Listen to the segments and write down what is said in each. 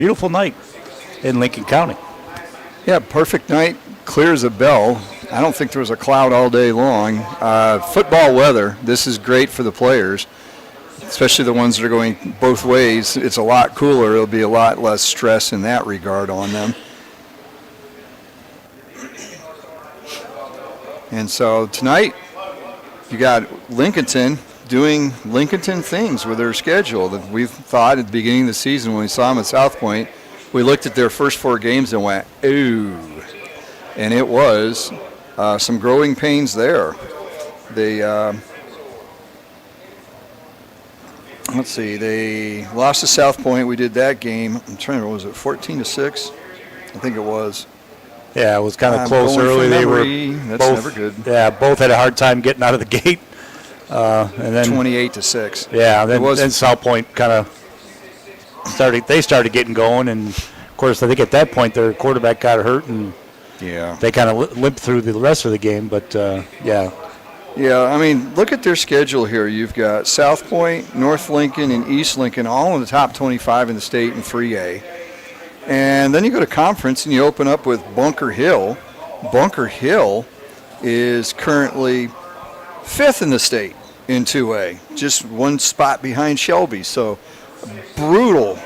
Beautiful night in Lincoln County. Yeah, perfect night, clear as a bell. I don't think there was a cloud all day long. Football weather, this is great for the players, especially the ones that are going both ways. It's a lot cooler. It'll be a lot less stress in that regard on them. And so tonight, you got Lincolnton doing Lincolnton things with their schedule that we thought at the beginning of the season when we saw them at South Point. We looked at their first 4 games and went, ooh. And it was some growing pains there. They, let's see, they lost to South Point. We did that game. I'm trying to remember, was it 14-6? I think it was. Yeah, it was kind of close early. They were That's both, never good. Yeah, both had a hard time getting out of the gate. And then 28-6. Yeah, then South Point kind of started getting going, and of course I think at that point their quarterback got hurt, and they kind of limped through the rest of the game. But yeah, I mean, look at their schedule here. You've got South Point, North Lincoln, and East Lincoln all in the top 25 in the state in 3A. And then you go to conference and you open up with Bunker Hill. Bunker Hill is currently 5th in the state in 2A, just one spot behind Shelby. So brutal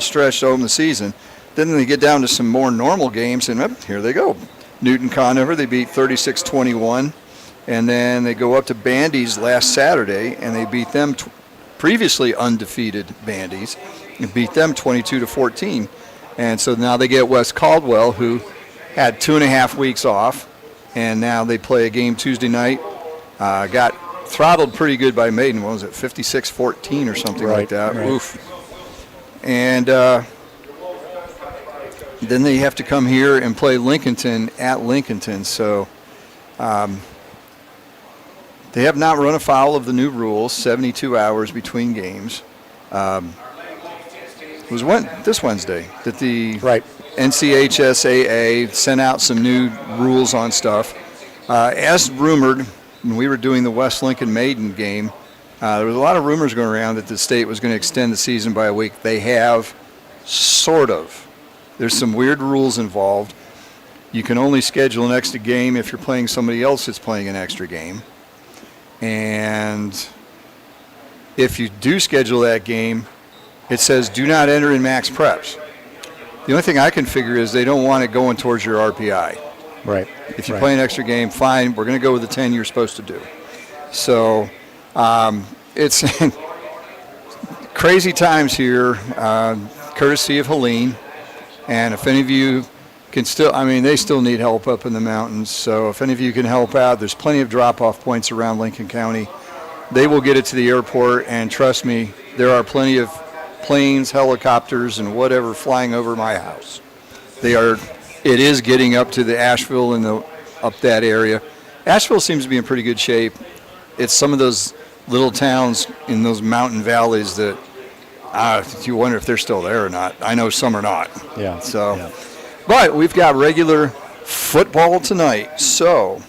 stretch to open the season. Then they get down to some more normal games, and here they go. Newton Conover, they beat 36-21. And then they go up to Bandy's last Saturday, and they beat them previously undefeated Bandy's, and beat them 22-14. And so now they get West Caldwell, who had 2.5 weeks off, and now they play a game Tuesday night. Got throttled pretty good by Maiden. What was it, 56-14 or something like that? Right. Oof. And then they have to come here and play Lincolnton at Lincolnton. So they have not run afoul of the new rules, 72 hours between games. It was this Wednesday that the NCHSAA sent out some new rules on stuff. As rumored, when we were doing the West Lincoln Maiden game, there was a lot of rumors going around that the state was going to extend the season by a week. They have, sort of. There's some weird rules involved. You can only schedule an extra game if you're playing somebody else that's playing an extra game. And if you do schedule that game, it says do not enter in max preps. The only thing I can figure is they don't want it going towards your RPI. Right. If you play an extra game, fine. We're going to go with the 10 you're supposed to do. So it's crazy times here, courtesy of Helene. And if any of you can they still need help up in the mountains. So if any of you can help out, there's plenty of drop-off points around Lincoln County. They will get it to the airport, and trust me, there are plenty of planes, helicopters, and whatever flying over my house. It is getting up to the Asheville and up that area. Asheville seems to be in pretty good shape. It's some of those little towns in those mountain valleys that you wonder if they're still there or not. I know some are not. Yeah. So, but we've got regular football tonight. So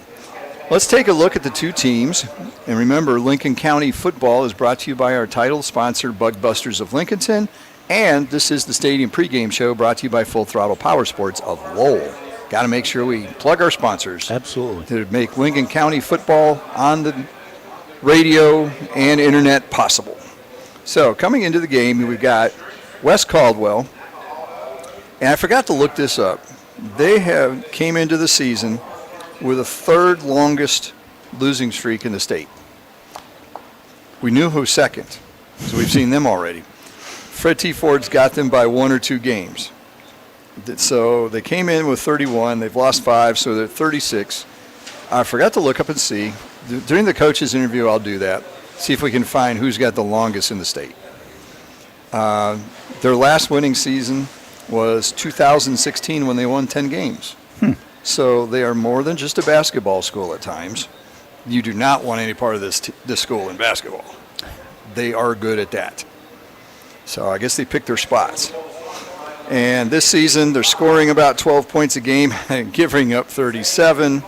let's take a look at the two teams. And remember, Lincoln County football is brought to you by our title sponsor, Bug Busters of Lincolnton. And this is the Stadium pregame show brought to you by Full Throttle Power Sports of Lowell. Got to make sure we plug our sponsors. Absolutely. To make Lincoln County football on the radio and internet possible. So coming into the game, we've got West Caldwell. And I forgot to look this up. They came into the season with the 3rd longest losing streak in the state. We knew who's second, so we've seen them already. Fred T. Ford's got them by 1 or 2 games. So they came in with 31. They've lost 5, so they're 36. I forgot to look up and see. During the coach's interview, I'll do that. See if we can find who's got the longest in the state. Their last winning season was 2016 when they won 10 games. So they are more than just a basketball school at times. You do not want any part of this school in basketball. They are good at that. So I guess they picked their spots. And this season, they're scoring about 12 points a game and giving up 37.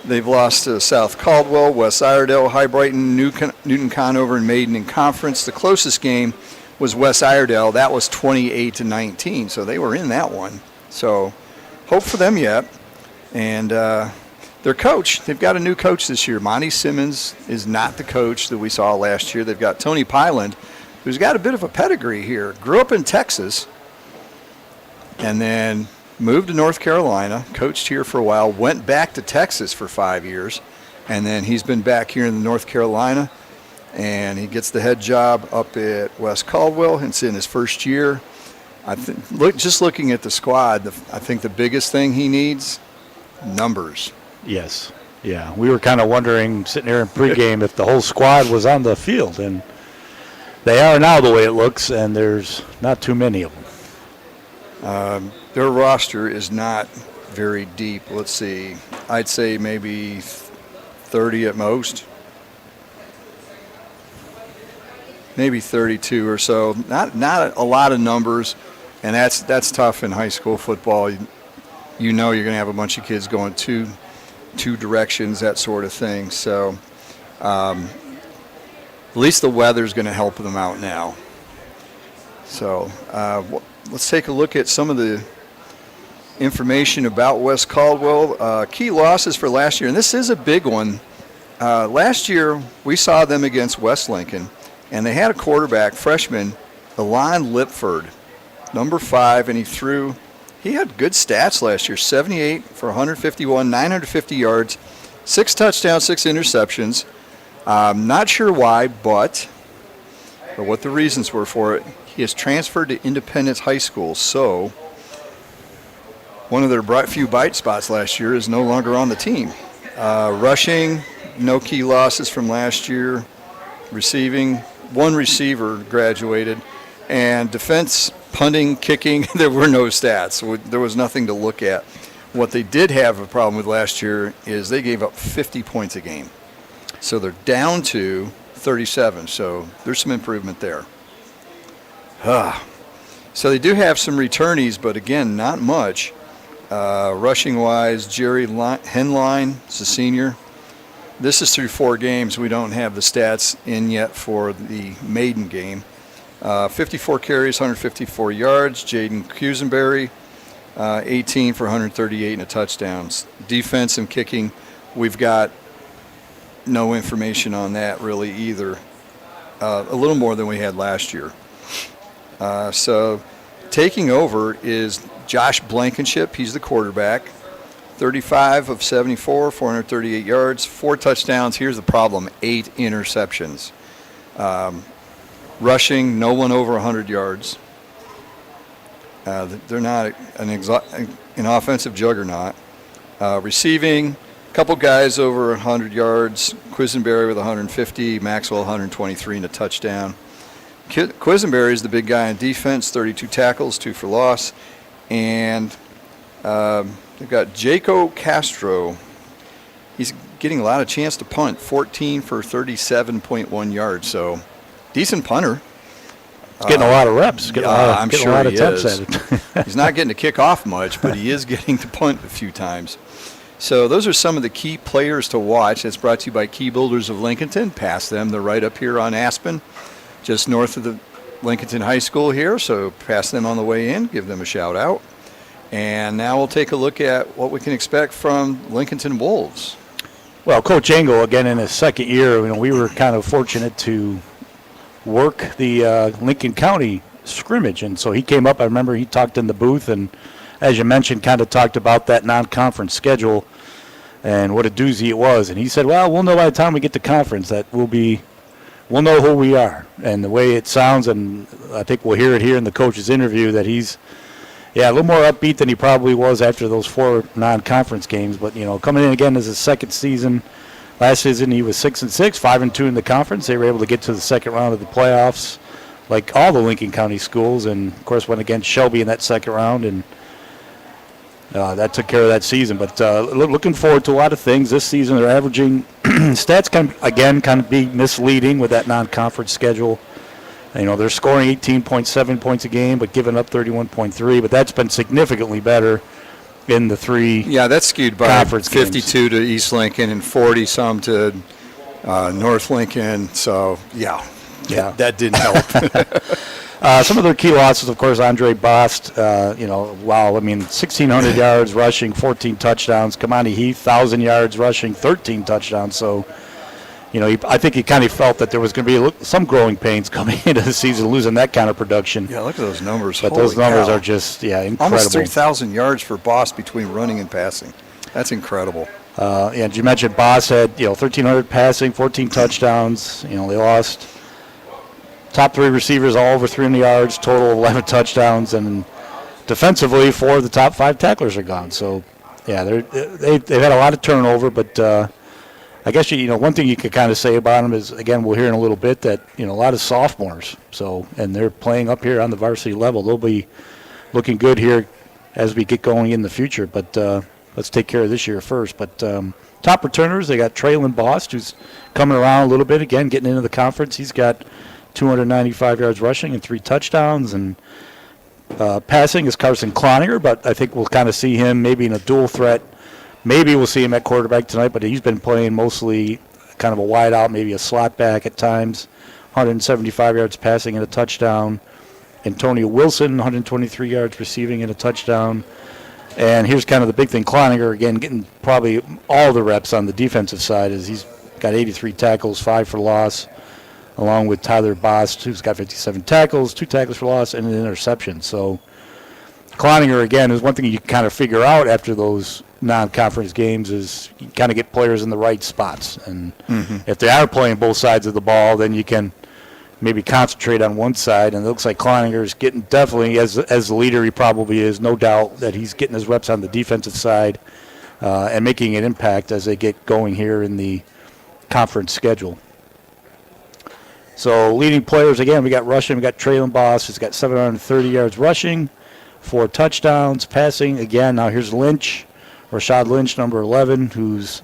They've lost to South Caldwell, West Iredell, High Brighton, Newton Conover, and Maiden in conference. The closest game was West Iredell. That was 28-19, so they were in that one. So hope for them yet. And their coach, they've got a new coach this year. Monty Simmons is not the coach that we saw last year. They've got Tony Pyland, who's got a bit of a pedigree here. Grew up in Texas and then moved to North Carolina, coached here for a while, went back to Texas for 5 years, and then he's been back here in North Carolina, and he gets the head job up at West Caldwell. It's in his first year. Just looking at the squad, I think the biggest thing he needs, numbers. Yes. Yeah. We were kind of wondering, sitting there in pregame, if the whole squad was on the field, and they are now the way it looks, and there's not too many of them. Their roster is not very deep. Let's see. I'd say maybe 30 at most. Maybe 32 or so. Not a lot of numbers, and that's tough in high school football. You know you're going to have a bunch of kids going two directions, that sort of thing. So at least the weather's going to help them out now. So let's take a look at some of the information about West Caldwell. Key losses for last year, and this is a big one. Last year we saw them against West Lincoln, and they had a quarterback, freshman, Elon Lipford, number 5, and he had good stats last year, 78 for 151, 950 yards, 6 touchdowns, 6 interceptions. Not sure why, but what the reasons were for it. He has transferred to Independence High School, so one of their few bright spots last year is no longer on the team. Rushing, no key losses from last year. Receiving, one receiver graduated. And defense, punting, kicking, there were no stats. There was nothing to look at. What they did have a problem with last year is they gave up 50 points a game. So they're down to 37, so there's some improvement there. So they do have some returnees, but again, not much. Rushing-wise, Jerry Henline is a senior. This is through 4 games. We don't have the stats in yet for the maiden game. 54 carries, 154 yards. Jaden Cusenberry, 18 for 138 and a touchdown. Defense and kicking, we've got no information on that really either. A little more than we had last year. So taking over is Josh Blankenship. He's the quarterback. 35 of 74, 438 yards, 4 touchdowns. Here's the problem, 8 interceptions. Rushing, no one over 100 yards. They're not an offensive juggernaut. Receiving, a couple guys over 100 yards. Quisenberry with 150, Maxwell 123 and a touchdown. Quisenberry is the big guy on defense, 32 tackles, 2 for loss. And they've got Jaco Castro. He's getting a lot of chance to punt, 14 for 37.1 yards. So decent punter. He's getting a lot of reps. I'm sure a lot he of attempts is. at it. He's not getting to kick off much, but he is getting to punt a few times. So those are some of the key players to watch. It's brought to you by Key Builders of Lincolnton. Pass them. They're right up here on Aspen, just north of the Lincolnton High School here. So pass them on the way in. Give them a shout out. And now we'll take a look at what we can expect from Lincolnton Wolves. Well, Coach Engel, again in his second year, we were kind of fortunate to work the Lincoln County scrimmage. And so he came up, I remember he talked in the booth, and as you mentioned, kind of talked about that non-conference schedule and what a doozy it was. And he said, well, we'll know by the time we get to conference that we'll know who we are. And the way it sounds, and I think we'll hear it here in the coach's interview, that he's a little more upbeat than he probably was after those 4 non-conference games. But, coming in again as his second season. Last season he was 6-6, 5-2 in the conference. They were able to get to the second round of the playoffs like all the Lincoln County schools, and, of course, went against Shelby in that second round, and that took care of that season. But looking forward to a lot of things. This season they're averaging stats kind of be misleading with that non-conference schedule. They're scoring 18.7 points a game, but giving up 31.3. But that's been significantly better in the 3. Yeah, that's skewed by conference 52 to East Lincoln and 40-some to North Lincoln. So, yeah, Yeah. That didn't help. Some of their key losses, of course, Andre Bost, 1,600 yards rushing, 14 touchdowns. Kamani Heath, 1,000 yards rushing, 13 touchdowns. So, I think he kind of felt that there was going to be some growing pains coming into the season, losing that kind of production. Yeah, look at those numbers. But those numbers are just, incredible. Almost 3,000 yards for Bost between running and passing. That's incredible. And you mentioned Boss had 1,300 passing, 14 touchdowns. They lost top 3 receivers all over 300 yards, total of 11 touchdowns, and defensively 4 of the top 5 tacklers are gone. So they've had a lot of turnover, but I guess one thing you could kind of say about them is, again, we'll hear in a little bit that a lot of sophomores. So, and they're playing up here on the varsity level. They'll be looking good here as we get going in the future. But let's take care of this year first. But top returners, they got Traylon Bost, who's coming around a little bit again, getting into the conference. He's got 295 yards rushing and 3 touchdowns. And passing is Carson Cloninger, but I think we'll kind of see him maybe in a dual threat. Maybe we'll see him at quarterback tonight, but he's been playing mostly kind of a wide out, maybe a slot back at times. 175 yards passing and a touchdown. Antonio Wilson, 123 yards receiving and a touchdown. And here's kind of the big thing. Cloninger, again, getting probably all the reps on the defensive side, as he's got 83 tackles, 5 for loss, along with Tyler Bost, who's got 57 tackles, 2 tackles for loss, and an interception. So Cloninger, again, is one thing you can kind of figure out after those non-conference games is you kind of get players in the right spots. And if they are playing both sides of the ball, then you can maybe concentrate on one side. And it looks like Cloninger is getting definitely, as the leader he probably is, no doubt that he's getting his reps on the defensive side and making an impact as they get going here in the conference schedule. So leading players, again, we got rushing. We got Traylon Bost, who's got 730 yards rushing, 4 touchdowns. Passing, again, now here's Lynch, Rashad Lynch, number 11, who's,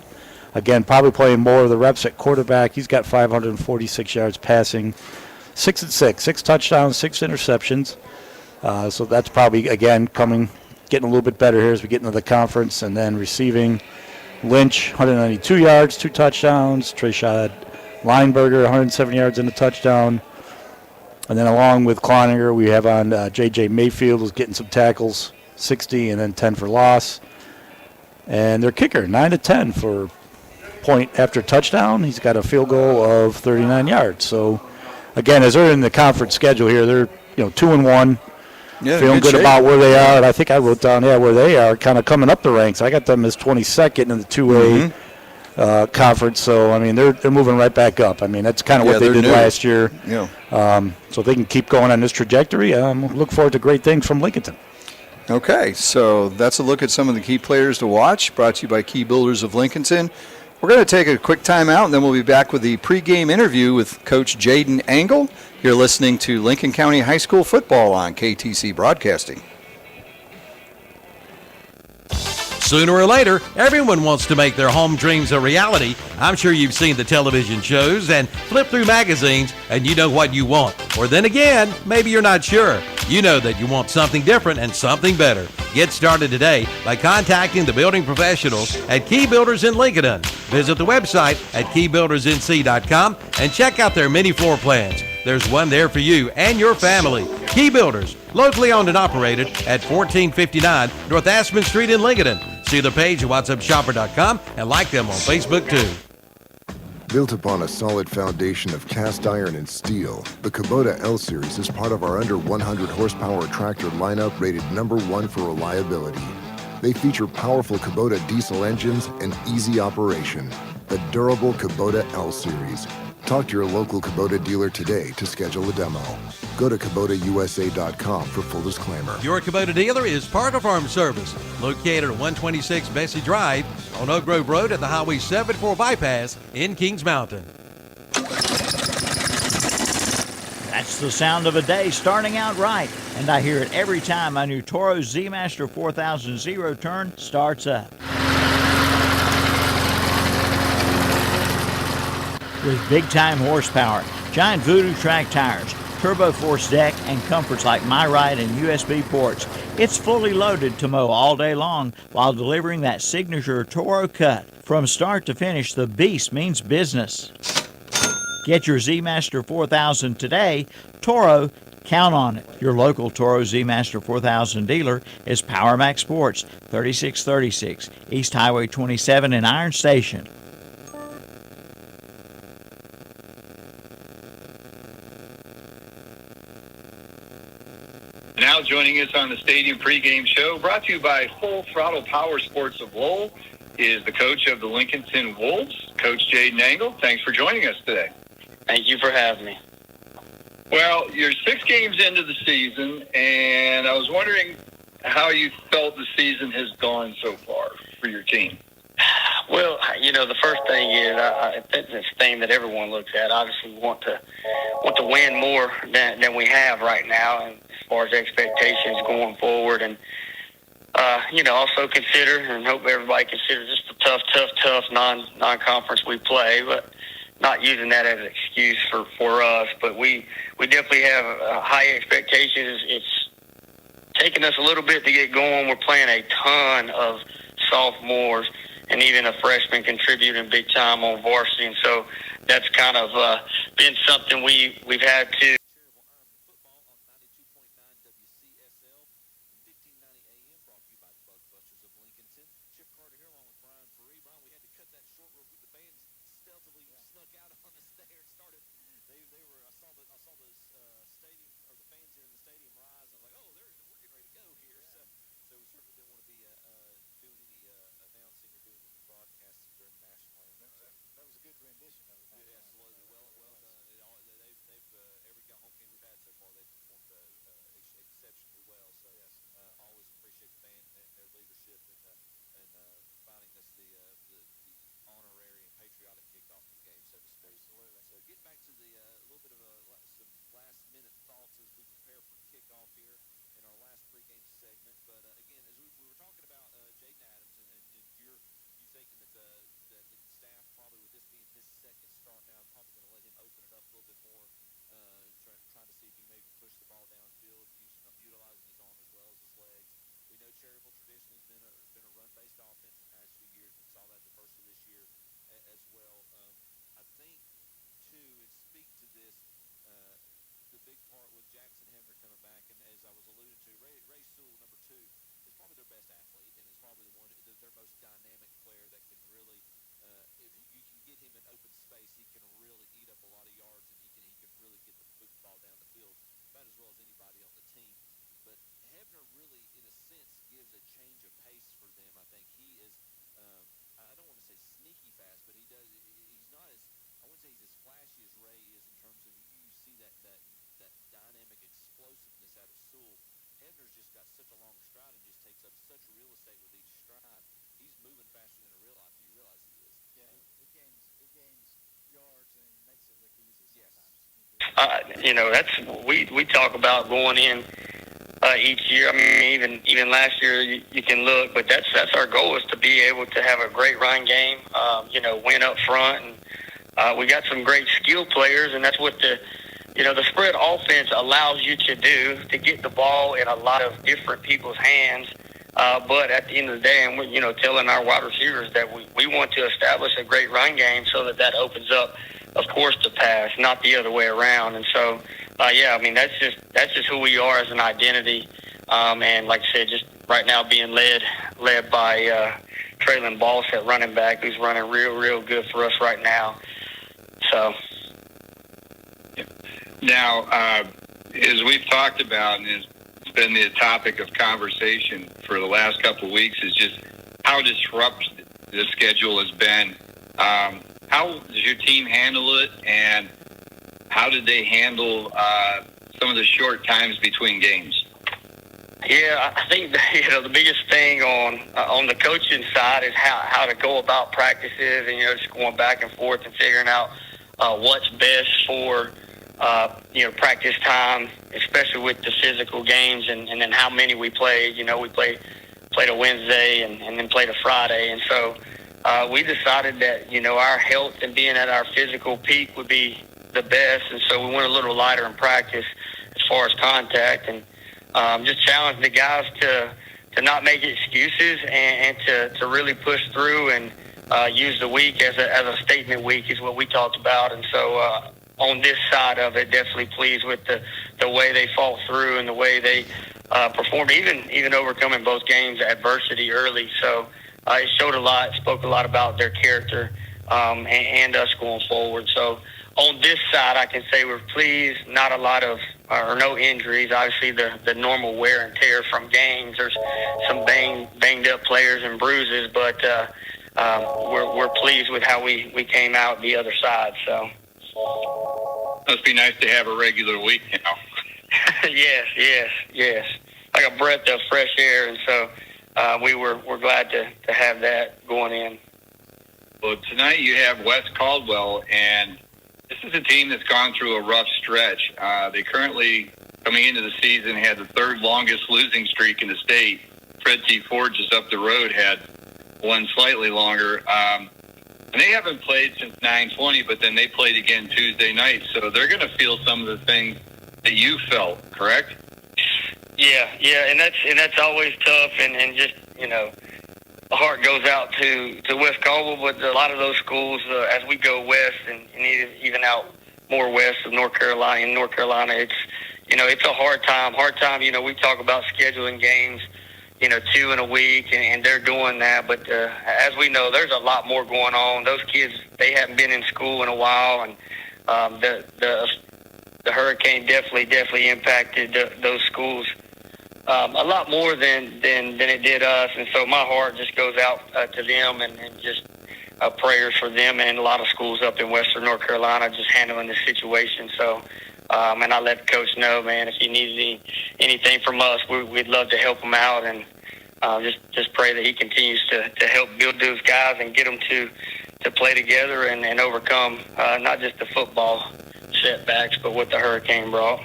again, probably playing more of the reps at quarterback. He's got 546 yards passing, 6 touchdowns, 6 interceptions. So that's probably, again, getting a little bit better here as we get into the conference. And then receiving, Lynch, 192 yards, 2 touchdowns. Treshad Lineberger, 107 yards and a touchdown. And then along with Cloninger, we have on J.J. Mayfield, who's getting some tackles, 60, and then 10 for loss. And their kicker, 9 to 10 for point after touchdown. He's got a field goal of 39 yards. So, again, as they're in the conference schedule here, they're 2-1, feeling good about where they are. And I think I wrote down where they are, kind of coming up the ranks. I got them as 22nd in the 2A conference. So, I mean, they're moving right back up. I mean, that's kind of what they did last year. Yeah. So if they can keep going on this trajectory, look forward to great things from Lincolnton. Okay, so that's a look at some of the key players to watch, brought to you by Key Builders of Lincolnton. We're going to take a quick time out, and then we'll be back with the pregame interview with Coach Jaden Engel. You're listening to Lincoln County High School football on KTC Broadcasting. Sooner or later, everyone wants to make their home dreams a reality. I'm sure you've seen the television shows and flipped through magazines and you know what you want. Or then again, maybe you're not sure. You know that you want something different and something better. Get started today by contacting the building professionals at Key Builders in Lincoln. Visit the website at keybuildersnc.com and check out their many floor plans. There's one there for you and your family. Key Builders, locally owned and operated at 1459 North Aspen Street in Lincoln. See the page at whatsupshopper.com and like them on Facebook too. Built upon a solid foundation of cast iron and steel, the Kubota L-Series is part of our under 100 horsepower tractor lineup rated #1 for reliability. They feature powerful Kubota diesel engines and easy operation. The durable Kubota L-Series. Talk to your local Kubota dealer today to schedule a demo. Go to KubotaUSA.com for full disclaimer. Your Kubota dealer is Parker Farm Service, located at 126 Bessie Drive on Oak Grove Road at the Highway 74 bypass in Kings Mountain. That's the sound of a day starting out right, and I hear it every time my new Toro Z-Master 4000 Zero Turn starts up. With big-time horsepower, giant Voodoo track tires, Turbo Force deck, and comforts like MyRide and USB ports, it's fully loaded to mow all day long while delivering that signature Toro cut. From start to finish, the beast means business. Get your Z-Master 4000 today. Toro, count on it. Your local Toro Z-Master 4000 dealer is Power Max Sports, 3636 East Highway 27 in Iron Station. Now joining us on the Stadium pregame show, brought to you by Full Throttle Power Sports of Lowell, is the coach of the Lincolnton Wolves, Coach Jaden Angle. Thanks for joining us today. Thank you for having me. Well, you're 6 games into the season, and I was wondering how you felt the season has gone so far for your team. Well, the first thing is I think this thing that everyone looks at. Obviously, we want to win more than we have right now, and as far as expectations going forward, and also consider and hope everybody considers just the tough non-conference we play, but not using that as an excuse for us. But we definitely have high expectations. It's taken us a little bit to get going. We're playing a ton of sophomores and even a freshman contributing big time on varsity, and so that's kind of been something we've had to. That's we talk about going in each year. I mean, even last year you can look, but that's our goal, is to be able to have a great run game. Win up front, and we got some great skill players, and that's what the spread offense allows you to do, to get the ball in a lot of different people's hands. But at the end of the day, and we're telling our wide receivers that we want to establish a great run game so that opens up, of course, the pass, not the other way around. And so, that's just who we are as an identity. And like I said, just right now being led by Traylon Boss at running back, who's running real good for us right now. So. Now, as we've talked about, and it's been the topic of conversation for the last couple of weeks, is just how disrupted the schedule has been. How does your team handle it, and how did they handle some of the short times between games? Yeah, I think the biggest thing on the coaching side is how to go about practices, and just going back and forth and figuring out what's best for practice time, especially with the physical games, and then how many we play. We played a Wednesday and then played a Friday, and so we decided that our health and being at our physical peak would be the best, and so we went a little lighter in practice as far as contact, and just challenged the guys to not make excuses and to really push through and use the week as a statement week is what we talked about. And so on this side of it, definitely pleased with the way they fought through and the way they performed, even overcoming both games adversity early. So it showed a lot, spoke a lot about their character and us going forward. So on this side, I can say we're pleased. Not a lot of or no injuries. Obviously, the normal wear and tear from games. There's some banged up players and bruises, but we're pleased with how we came out the other side. So must be nice to have a regular week now. yes. Like a breath of fresh air, and so we're glad to have that going in. Well, tonight you have West Caldwell, and this is a team that's gone through a rough stretch. They currently, coming into the season, had the third longest losing streak in the state. Fred T. Ford just up the road had one slightly longer. And they haven't played since 9/20, but then they played again Tuesday night, so they're going to feel some of the things that you felt, correct? Yeah, and that's always tough, and just, the heart goes out to West Caldwell, but a lot of those schools, as we go west and even out more west of North Carolina, it's a hard time. We talk about scheduling games, 2 in a week, and they're doing that, but as we know, there's a lot more going on. Those kids, they haven't been in school in a while, and the hurricane definitely impacted those schools a lot more than it did us, and so my heart just goes out to them and just prayers for them and a lot of schools up in Western North Carolina just handling the situation. So, and I let the coach know, man, if he needs anything from us, we'd love to help him out, and just pray that he continues to help build those guys and get them to play together and overcome not just the football setbacks, but what the hurricane brought.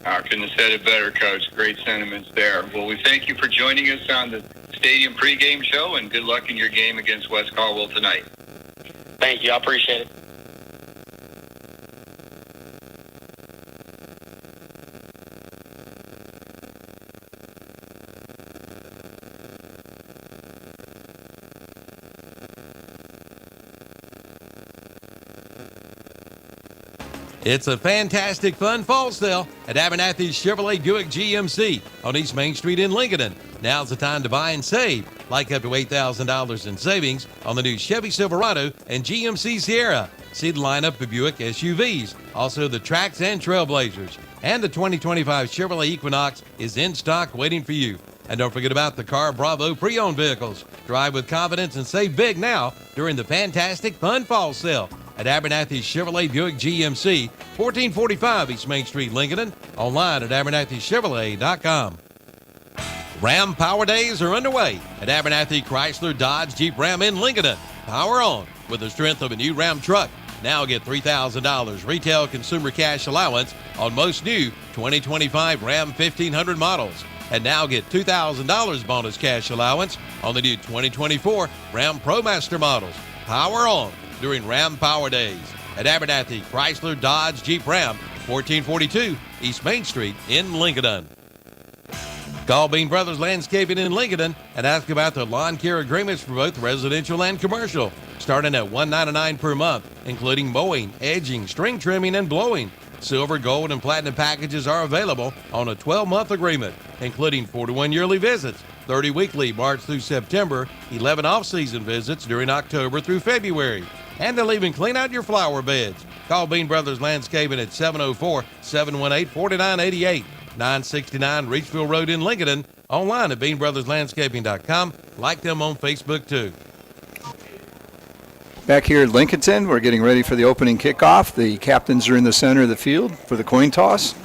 I couldn't have said it better, Coach. Great sentiments there. Well, we thank you for joining us on the Stadium pregame show, and good luck in your game against West Caldwell tonight. Thank you. I appreciate it. It's a fantastic, fun fall sale at Abernathy's Chevrolet Buick GMC on East Main Street in Lincoln. Now's the time to buy and save, like up to $8,000 in savings on the new Chevy Silverado and GMC Sierra. See the lineup of Buick SUVs, also the Trax and Trailblazers. And the 2025 Chevrolet Equinox is in stock waiting for you. And don't forget about the Car Bravo pre-owned vehicles. Drive with confidence and save big now during the fantastic, fun fall sale at Abernathy's Chevrolet Buick GMC, 1445 East Main Street, Lincoln. Online at abernathychevrolet.com. Ram Power Days are underway at Abernathy Chrysler Dodge Jeep Ram in Lincoln. Power on with the strength of a new Ram truck. Now get $3,000 retail consumer cash allowance on most new 2025 Ram 1500 models. And now get $2,000 bonus cash allowance on the new 2024 Ram ProMaster models. Power on during Ram Power Days at Abernathy Chrysler Dodge Jeep Ram, 1442 East Main Street in Lincoln. Call Bean Brothers Landscaping in Lincoln and ask about their lawn care agreements for both residential and commercial, starting at $199 per month, including mowing, edging, string trimming, and blowing. Silver, gold, and platinum packages are available on a 12-month agreement, including 41 yearly visits, 30 weekly March through September, 11 off-season visits during October through February. And they'll even clean out your flower beds. Call Bean Brothers Landscaping at 704-718-4988, 969 Reachville Road in Lincoln. Online at beanbrotherslandscaping.com. Like them on Facebook, too. Back here at Lincolnton, we're getting ready for the opening kickoff. The captains are in the center of the field for the coin toss.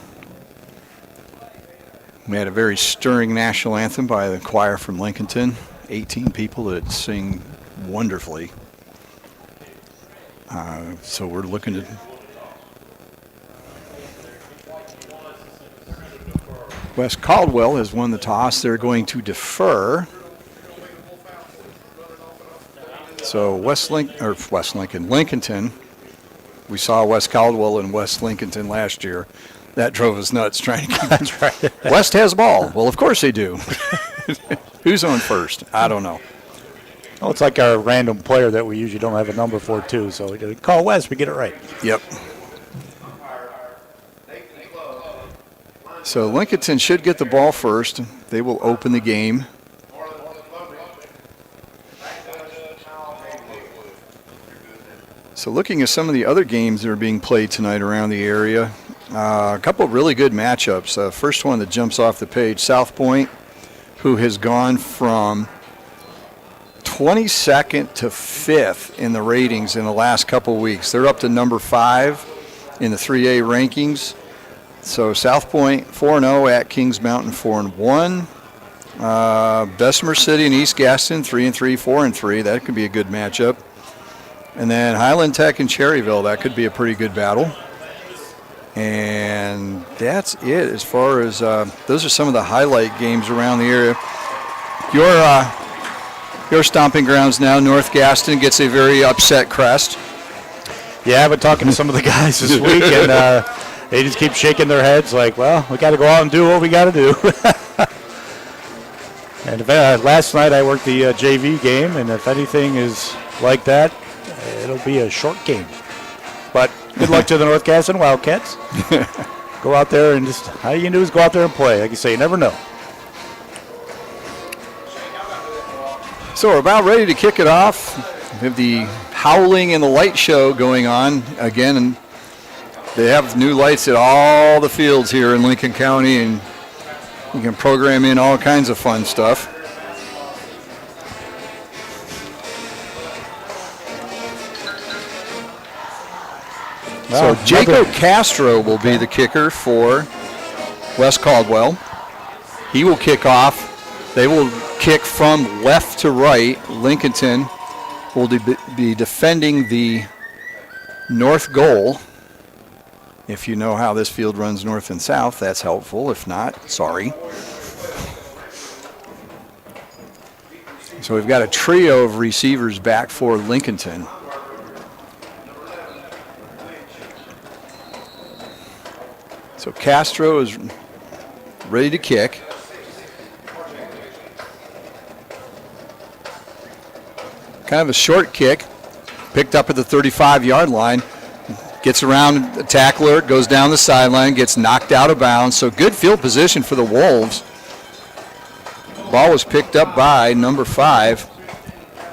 We had a very stirring national anthem by the choir from Lincolnton. 18 people that sing wonderfully. So we're looking to West Caldwell has won the toss. They're going to defer. So Lincolnton. We saw West Caldwell and West Lincolnton last year. That drove us nuts trying to keep it. That's right. West has ball. Well, of course they do. Who's on first? I don't know. Well, it's like our random player that we usually don't have a number for, too. So we call West, we get it right. Yep. So Lincolnton should get the ball first. They will open the game. So looking at some of the other games that are being played tonight around the area, a couple of really good matchups. First one that jumps off the page, South Point, who has gone from 22nd to 5th in the ratings in the last couple of weeks. They're up to number 5 in the 3A rankings. So South Point 4-0 at Kings Mountain 4-1. Bessemer City and East Gaston 3-3, 4-3. That could be a good matchup. And then Highland Tech and Cherryville, that could be a pretty good battle. And that's it as far as those are some of the highlight games around the area. Your stomping grounds now, North Gaston gets a very upset crest. Yeah, I've been talking to some of the guys this week, and they just keep shaking their heads like, well, we got to go out and do what we got to do. And last night I worked the JV game, and if anything is like that, it'll be a short game. But good luck to the North Gaston Wildcats. Go out there and just, all you can do is go out there and play. Like you say, you never know. So we're about ready to kick it off. We have the Howling and the Light Show going on again, and they have new lights at all the fields here in Lincoln County, and you can program in all kinds of fun stuff. So Jacob Castro will be the kicker for West Caldwell. He will kick off. They will kick from left to right. Lincolnton will be defending the north goal. If you know how this field runs north and south, that's helpful. If not, sorry. So we've got a trio of receivers back for Lincolnton. So Castro is ready to kick. Kind of a short kick, picked up at the 35-yard line, gets around the tackler, goes down the sideline, gets knocked out of bounds. So good field position for the Wolves. Ball was picked up by number 5,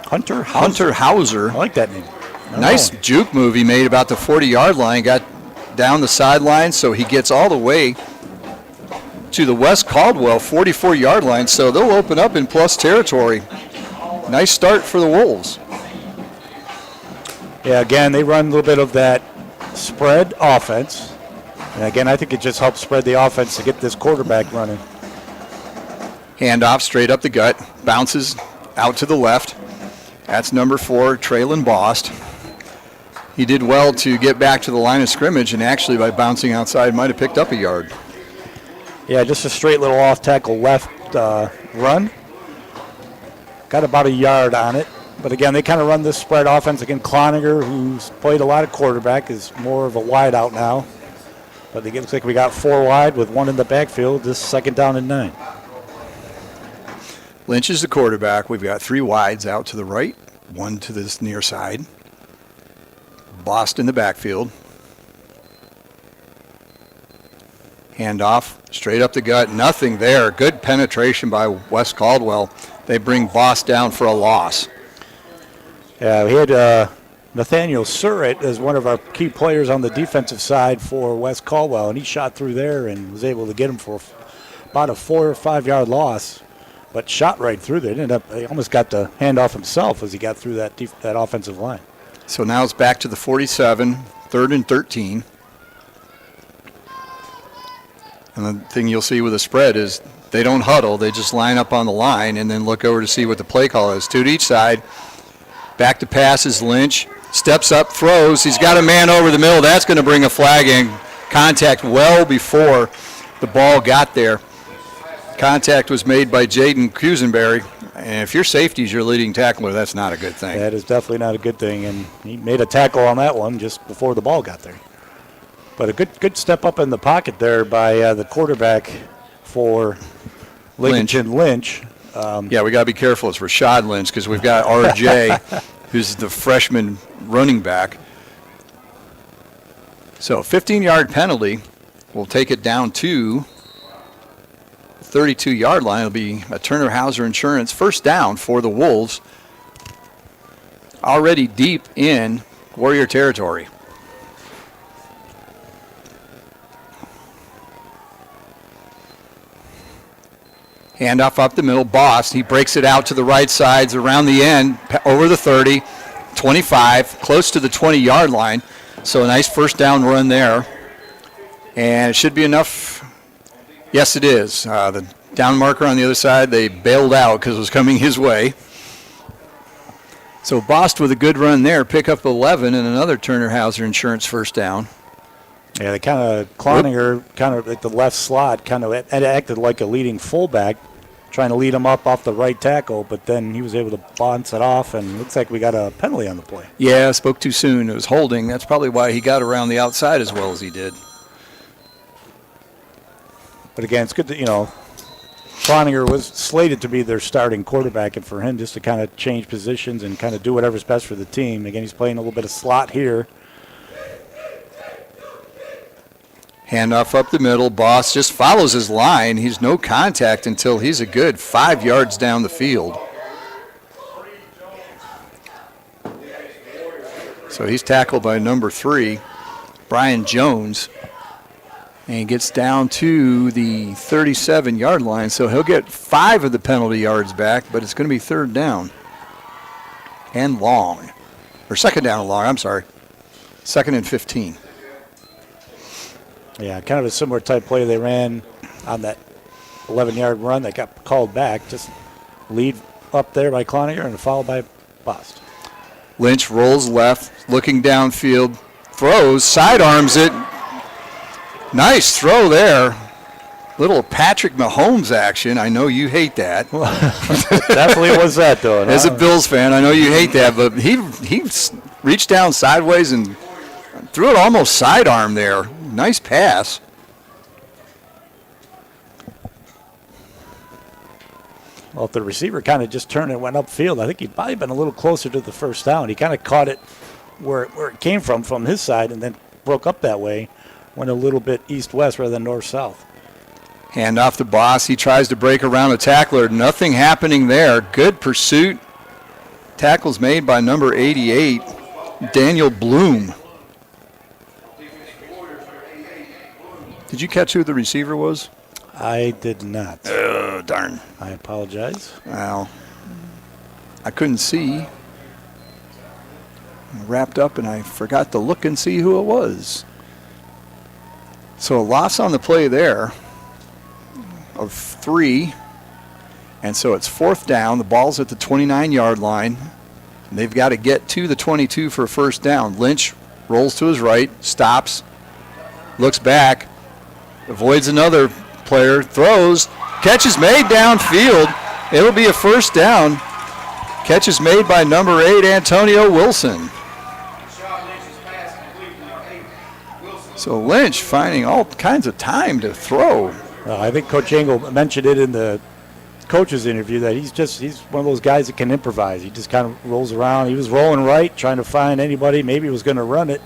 Hunter Hauser. I like that name. Nice juke move he made about the 40-yard line, got down the sideline, so he gets all the way to the West Caldwell 44-yard line, so they'll open up in plus territory. Nice start for the Wolves. Yeah, again, they run a little bit of that spread offense. And again, I think it just helps spread the offense to get this quarterback running. Handoff straight up the gut, bounces out to the left. That's number 4, Traylon Bost. He did well to get back to the line of scrimmage, and actually by bouncing outside might have picked up a yard. Yeah, just a straight little off-tackle left run. Got about a yard on it. But again, they kind of run this spread offense. Again, Cloninger, who's played a lot of quarterback, is more of a wide out now. But it looks like we got 4 wide with 1 in the backfield. This 2nd down and 9. Lynch is the quarterback. We've got 3 wides out to the right, 1 to this near side. Bost in the backfield. Handoff, straight up the gut, nothing there. Good penetration by West Caldwell. They bring Bost down for a loss. Yeah, we had Nathaniel Surratt as one of our key players on the defensive side for West Caldwell, and he shot through there and was able to get him for about a 4 or 5 yard loss, but shot right through there. He almost got the handoff himself as he got through that offensive line. So now it's back to the 47, 3rd and 13. And the thing you'll see with a spread is they don't huddle. They just line up on the line and then look over to see what the play call is. 2 to each side. Back to pass is Lynch. Steps up, throws. He's got a man over the middle. That's going to bring a flag in. Contact well before the ball got there. Contact was made by Jaden Cusenberry. And if your safety is your leading tackler, that's not a good thing. That is definitely not a good thing. And he made a tackle on that one just before the ball got there. But a good step up in the pocket there by the quarterback for Lincolnton Lynch. Yeah, we got to be careful. It's Rashad Lynch because we've got RJ, who's the freshman running back. So 15-yard penalty will take it down to 32-yard line. It'll be a Turner Hauser Insurance first down for the Wolves. Already deep in Warrior territory. Handoff up the middle. Boss, he breaks it out to the right sides around the end, over the 30, 25, close to the 20-yard line. So a nice first down run there. And it should be enough. Yes, it is. The down marker on the other side, they bailed out because it was coming his way. So Bost with a good run there, pick up 11 and another Turner Hauser Insurance first down. Yeah, they kind of, Cloninger kind of at the left slot, kind of acted like a leading fullback, trying to lead him up off the right tackle, but then he was able to bounce it off, and looks like we got a penalty on the play. Yeah, spoke too soon. It was holding. That's probably why he got around the outside as well as he did. But again, it's good that, Cloninger was slated to be their starting quarterback, and for him just to kind of change positions and kind of do whatever's best for the team. Again, he's playing a little bit of slot here. Handoff up the middle. Boss just follows his line. He's no contact until he's a good 5 yards down the field. So he's tackled by number 3, Brian Jones. And he gets down to the 37-yard line. So he'll get 5 of the penalty yards back, but it's going to be third down and long. Or second down and long, I'm sorry. Second and 15. Yeah, kind of a similar type play they ran on that 11-yard run that got called back. Just lead up there by Cloninger and followed by Bost. Lynch rolls left, looking downfield, throws, sidearms it. Nice throw there. Little Patrick Mahomes action. I know you hate that. Definitely was that, though. As a Bills fan, I know you hate that, but he reached down sideways and threw it almost sidearm there. Nice pass. Well, if the receiver kind of just turned and went upfield, I think he'd probably been a little closer to the first down. He kind of caught it where it came from his side, and then broke up that way. Went a little bit east-west rather than north-south. Hand off the Boss. He tries to break around a tackler. Nothing happening there. Good pursuit. Tackles made by number 88, Daniel Bloom. Did you catch who the receiver was? I did not. Oh, darn. I apologize. Well, I couldn't see. I wrapped up and I forgot to look and see who it was. So a loss on the play there of 3. And so it's fourth down. The ball's at the 29-yard line. And they've got to get to the 22 for a first down. Lynch rolls to his right, stops, looks back, avoids another player, throws, catch is made downfield. It'll be a first down. Catch is made by number 8, Antonio Wilson. So Lynch finding all kinds of time to throw. I think Coach Engel mentioned it in the coach's interview that he's one of those guys that can improvise. He just kind of rolls around. He was rolling right, trying to find anybody. Maybe he was going to run it.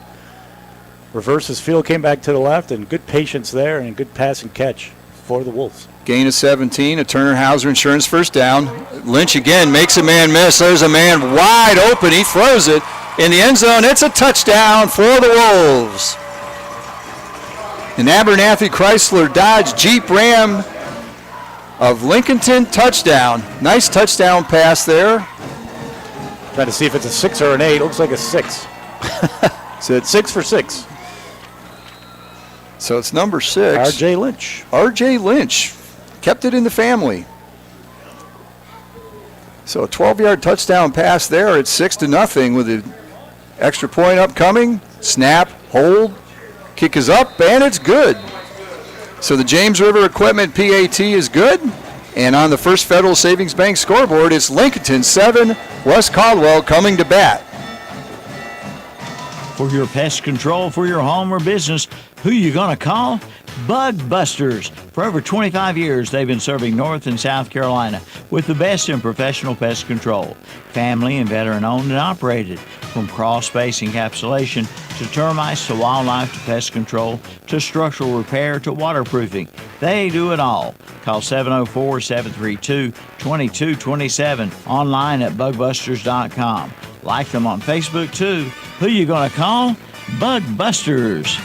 Reversed his field, came back to the left, and good patience there and good pass and catch for the Wolves. Gain of 17, a Turner Hauser Insurance first down. Lynch again makes a man miss. There's a man wide open. He throws it in the end zone. It's a touchdown for the Wolves. An Abernathy Chrysler Dodge Jeep Ram of Lincolnton touchdown. Nice touchdown pass there. Trying to see if it's a 6 or an 8. Looks like a 6. So it's 6 for 6. So it's number 6. R.J. Lynch. R.J. Lynch kept it in the family. So a 12-yard touchdown pass there. It's 6-0 with an extra point upcoming. Snap, hold, kick is up, and it's good. So the James River Equipment PAT is good. And on the First Federal Savings Bank scoreboard, it's Lincolnton 7, West Caldwell coming to bat. For your pest control for your home or business, who you going to call? Bug Busters. For over 25 years, they've been serving North and South Carolina with the best in professional pest control. Family and veteran-owned and operated. From crawl space encapsulation to termites to wildlife to pest control to structural repair to waterproofing. They do it all. Call 704-732-2227. Online at bugbusters.com. Like them on Facebook, too. Who you going to call? Bug Busters.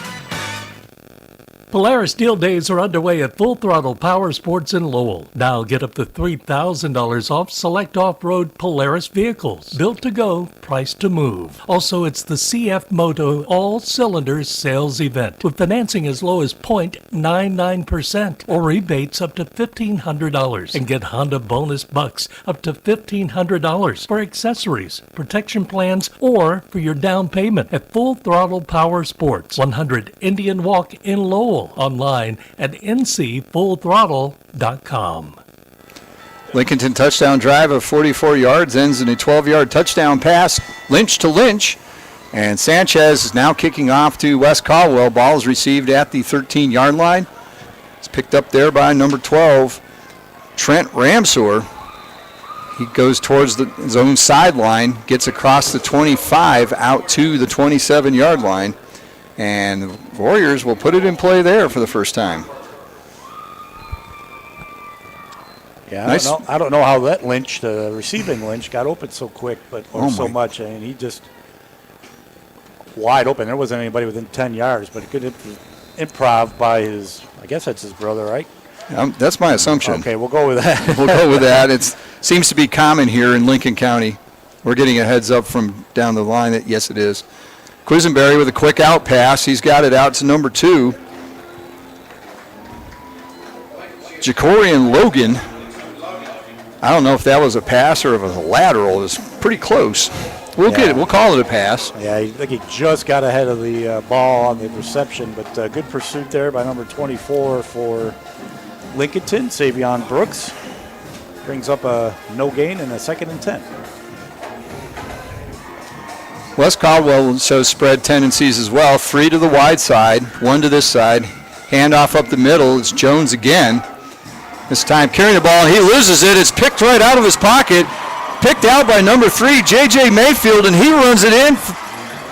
Polaris Deal Days are underway at Full Throttle Power Sports in Lowell. Now get up to $3,000 off select off-road Polaris vehicles. Built to go, priced to move. Also, it's the CF Moto All Cylinders Sales Event with financing as low as 0.99% or rebates up to $1,500. And get Honda bonus bucks up to $1,500 for accessories, protection plans, or for your down payment at Full Throttle Power Sports, 100 Indian Walk in Lowell. Online at ncfullthrottle.com. Lincolnton touchdown drive of 44 yards ends in a 12-yard touchdown pass, Lynch to Lynch. And Sanchez is now kicking off to Wes Caldwell. Ball is received at the 13-yard line. It's picked up there by number 12, Trent Ramsor. He goes towards his own sideline, gets across the 25 out to the 27-yard line. And the Warriors will put it in play there for the first time. Yeah, nice. I don't know how that Lynch, the receiving Lynch, got open so quick, so much. I mean, he just wide open. There wasn't anybody within 10 yards, but a good improv by his, I guess that's his brother, right? That's my assumption. Okay, we'll go with that. We'll go with that. It seems to be common here in Lincoln County. We're getting a heads up from down the line that, yes, it is. Quisenberry with a quick out pass. He's got it out to number 2. Jacorian Logan. I don't know if that was a pass or if it was a lateral. It was pretty close. We'll get it. We'll call it a pass. Yeah, I think he just got ahead of the ball on the reception, but good pursuit there by number 24 for Lincolnton. Savion Brooks brings up a no gain and a 2nd and 10. Wes Caldwell shows spread tendencies as well. 3 to the wide side, 1 to this side. Handoff up the middle. It's Jones again. This time carrying the ball. He loses it. It's picked right out of his pocket. Picked out by number 3, J.J. Mayfield, and he runs it in.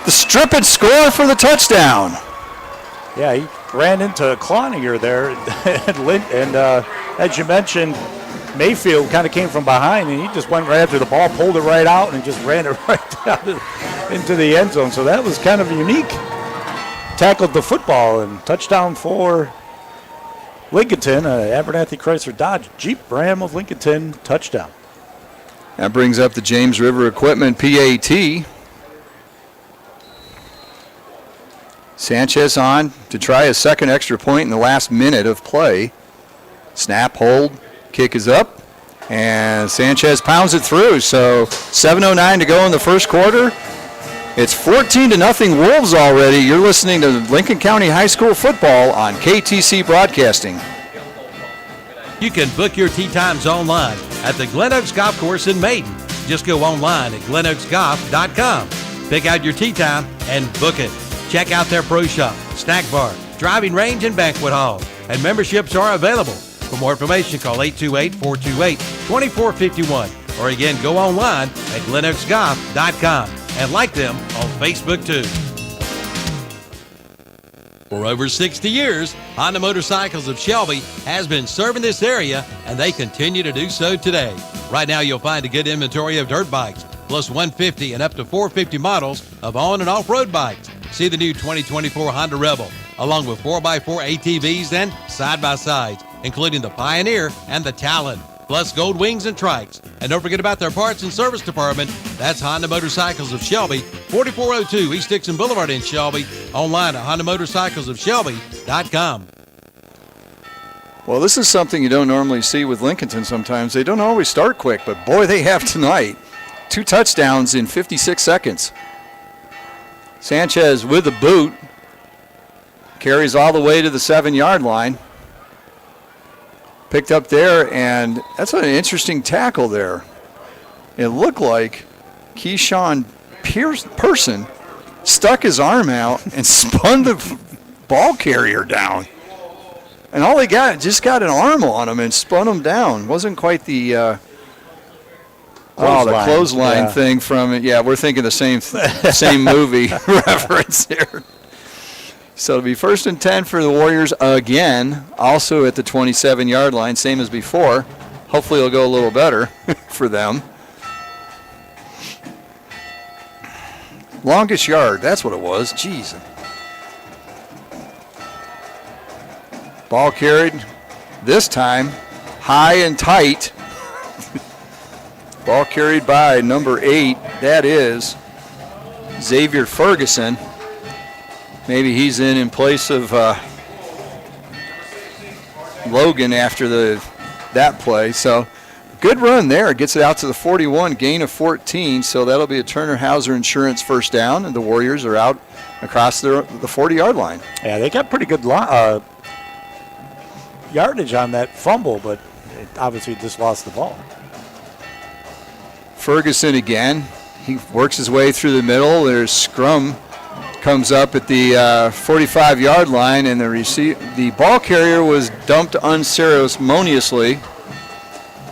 The strip and score for the touchdown. Yeah, he ran into Cloninger there. and as you mentioned, Mayfield kind of came from behind, and he just went right after the ball, pulled it right out, and just ran it right down into the end zone. So that was kind of unique. Tackled the football, and touchdown for Lincolnton. Abernathy Chrysler Dodge Jeep Ram of Lincolnton touchdown. That brings up the James River Equipment PAT. Sanchez on to try a second extra point in the last minute of play. Snap, hold, kick is up, and Sanchez pounds it through. So 7:09 to go in the first quarter. It's 14-0 Wolves already. You're listening to Lincoln County High School football on KTC Broadcasting. You can book your tee times online at the Glen Oaks Golf Course in Maiden. Just go online at glenoaksgolf.com. Pick out your tee time and book it. Check out their pro shop, snack bar, driving range, and banquet hall. And memberships are available. For more information, call 828-428-2451. Or again, go online at glenoaksgolf.com and like them on Facebook too. For over 60 years, Honda Motorcycles of Shelby has been serving this area, and they continue to do so today. Right now, you'll find a good inventory of dirt bikes, plus 150 and up to 450 models of on- and off-road bikes. See the new 2024 Honda Rebel, along with 4x4 ATVs and side-by-sides, including the Pioneer and the Talon, plus Gold Wings and Trikes. And don't forget about their parts and service department. That's Honda Motorcycles of Shelby, 4402 East Dixon Boulevard in Shelby. Online at HondaMotorcyclesofShelby.com. Well, this is something you don't normally see with Lincolnton sometimes. They don't always start quick, but boy, they have tonight. 2 touchdowns in 56 seconds. Sanchez with the boot. Carries all the way to the 7-yard line. Picked up there, and that's an interesting tackle there. It looked like Keyshawn Person stuck his arm out and spun the ball carrier down. And all he got, just got an arm on him and spun him down. Wasn't quite the clothesline thing from it. Yeah, we're thinking the same movie reference here. So it'll be 1st and 10 for the Warriors again, also at the 27-yard line, same as before. Hopefully it'll go a little better for them. Longest yard, that's what it was. Jeez. Ball carried this time high and tight. Ball carried by number 8. That is Xavier Ferguson. Maybe he's in place of Logan after that play. So good run there. Gets it out to the 41, gain of 14. So that'll be a Turner Hauser Insurance first down, and the Warriors are out across the 40-yard line. Yeah, they got pretty good yardage on that fumble, but it obviously just lost the ball. Ferguson again. He works his way through the middle. There's scrum. Comes up at the 45-yard line, and the ball carrier was dumped unceremoniously.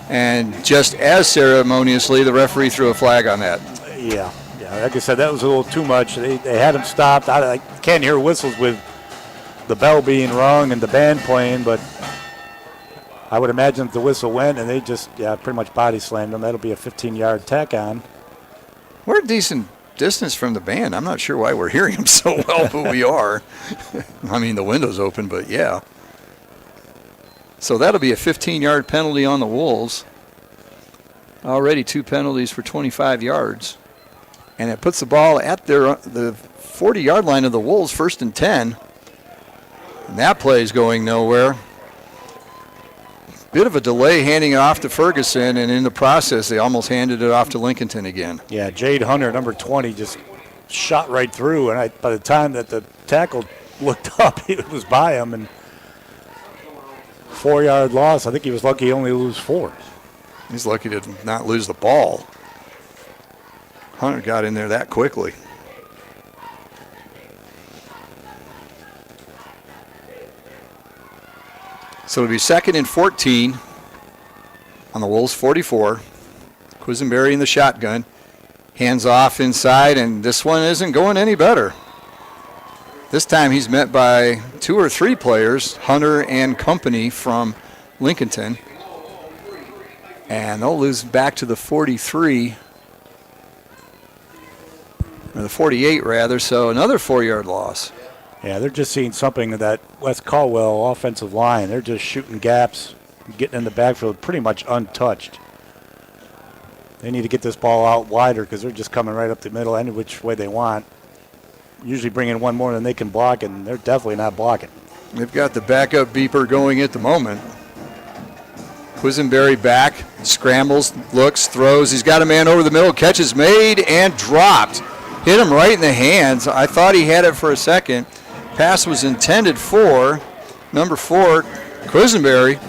And just as ceremoniously, the referee threw a flag on that. Yeah. Like I said, that was a little too much. They had him stopped. I can't hear whistles with the bell being rung and the band playing, but I would imagine if the whistle went and they just pretty much body slammed him, that'll be a 15-yard tack on. We're a decent distance from the band. I'm not sure why we're hearing them so well, but we are. I mean, the window's open, but yeah. So that'll be a 15-yard penalty on the Wolves. Already 2 penalties for 25 yards. And it puts the ball at the 40-yard line of the Wolves, 1st and 10. And that play is going nowhere. Bit of a delay handing it off to Ferguson, and in the process, they almost handed it off to Lincolnton again. Yeah, Jade Hunter, number 20, just shot right through, and by the time that the tackle looked up, it was by him, and 4-yard loss. I think he was lucky he only lose 4. He's lucky to not lose the ball. Hunter got in there that quickly. So it'll be 2nd and 14 on the Wolves 44. Quisenberry in the shotgun. Hands off inside, and this one isn't going any better. This time he's met by 2 or 3 players, Hunter and company from Lincolnton. And they'll lose back to the 43, or the 48 rather, so another 4-yard loss. Yeah, they're just seeing something of that West Caldwell offensive line. They're just shooting gaps, getting in the backfield pretty much untouched. They need to get this ball out wider because they're just coming right up the middle any which way they want. Usually bring in one more than they can block, and they're definitely not blocking. They've got the backup beeper going at the moment. Quisenberry back, scrambles, looks, throws. He's got a man over the middle, catch is made and dropped. Hit him right in the hands. I thought he had it for a second. Pass was intended for number 4, Quisenberry.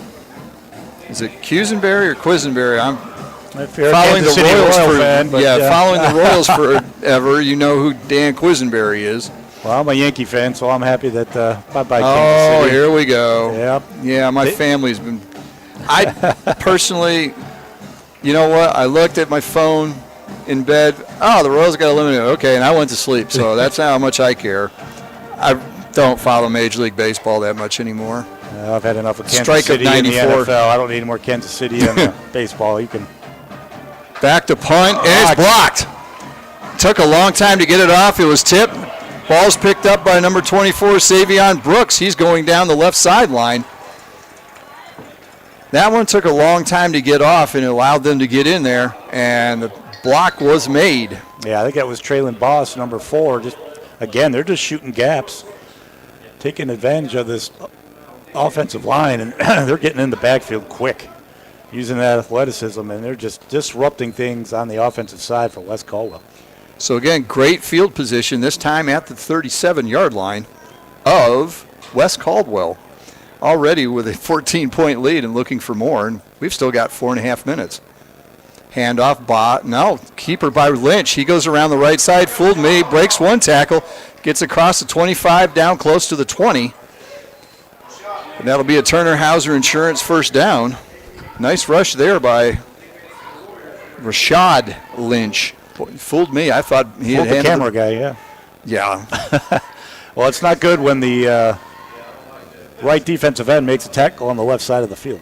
Is it Quisenberry or Quisenberry? I'm following the Royals following the Royals forever. You know who Dan Quisenberry is. Well, I'm a Yankee fan, so I'm happy that bye-bye Kansas City. Oh, here we go. Yep. Yeah, my family's been. I personally, you know what? I looked at my phone in bed. Oh, the Royals got eliminated. Okay, and I went to sleep. So that's how much I care. I don't follow Major League Baseball that much anymore. I've had enough of Kansas City in the NFL. I don't need any more Kansas City in baseball. You can. Back to punt, and it's blocked. Took a long time to get it off. It was tipped. Ball's picked up by number 24, Savion Brooks. He's going down the left sideline. That one took a long time to get off, and it allowed them to get in there, and the block was made. Yeah, I think that was Traylon Boss, number 4. Again, they're just shooting gaps, taking advantage of this offensive line, and they're getting in the backfield quick, using that athleticism, and they're just disrupting things on the offensive side for West Caldwell. So, again, great field position, this time at the 37-yard line of West Caldwell. Already with a 14-point lead and looking for more, and we've still got 4.5 minutes. Handoff, keeper by Lynch. He goes around the right side, fooled me, breaks one tackle, gets across the 25, down close to the 20. And that'll be a Turner Hauser Insurance first down. Nice rush there by Rashad Lynch. Boy, fooled me. I thought he had the camera guy, yeah. Yeah. Well, it's not good when the right defensive end makes a tackle on the left side of the field.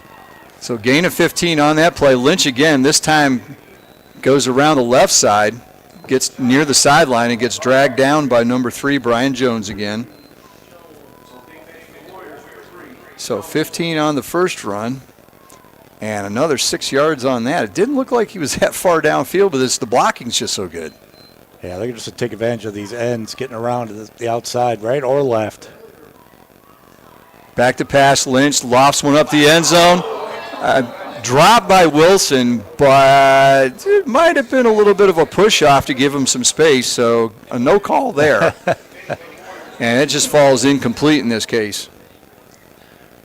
So gain of 15 on that play. Lynch again, this time goes around the left side, gets near the sideline and gets dragged down by number 3, Brian Jones again. So 15 on the first run and another 6 yards on that. It didn't look like he was that far downfield, but the blocking's just so good. Yeah, they're just to take advantage of these ends getting around to the outside, right or left. Back to pass, Lynch lofts one up the end zone. Dropped by Wilson, but it might have been a little bit of a push-off to give him some space, so a no call there. And it just falls incomplete in this case.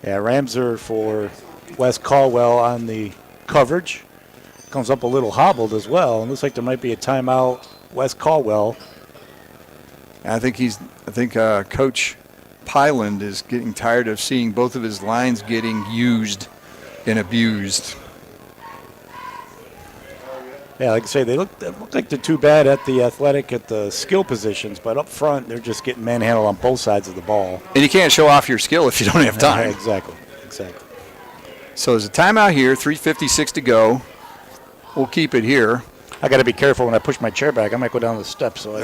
Yeah, Ramser for Wes Caldwell on the coverage. Comes up a little hobbled as well. And looks like there might be a timeout. Wes Caldwell. I think Coach Pyland is getting tired of seeing both of his lines getting used and abused. Yeah, like I say, they look like they're too bad at the athletic, at the skill positions, but up front they're just getting manhandled on both sides of the ball. And you can't show off your skill if you don't have time. Yeah, exactly. So there's a timeout here, 3:56 to go. We'll keep it here. I got to be careful when I push my chair back. I might go down the steps. So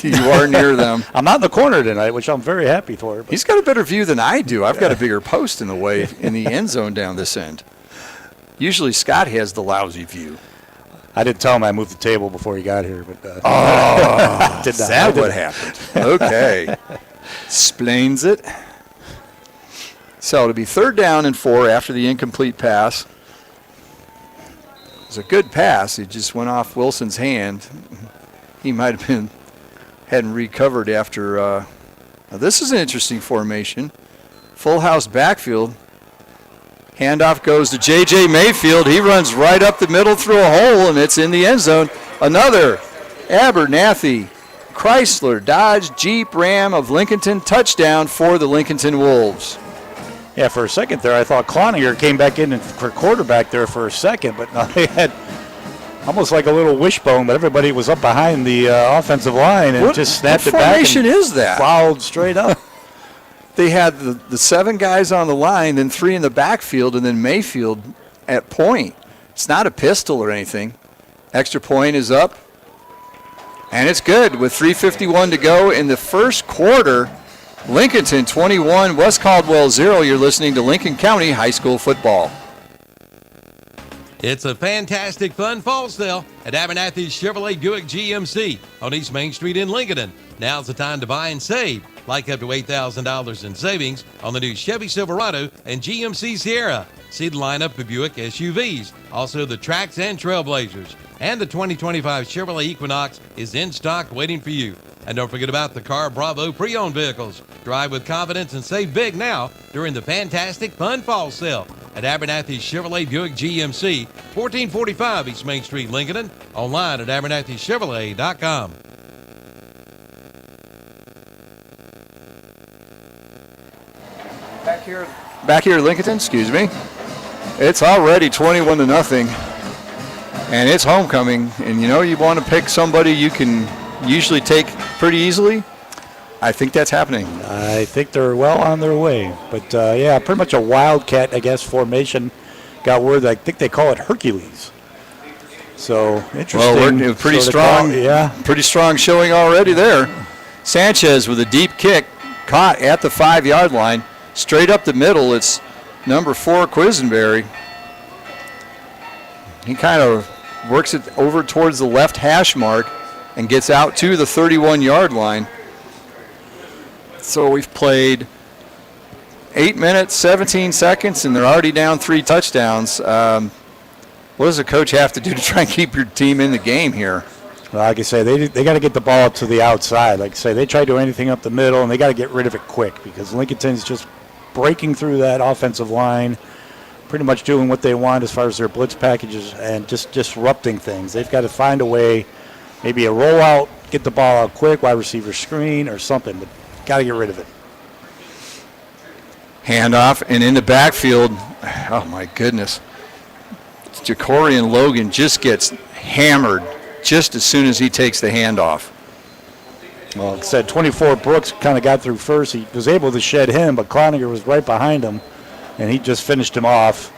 you are near them. I'm not in the corner tonight, which I'm very happy for. He's got a better view than I do. I've got a bigger post in the way in the end zone down this end. Usually Scott has the lousy view. I didn't tell him I moved the table before he got here, but is that what happened? Okay, explains it. So it'll be 3rd down and 4 after the incomplete pass. It was a good pass. It just went off Wilson's hand. He might have hadn't recovered after. Now this is an interesting formation. Full house backfield. Handoff goes to J.J. Mayfield. He runs right up the middle through a hole, and it's in the end zone. Another Abernathy, Chrysler, Dodge, Jeep, Ram of Lincolnton touchdown for the Lincolnton Wolves. Yeah, for a second there, I thought Cloninger came back in for quarterback there for a second, but no, they had almost like a little wishbone, but everybody was up behind the offensive line and just snapped it back. What formation is that? Fouled straight up. They had the 7 guys on the line, then 3 in the backfield, and then Mayfield at point. It's not a pistol or anything. Extra point is up, and it's good with 3:51 to go in the first quarter. Lincolnton 21, West Caldwell 0. You're listening to Lincoln County High School football. It's a fantastic fun fall sale at Abernathy's Chevrolet Buick GMC on East Main Street in Lincoln. Now's the time to buy and save, like up to $8,000 in savings on the new Chevy Silverado and GMC Sierra. See the lineup of Buick SUVs, also the Trax and Trailblazers. And the 2025 Chevrolet Equinox is in stock waiting for you. And don't forget about the Car Bravo pre-owned vehicles. Drive with confidence and save big now during the fantastic fun fall sale at Abernathy's Chevrolet Buick GMC, 1445 East Main Street, Lincoln. Online at abernathychevrolet.com. Back here at Lincolnton, excuse me. It's already 21-0, and it's homecoming. And you want to pick somebody you can usually take pretty easily. I think that's happening. I think they're well on their way. But, yeah, pretty much a wildcat, I guess, formation. Got word, I think they call it Hercules. So, interesting. Well, we're pretty strong. Pretty strong showing already there. Sanchez with a deep kick, caught at the 5-yard line. Straight up the middle, it's number 4, Quisenberry. He kind of works it over towards the left hash mark and gets out to the 31-yard line. So we've played 8 minutes, 17 seconds, and they're already down 3 touchdowns. What does the coach have to do to try and keep your team in the game here? Well, like I say, they got to get the ball up to the outside. Like I say, they try to do anything up the middle, and they got to get rid of it quick because Lincolnton's just breaking through that offensive line, pretty much doing what they want as far as their blitz packages and just disrupting things. They've got to find a way, maybe a rollout, get the ball out quick, wide receiver screen or something, but got to get rid of it. Handoff, and in the backfield, oh my goodness. Jacorian Logan just gets hammered just as soon as he takes the handoff. Well, like I said, 24 Brooks kind of got through first. He was able to shed him, but Cloninger was right behind him, and he just finished him off.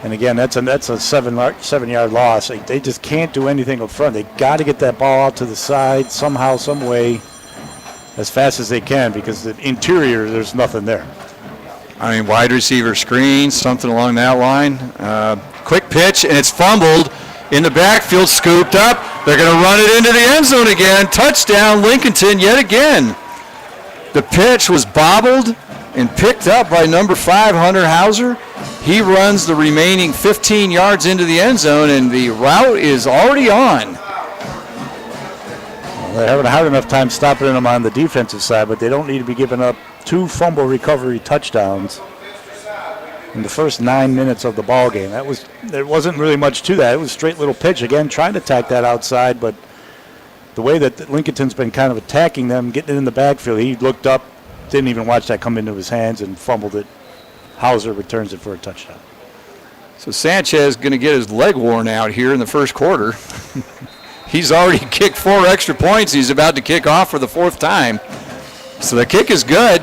And again, that's a 7-yard loss. They just can't do anything up front. They got to get that ball out to the side somehow, some way, as fast as they can, because the interior, there's nothing there. I mean, wide receiver screen, something along that line. Quick pitch, and it's fumbled in the backfield, scooped up. They're going to run it into the end zone again. Touchdown, Lincolnton yet again. The pitch was bobbled and picked up by number 5, Hunter Hauser. He runs the remaining 15 yards into the end zone, and the route is already on. Well, they haven't had enough time stopping them on the defensive side, but they don't need to be giving up 2 fumble recovery touchdowns in the first 9 minutes of the ball game. There wasn't really much to that. It was a straight little pitch. Again, trying to attack that outside, but the way that Lincolnton's been kind of attacking them, getting it in the backfield, he looked up, didn't even watch that come into his hands, and fumbled it. Hauser returns it for a touchdown. So Sanchez going to get his leg worn out here in the first quarter. He's already kicked 4 extra points. He's about to kick off for the 4th time. So the kick is good.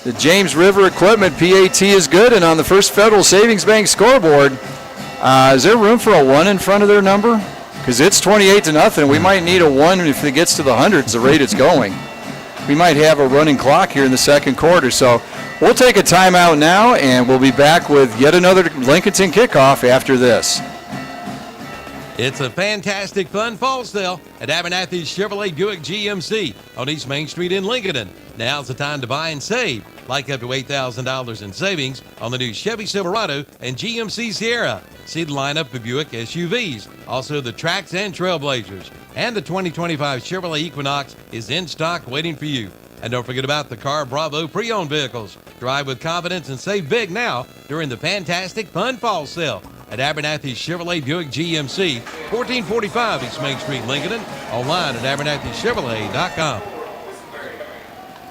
The James River Equipment PAT is good, and on the First Federal Savings Bank scoreboard, is there room for a 1 in front of their number? Because it's 28-0. We might need a 1 if it gets to the hundreds, the rate it's going. We might have a running clock here in the second quarter. So we'll take a timeout now, and we'll be back with yet another Lincolnton kickoff after this. It's a fantastic, fun fall sale at Abernathy's Chevrolet Buick GMC on East Main Street in Lincoln. Now's the time to buy and save, like up to $8,000 in savings on the new Chevy Silverado and GMC Sierra. See the lineup of Buick SUVs, also the Trax and Trailblazers. And the 2025 Chevrolet Equinox is in stock waiting for you. And don't forget about the Car Bravo pre-owned vehicles. Drive with confidence and save big now during the fantastic fun fall sale at Abernathy's Chevrolet Buick GMC, 1445 East Main Street, Lincoln. Online at abernathychevrolet.com.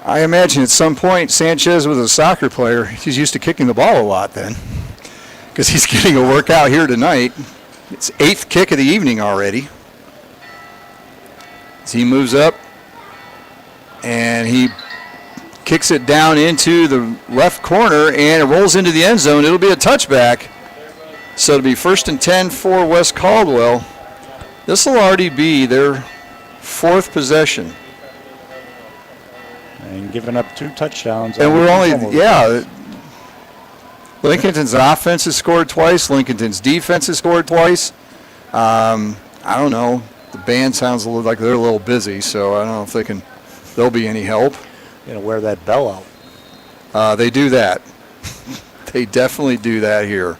I imagine at some point Sanchez was a soccer player. He's used to kicking the ball a lot then, because he's getting a workout here tonight. It's 8th kick of the evening already. As he moves up, and he kicks it down into the left corner, and it rolls into the end zone. It'll be a touchback. So it'll be 1st and 10 for West Caldwell. This will already be their 4th possession. And giving up 2 touchdowns. And we're only, Lincolnton's offense has scored twice. Lincolnton's defense has scored twice. I don't know. The band sounds a little like they're a little busy, so I don't know if they'll be any help. Wear that bell out. They do that. They definitely do that here.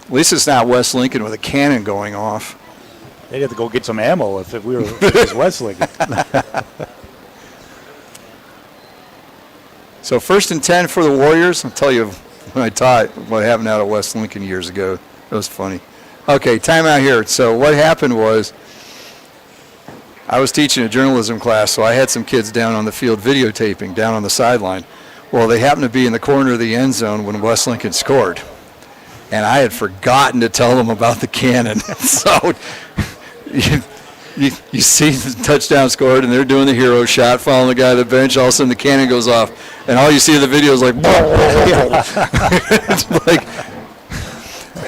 At least it's not West Lincoln with a cannon going off. They'd have to go get some ammo if it was West Lincoln. So 1st and 10 for the Warriors. I'll tell you when I taught what happened out at West Lincoln years ago. It was funny. Okay, timeout here. So what happened was I was teaching a journalism class, so I had some kids down on the field videotaping down on the sideline. Well, they happened to be in the corner of the end zone when West Lincoln scored. And I had forgotten to tell them about the cannon. So you see the touchdown scored, and they're doing the hero shot, following the guy at the bench. All of a sudden, the cannon goes off, and all you see in the video is like, it's like,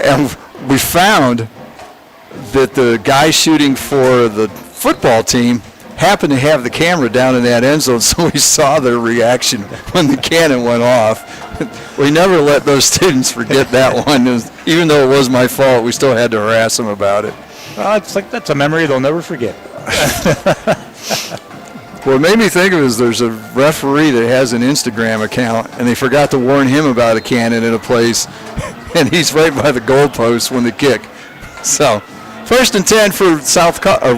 and we found that the guy shooting for the football team happened to have the camera down in that end zone, so we saw their reaction when the cannon went off. We never let those students forget that one. Even though it was my fault, we still had to harass them about it. Well, it's like that's a memory they'll never forget. What made me think of it is there's a referee that has an Instagram account, and they forgot to warn him about a cannon in a place, and he's right by the goalpost when they kick. So 1st and 10 for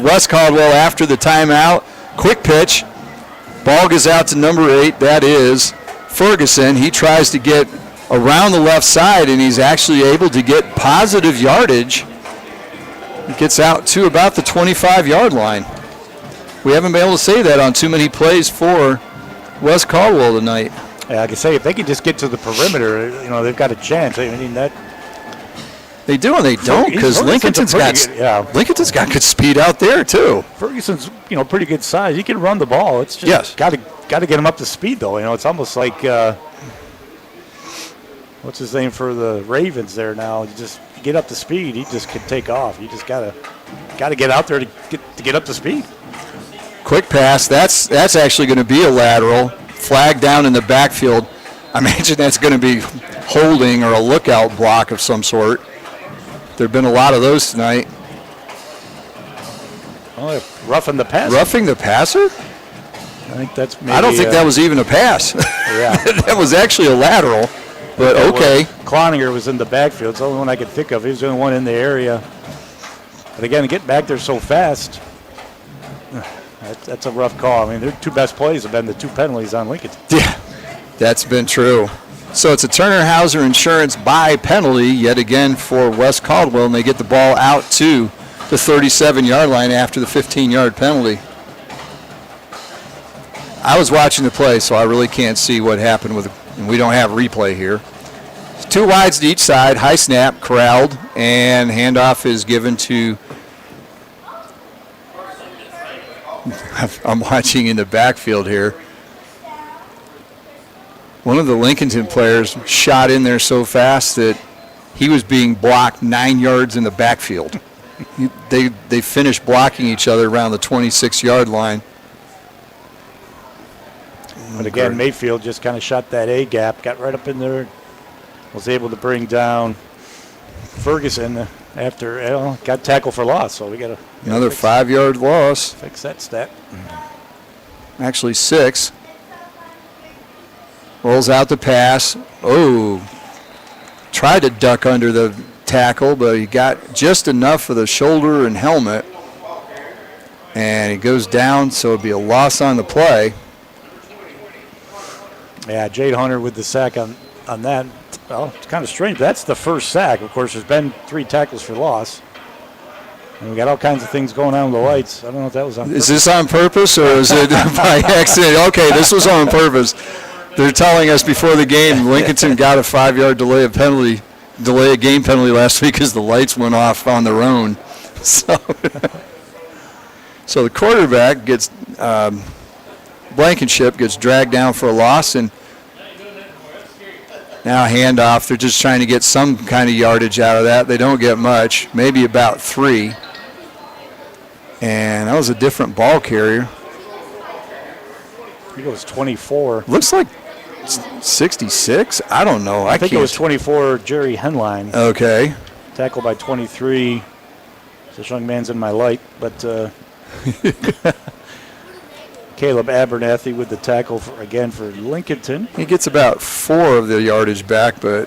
West Caldwell after the timeout. Quick pitch. Ball goes out to number 8. That is Ferguson. He tries to get around the left side, and he's actually able to get positive yardage. He gets out to about the 25-yard line. We haven't been able to say that on too many plays for West Caldwell tonight. Yeah, like I say, if they can just get to the perimeter, they've got a chance. I mean, that. They do and they don't, because Lincolnton's got good speed out there too. Ferguson's pretty good size. He can run the ball. It's just got to get him up to speed though. It's almost like what's his name for the Ravens there now. You just get up to speed. He just can take off. You just got to get out there to get up to speed. Quick pass. That's actually going to be a lateral flag down in the backfield. I imagine that's going to be holding or a lookout block of some sort. There have been a lot of those tonight. Oh, roughing the passer. Roughing the passer? I think that's maybe. I don't think that was even a pass. Yeah. That was actually a lateral, but okay. Cloninger was in the backfield. It's the only one I could think of. He was the only one in the area. But again, to get back there so fast, that's a rough call. I mean, their two best plays have been the two penalties on Lincoln. Yeah, that's been true. So it's a Turner Hauser Insurance by penalty yet again for West Caldwell, and they get the ball out to the 37-yard line after the 15-yard penalty. I was watching the play, so I really can't see what happened and we don't have replay here. It's two wides to each side, high snap, corralled, and handoff is given to, I'm watching in the backfield here. One of the Lincolnton players shot in there so fast that he was being blocked 9 yards in the backfield. They finished blocking each other around the 26-yard line. But again, Mayfield just kind of shot that A gap, got right up in there, was able to bring down Ferguson after got tackled for loss. So we got another 5-yard loss. Fix that stat. Actually 6. Rolls out the pass. Oh, tried to duck under the tackle, but he got just enough of the shoulder and helmet. And he goes down, so it'll be a loss on the play. Yeah, Jade Hunter with the sack on that. Well, it's kind of strange. That's the first sack. Of course, there's been 3 tackles for loss. And we got all kinds of things going on with the lights. I don't know if that was on purpose. Is this on purpose or is it by accident? Okay, this was on purpose. They're telling us before the game, Lincolnton got a 5-yard delay of game penalty last week because the lights went off on their own. So the quarterback gets Blankenship gets dragged down for a loss, and now handoff. They're just trying to get some kind of yardage out of that. They don't get much, maybe about 3. And that was a different ball carrier. I think it was 24. Looks like 66? I don't know. I think it was 24, Jerry Henline. Okay. Tackled by 23. This young man's in my light, but Caleb Abernathy with the tackle for Lincolnton. He gets about 4 of the yardage back, but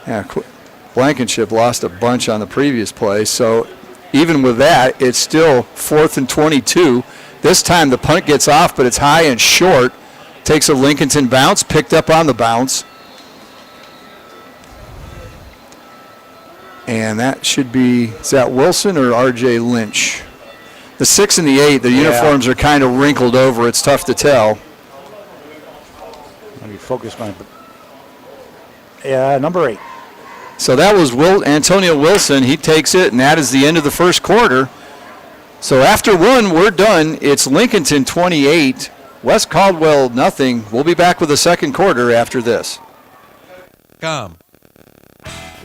yeah, Blankenship lost a bunch on the previous play. So even with that, it's still 4th and 22. This time the punt gets off, but it's high and short. Takes a Lincolnton bounce, picked up on the bounce. And that should be, is that Wilson or R.J. Lynch? The 6 and the 8, the uniforms are kind of wrinkled over. It's tough to tell. Let me focus my... Yeah, number 8. So that was Antonio Wilson. He takes it, and that is the end of the first quarter. So after 1, we're done. It's Lincolnton 28, West Caldwell nothing. We'll be back with the second quarter after this.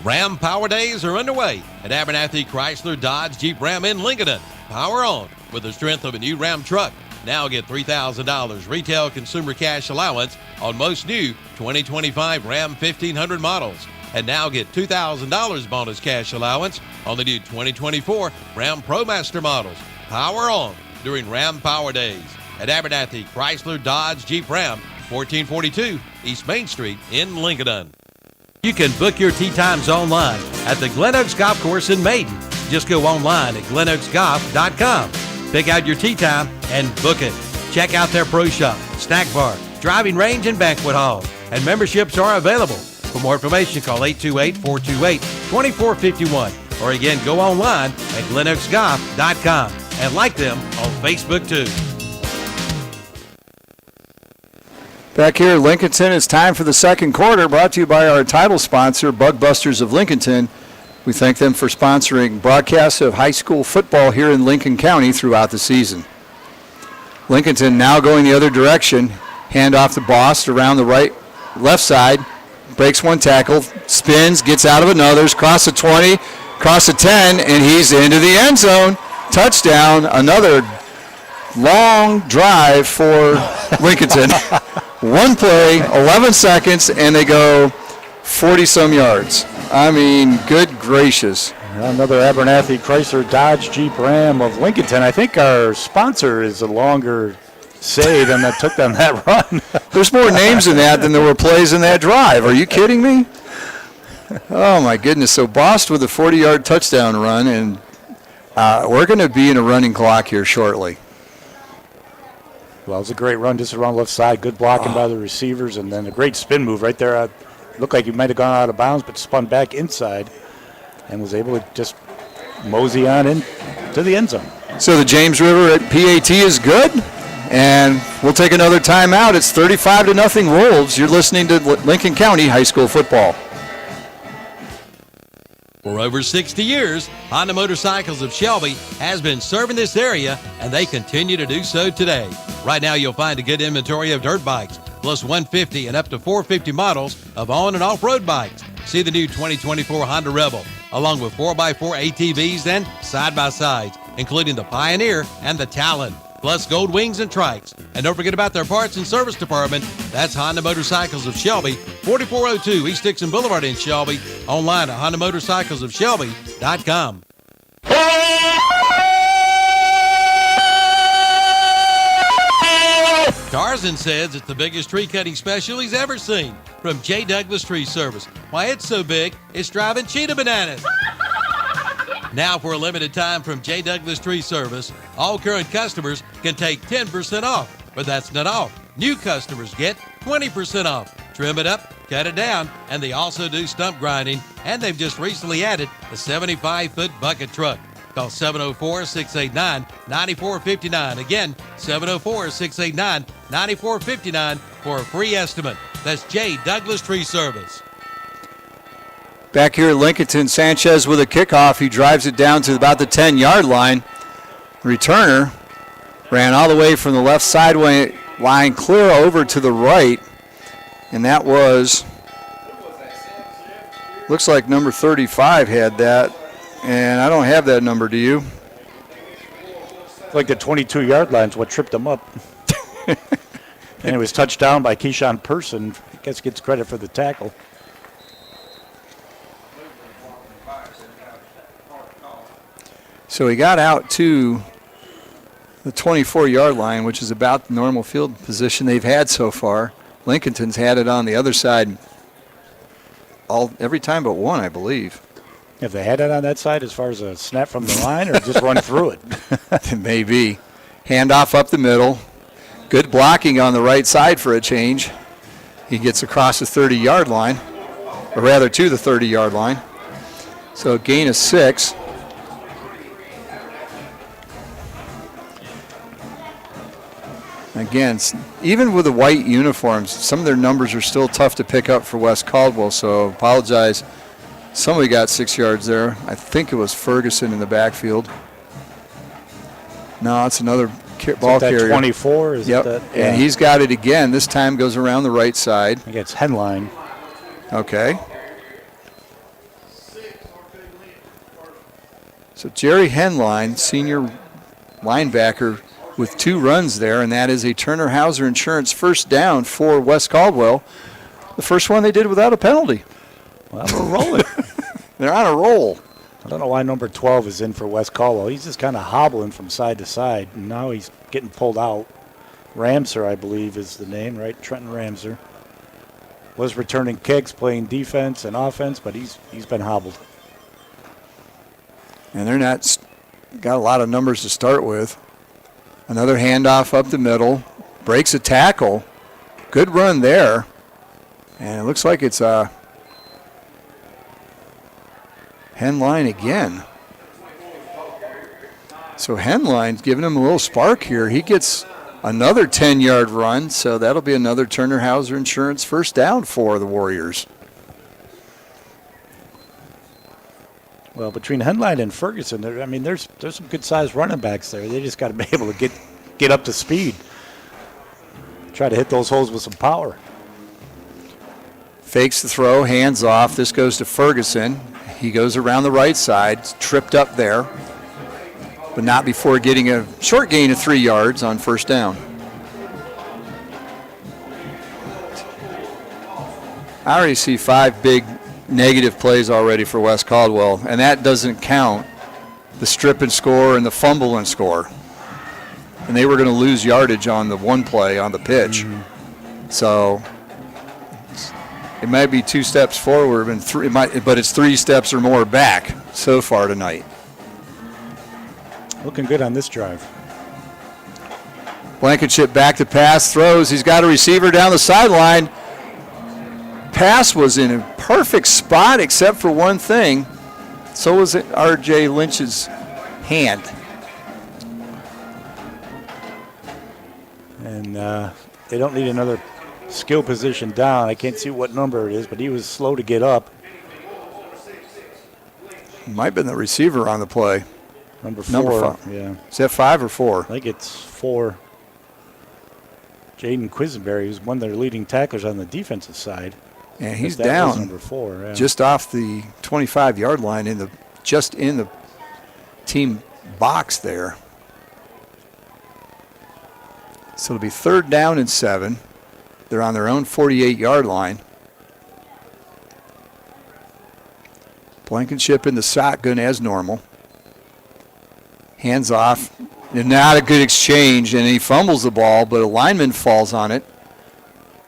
Ram Power Days are underway at Abernathy Chrysler Dodge Jeep Ram in Lincolnton. Power on with the strength of a new Ram truck. Now get $3,000 retail consumer cash allowance on most new 2025 Ram 1500 models. And now get $2,000 bonus cash allowance on the new 2024 Ram ProMaster models. Power on during Ram Power Days at Abernathy Chrysler Dodge Jeep Ram, 1442 East Main Street in Lincolnton. You can book your tee times online at the Glen Oaks Golf Course in Maiden. Just go online at glenoaksgolf.com. Pick out your tee time and book it. Check out their pro shop, snack bar, driving range, and banquet hall. And memberships are available. For more information, call 828-428-2451. Or again, go online at glenoaksgolf.com and like them on Facebook too. Back here at Lincolnton, it's time for the second quarter, brought to you by our title sponsor, Bug Busters of Lincolnton. We thank them for sponsoring broadcasts of high school football here in Lincoln County throughout the season. Lincolnton now going the other direction. Hand off to Bost around the left side. Breaks one tackle, spins, gets out of another, cross the 20, cross the 10, and he's into the end zone. Touchdown, another long drive for Lincolnton. One play, 11 seconds, and they go 40-some yards. I mean, good gracious. Another Abernathy Chrysler Dodge Jeep Ram of Lincolnton. I think our sponsor is a longer say than that took them that run. There's more names in that than there were plays in that drive. Are you kidding me? Oh, my goodness. So Bost with a 40-yard touchdown run, and we're going to be in a running clock here shortly. Well, it was a great run just around left side. Good blocking by the receivers, and then a great spin move right there. Looked like he might have gone out of bounds, but spun back inside and was able to just mosey on in to the end zone. So the James River at PAT is good, and we'll take another timeout. It's 35-0 Wolves. You're listening to Lincoln County High School football. For over 60 years, Honda Motorcycles of Shelby has been serving this area, and they continue to do so today. Right now, you'll find a good inventory of dirt bikes, plus 150 and up to 450 models of on- and off-road bikes. See the new 2024 Honda Rebel, along with 4x4 ATVs and side-by-sides, including the Pioneer and the Talon, plus gold wings and trikes. And don't forget about their parts and service department. That's Honda Motorcycles of Shelby, 4402 East Dixon Boulevard in Shelby. Online at HondaMotorcyclesofShelby.com. Tarzan says it's the biggest tree cutting special he's ever seen from J. Douglas Tree Service. Why it's so big, it's driving cheetah bananas. Now for a limited time from J. Douglas Tree Service, all current customers can take 10% off. But that's not all. New customers get 20% off. Trim it up, cut it down, and they also do stump grinding. And they've just recently added a 75-foot bucket truck. Call 704-689-9459. Again, 704-689-9459 for a free estimate. That's J. Douglas Tree Service. Back here at Lincolnton, Sanchez with a kickoff. He drives it down to about the 10-yard line. Returner ran all the way from the left sideline line clear over to the right. And that was, looks like number 35 had that. And I don't have that number, do you? Like the 22-yard line is what tripped him up. And it was touched down by Keyshawn Person. I guess gets credit for the tackle. So he got out to the 24-yard line, which is about the normal field position they've had so far. Lincolnton's had it on the other side every time but one, I believe. If they had it on that side as far as a snap from the line or just run through it. Maybe. Handoff up the middle. Good blocking on the right side for a change. He gets across the 30-yard line, or rather to the 30-yard line. So a gain of 6. Again, even with the white uniforms, some of their numbers are still tough to pick up for West Caldwell, so apologize. Somebody got 6 yards there. I think it was Ferguson in the backfield. No, it's another ball carrier. 24? Is yep. That? Yeah. And he's got it again. This time goes around the right side. I think it's Henline. Okay. So Jerry Henline, senior linebacker, with 2 runs there, and that is a Turner Hauser Insurance first down for West Caldwell. The first one they did without a penalty. Well, we're rolling. They're on a roll. I don't know why number 12 is in for West Caldwell. He's just kind of hobbling from side to side, and now he's getting pulled out. Ramser, I believe, is the name, right? Trenton Ramser. Was returning kicks, playing defense and offense, but he's been hobbled. And they're not got a lot of numbers to start with. Another handoff up the middle. Breaks a tackle. Good run there. And it looks like it's Henline again. So Henline's giving him a little spark here. He gets another 10-yard run, so that'll be another Turner Hauser Insurance first down for the Warriors. Well, between Henline and Ferguson, there's some good-sized running backs there. They just got to be able to get up to speed. Try to hit those holes with some power. Fakes the throw, hands off. This goes to Ferguson. He goes around the right side, tripped up there, but not before getting a short gain of 3 yards on first down. I already see 5 big negative plays already for West Caldwell, and that doesn't count the strip and score and the fumble and score. And they were going to lose yardage on the one play on the pitch. So it might be 2 steps forward, and but it's 3 steps or more back so far tonight. Looking good on this drive. Blankenship back to pass, throws. He's got a receiver down the sideline. Pass was in a perfect spot except for one thing. So was it R.J. Lynch's hand. And they don't need another skill position down. I can't see what number it is, but he was slow to get up. Might have been the receiver on the play. Number 4. 5. Yeah. Is that 5 or 4? I think it's 4. Jaden Quisenberry, who's one of their leading tacklers on the defensive side. And he's that down. was number 4. Yeah. Just off the 25-yard line, just in the team box there. So it'll be 3rd down and 7. They're on their own 48-yard line. Blankenship in the shotgun as normal. Hands off. Not a good exchange, and he fumbles the ball, but a lineman falls on it.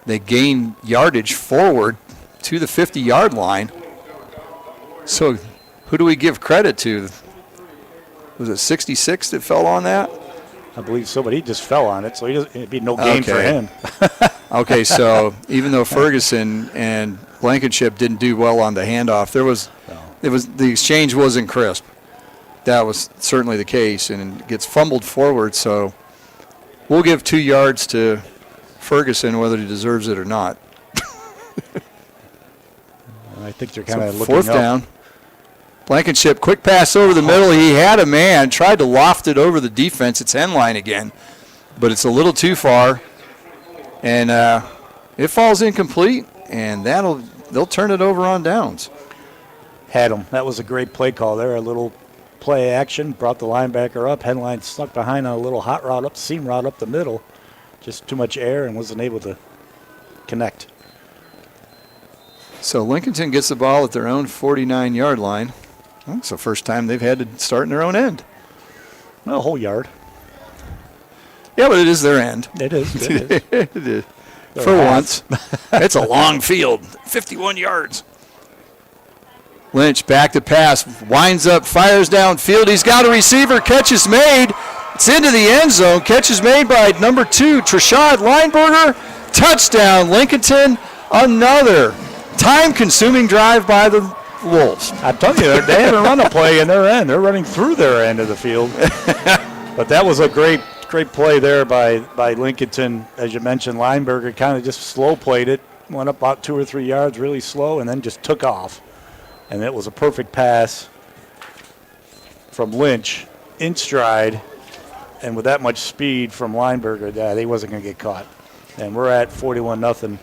They gain yardage forward to the 50-yard line. So who do we give credit to? Was it 66 that fell on that? I believe so, but he just fell on it, so it'd be no gain for him. Okay, so even though Ferguson and Blankenship didn't do well on the handoff, the exchange wasn't crisp. That was certainly the case, and it gets fumbled forward, so we'll give 2 yards to Ferguson whether he deserves it or not. I think they're kind of looking 4th up. down. Blankenship, quick pass over the middle. He had a man, tried to loft it over the defense. It's Henline again, but it's a little too far, and it falls incomplete, and they'll turn it over on downs. Had him. That was a great play call there. A little play action, brought the linebacker up. Henline snuck behind on a little hot route seam route up the middle. Just too much air and wasn't able to connect. So Lincolnton gets the ball at their own 49-yard line. Well, it's the first time they've had to start in their own end. Well, a whole yard. Yeah, but it is their end. It is. It is. It is. For once. It's a long field, 51 yards. Lynch back to pass, winds up, fires downfield. He's got a receiver, catch is made. It's into the end zone. Catch is made by number 2, Trashad Lineberger. Touchdown, Lincolnton. Another time-consuming drive by the Wolves. I'm telling you, they haven't run a play in their end. They're running through their end of the field. But that was a great play there by Lincolnton. As you mentioned, Lineberger kind of just slow played it, went up about 2 or 3 yards really slow, and then just took off. And it was a perfect pass from Lynch in stride, and with that much speed from Lineberger, he wasn't going to get caught. And we're at 41-0.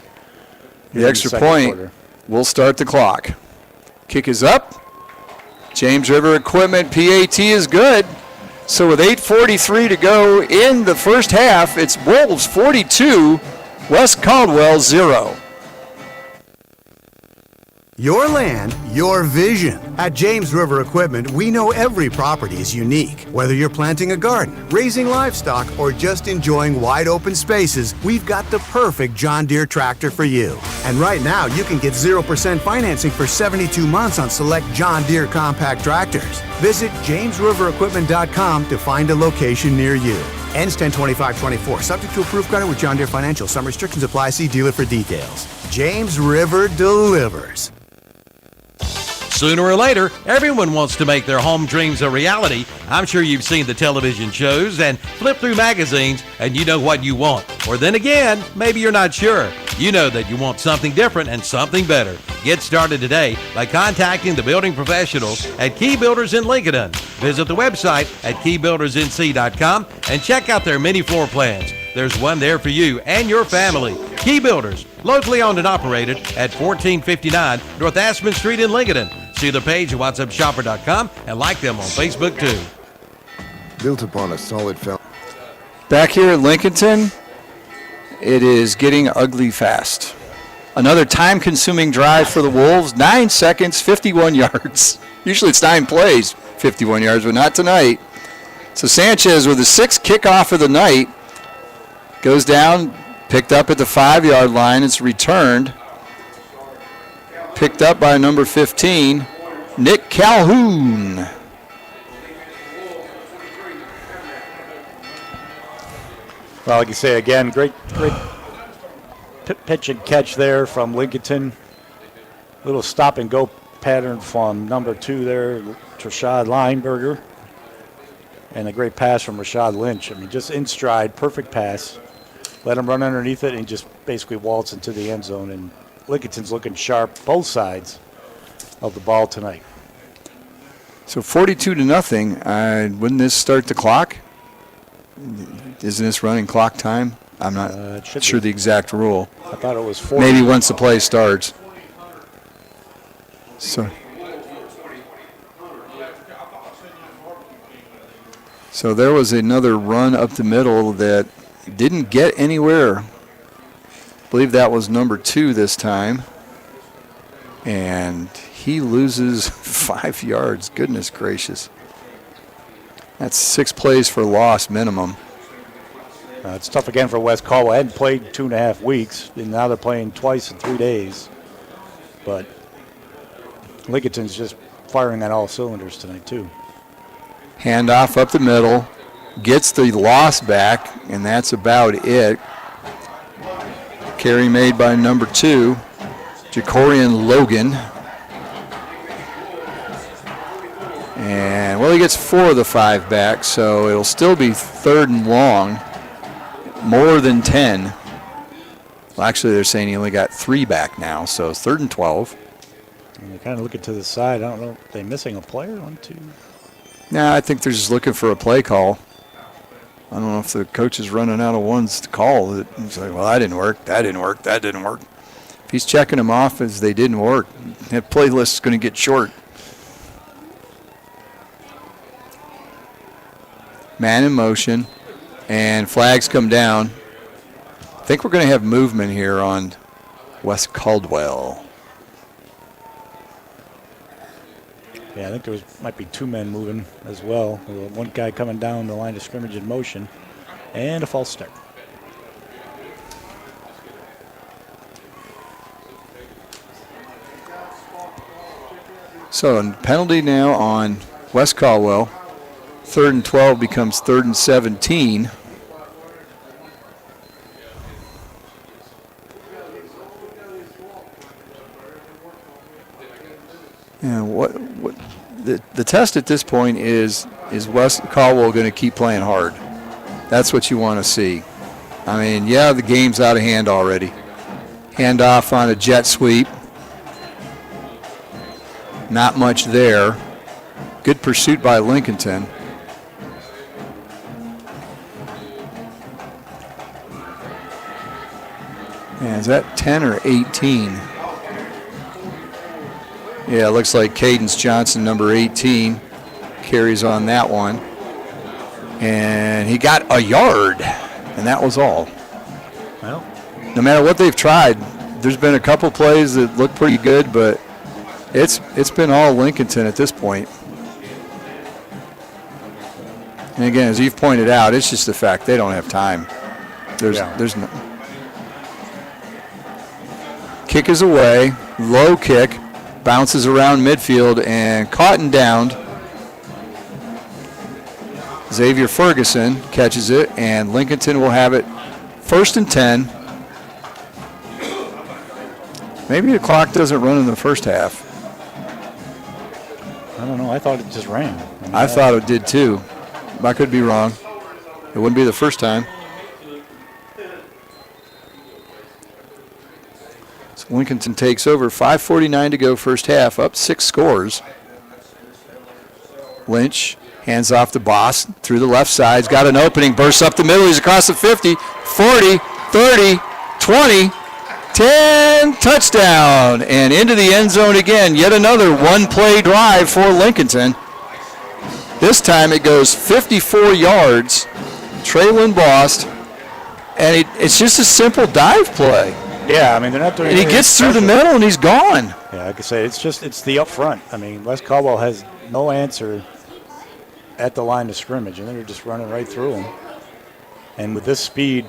The extra point will start the clock. Kick is up. James River Equipment PAT is good. So with 8:43 to go in the first half, it's Wolves 42, West Caldwell 0. Your land, your vision. At James River Equipment, we know every property is unique. Whether you're planting a garden, raising livestock, or just enjoying wide open spaces, we've got the perfect John Deere tractor for you. And right now, you can get 0% financing for 72 months on select John Deere compact tractors. Visit JamesRiverEquipment.com to find a location near you. Ends 10/25/24. Subject to approved credit with John Deere Financial. Some restrictions apply. See dealer for details. James River delivers. Sooner or later, everyone wants to make their home dreams a reality. I'm sure you've seen the television shows and flipped through magazines and you know what you want. Or then again, maybe you're not sure. You know that you want something different and something better. Get started today by contacting the building professionals at Key Builders in Lincolnton. Visit the website at keybuildersnc.com and check out their many floor plans. There's one there for you and your family. Key Builders, locally owned and operated at 1459 North Aspen Street in Lincoln. See the page at whatsupshopper.com and like them on Facebook too. Built upon a solid foundation. Back here at Lincolnton, it is getting ugly fast. Another time-consuming drive for the Wolves. 9 seconds, 51 yards. Usually it's 9 plays, 51 yards, but not tonight. So Sanchez with the 6th kickoff of the night goes down, picked up at the 5-yard line. It's returned. Picked up by number 15, Nick Calhoun. Well, like you say, again, great pitch and catch there from Lincolnton. Little stop and go pattern from number 2 there, Trashad Lineberger. And a great pass from Rashad Lynch. I mean, just in stride, perfect pass. Let him run underneath it and just basically waltz into the end zone. And Lincolnton's looking sharp, both sides of the ball tonight. So 42-0. Wouldn't this start the clock? Isn't this running clock time? I'm not sure the exact rule. I thought it was 40. Maybe once the play starts. So there was another run up the middle that didn't get anywhere. I believe that was number 2 this time. And he loses 5 yards. Goodness gracious. That's 6 plays for loss minimum. It's tough again for West Caldwell. I hadn't played 2.5 weeks, and now they're playing twice in 3 days. But Lincolnton's just firing on all cylinders tonight, too. Handoff up the middle, gets the loss back, and that's about it. Carry made by number 2, Jacorian Logan. And, well, he gets 4 of the 5 back, so it'll still be 3rd and long, more than 10. Well, actually, they're saying he only got 3 back now, so 3rd and 12. And they're kind of looking to the side. I don't know. Are they missing a player? 1, 2. No, I think they're just looking for a play call. I don't know if the coach is running out of ones to call. It's like, well, that didn't work, that didn't work, that didn't work. If he's checking them off as they didn't work, that play list is going to get short. Man in motion, and flags come down. I think we're going to have movement here on West Caldwell. Yeah, I think there might be 2 men moving as well. One guy coming down the line of scrimmage in motion, and a false start. So a penalty now on West Caldwell. 3rd and 12 becomes 3rd and 17. And what the test at this point is West Caldwell going to keep playing hard? That's what you want to see. I mean, yeah, the game's out of hand already. Handoff on a jet sweep. Not much there. Good pursuit by Lincolnton. And is that 10 or 18? Yeah, it looks like Cadence Johnson, number 18, carries on that one. And he got a yard, and that was all. Well, no matter what they've tried, there's been a couple plays that look pretty good, but it's been all Lincolnton at this point. And again, as you've pointed out, it's just the fact they don't have time. There's no. Kick is away, low kick, bounces around midfield and caught and downed. Xavier Ferguson catches it, and Lincolnton will have it 1st and 10. Maybe the clock doesn't run in the first half. know. I thought it just ran. I thought it did too. I could be wrong. It wouldn't be the first time. So Lincolnton takes over. 5:49 to go first half. Up 6 scores. Lynch hands off to Boss through the left side. He's got an opening. Bursts up the middle. He's across the 50, 40, 30, 20, 10. Touchdown. And into the end zone again. Yet another one-play drive for Lincolnton. This time it goes 54 yards. Traylon Bost, and it's just a simple dive play. Yeah, I mean, they're not doing anything. And he gets through the middle, and he's gone. Yeah, like I say, it's the up front. I mean, West Caldwell has no answer at the line of scrimmage, and they're just running right through them. And with this speed,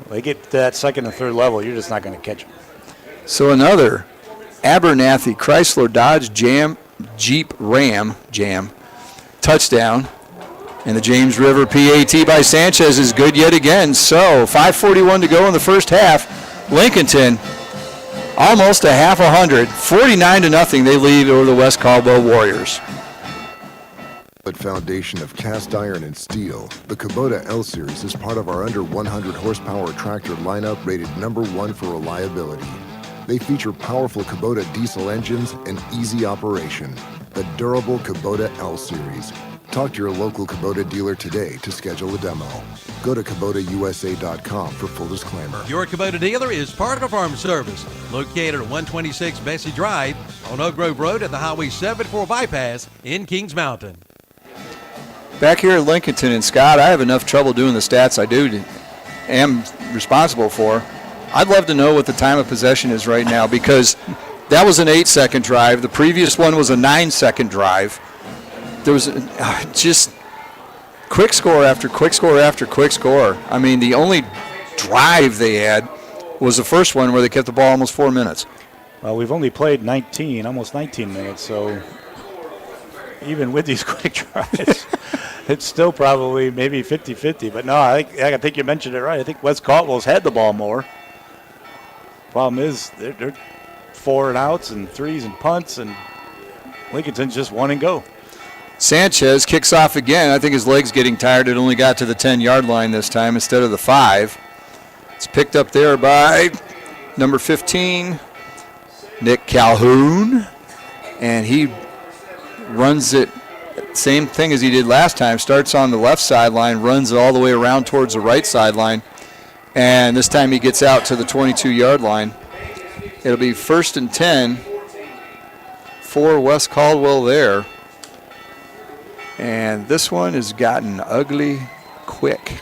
they get to that second and third level, you're just not going to catch them. So another Abernathy Chrysler Dodge Jeep Ram touchdown. And the James River PAT by Sanchez is good yet again. So 5:41 to go in the first half. Lincolnton almost a half 100. 49-0 they lead over the West Caldwell Warriors. Foundation of cast iron and steel, the Kubota L Series is part of our under 100 horsepower tractor lineup rated #1 for reliability. They feature powerful Kubota diesel engines and easy operation. The durable Kubota L Series. Talk to your local Kubota dealer today to schedule a demo. Go to KubotaUSA.com for full disclaimer. Your Kubota dealer is Partner Farm Service, located at 126 Bessie Drive on Oak Grove Road at the Highway 74 bypass in Kings Mountain. Back here at Lincolnton and Scott, I have enough trouble doing the stats am responsible for. I'd love to know what the time of possession is right now, because that was an 8-second drive. The previous one was a 9-second drive. There was just quick score after quick score after quick score. I mean, the only drive they had was the first one where they kept the ball almost 4 minutes. Well, we've only played almost 19 minutes, so even with these quick drives, it's still probably maybe 50-50. But no, I think you mentioned it right. I think West Caldwell's had the ball more. Problem is, they're 4 and outs and 3s and punts, and Lincolnton's just 1 and go. Sanchez kicks off again. I think his leg's getting tired. It only got to the 10-yard line this time instead of the 5. It's picked up there by number 15, Nick Calhoun. And he runs it, same thing as he did last time. Starts on the left sideline, runs it all the way around towards the right sideline. And this time he gets out to the 22-yard line. It'll be 1st and 10 for West Caldwell there. And this one has gotten ugly quick.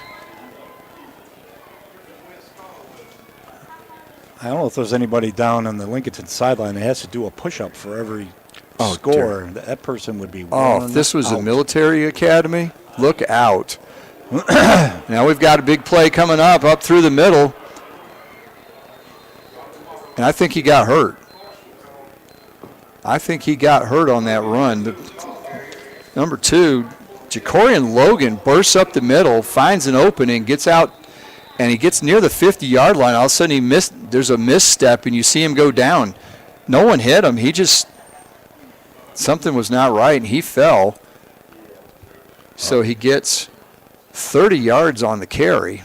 I don't know if there's anybody down on the Lincolnton sideline that has to do a push-up for every score. Dear. That person would be worn if this was a military academy, look out. Now we've got a big play coming up through the middle. And I think he got hurt. On that run. Number 2, Jacorian Logan bursts up the middle, finds an opening, gets out, and he gets near the 50-yard line. All of a sudden there's a misstep, and you see him go down. No one hit him. Something was not right, and he fell. So he gets 30 yards on the carry.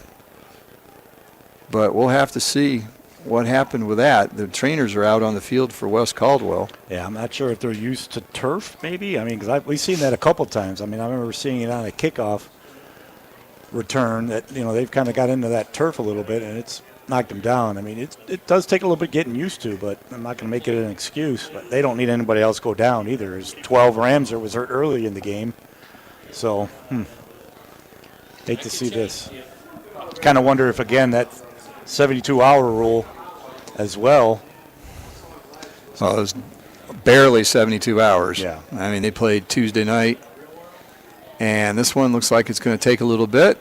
But we'll have to see what happened with that. The trainers are out on the field for West Caldwell. Yeah, I'm not sure if they're used to turf, maybe. I mean, because we've seen that a couple times. I mean, I remember seeing it on a kickoff return that, they've kind of got into that turf a little bit, and it's knocked them down. I mean, it does take a little bit getting used to, but I'm not going to make it an excuse. But they don't need anybody else go down either. There's 12 Ramser was hurt early in the game. So, hate to see this. Kind of wonder if, again, that 72-hour rule as well. Well, it was barely 72 hours. Yeah. I mean, they played Tuesday night, and this one looks like it's going to take a little bit.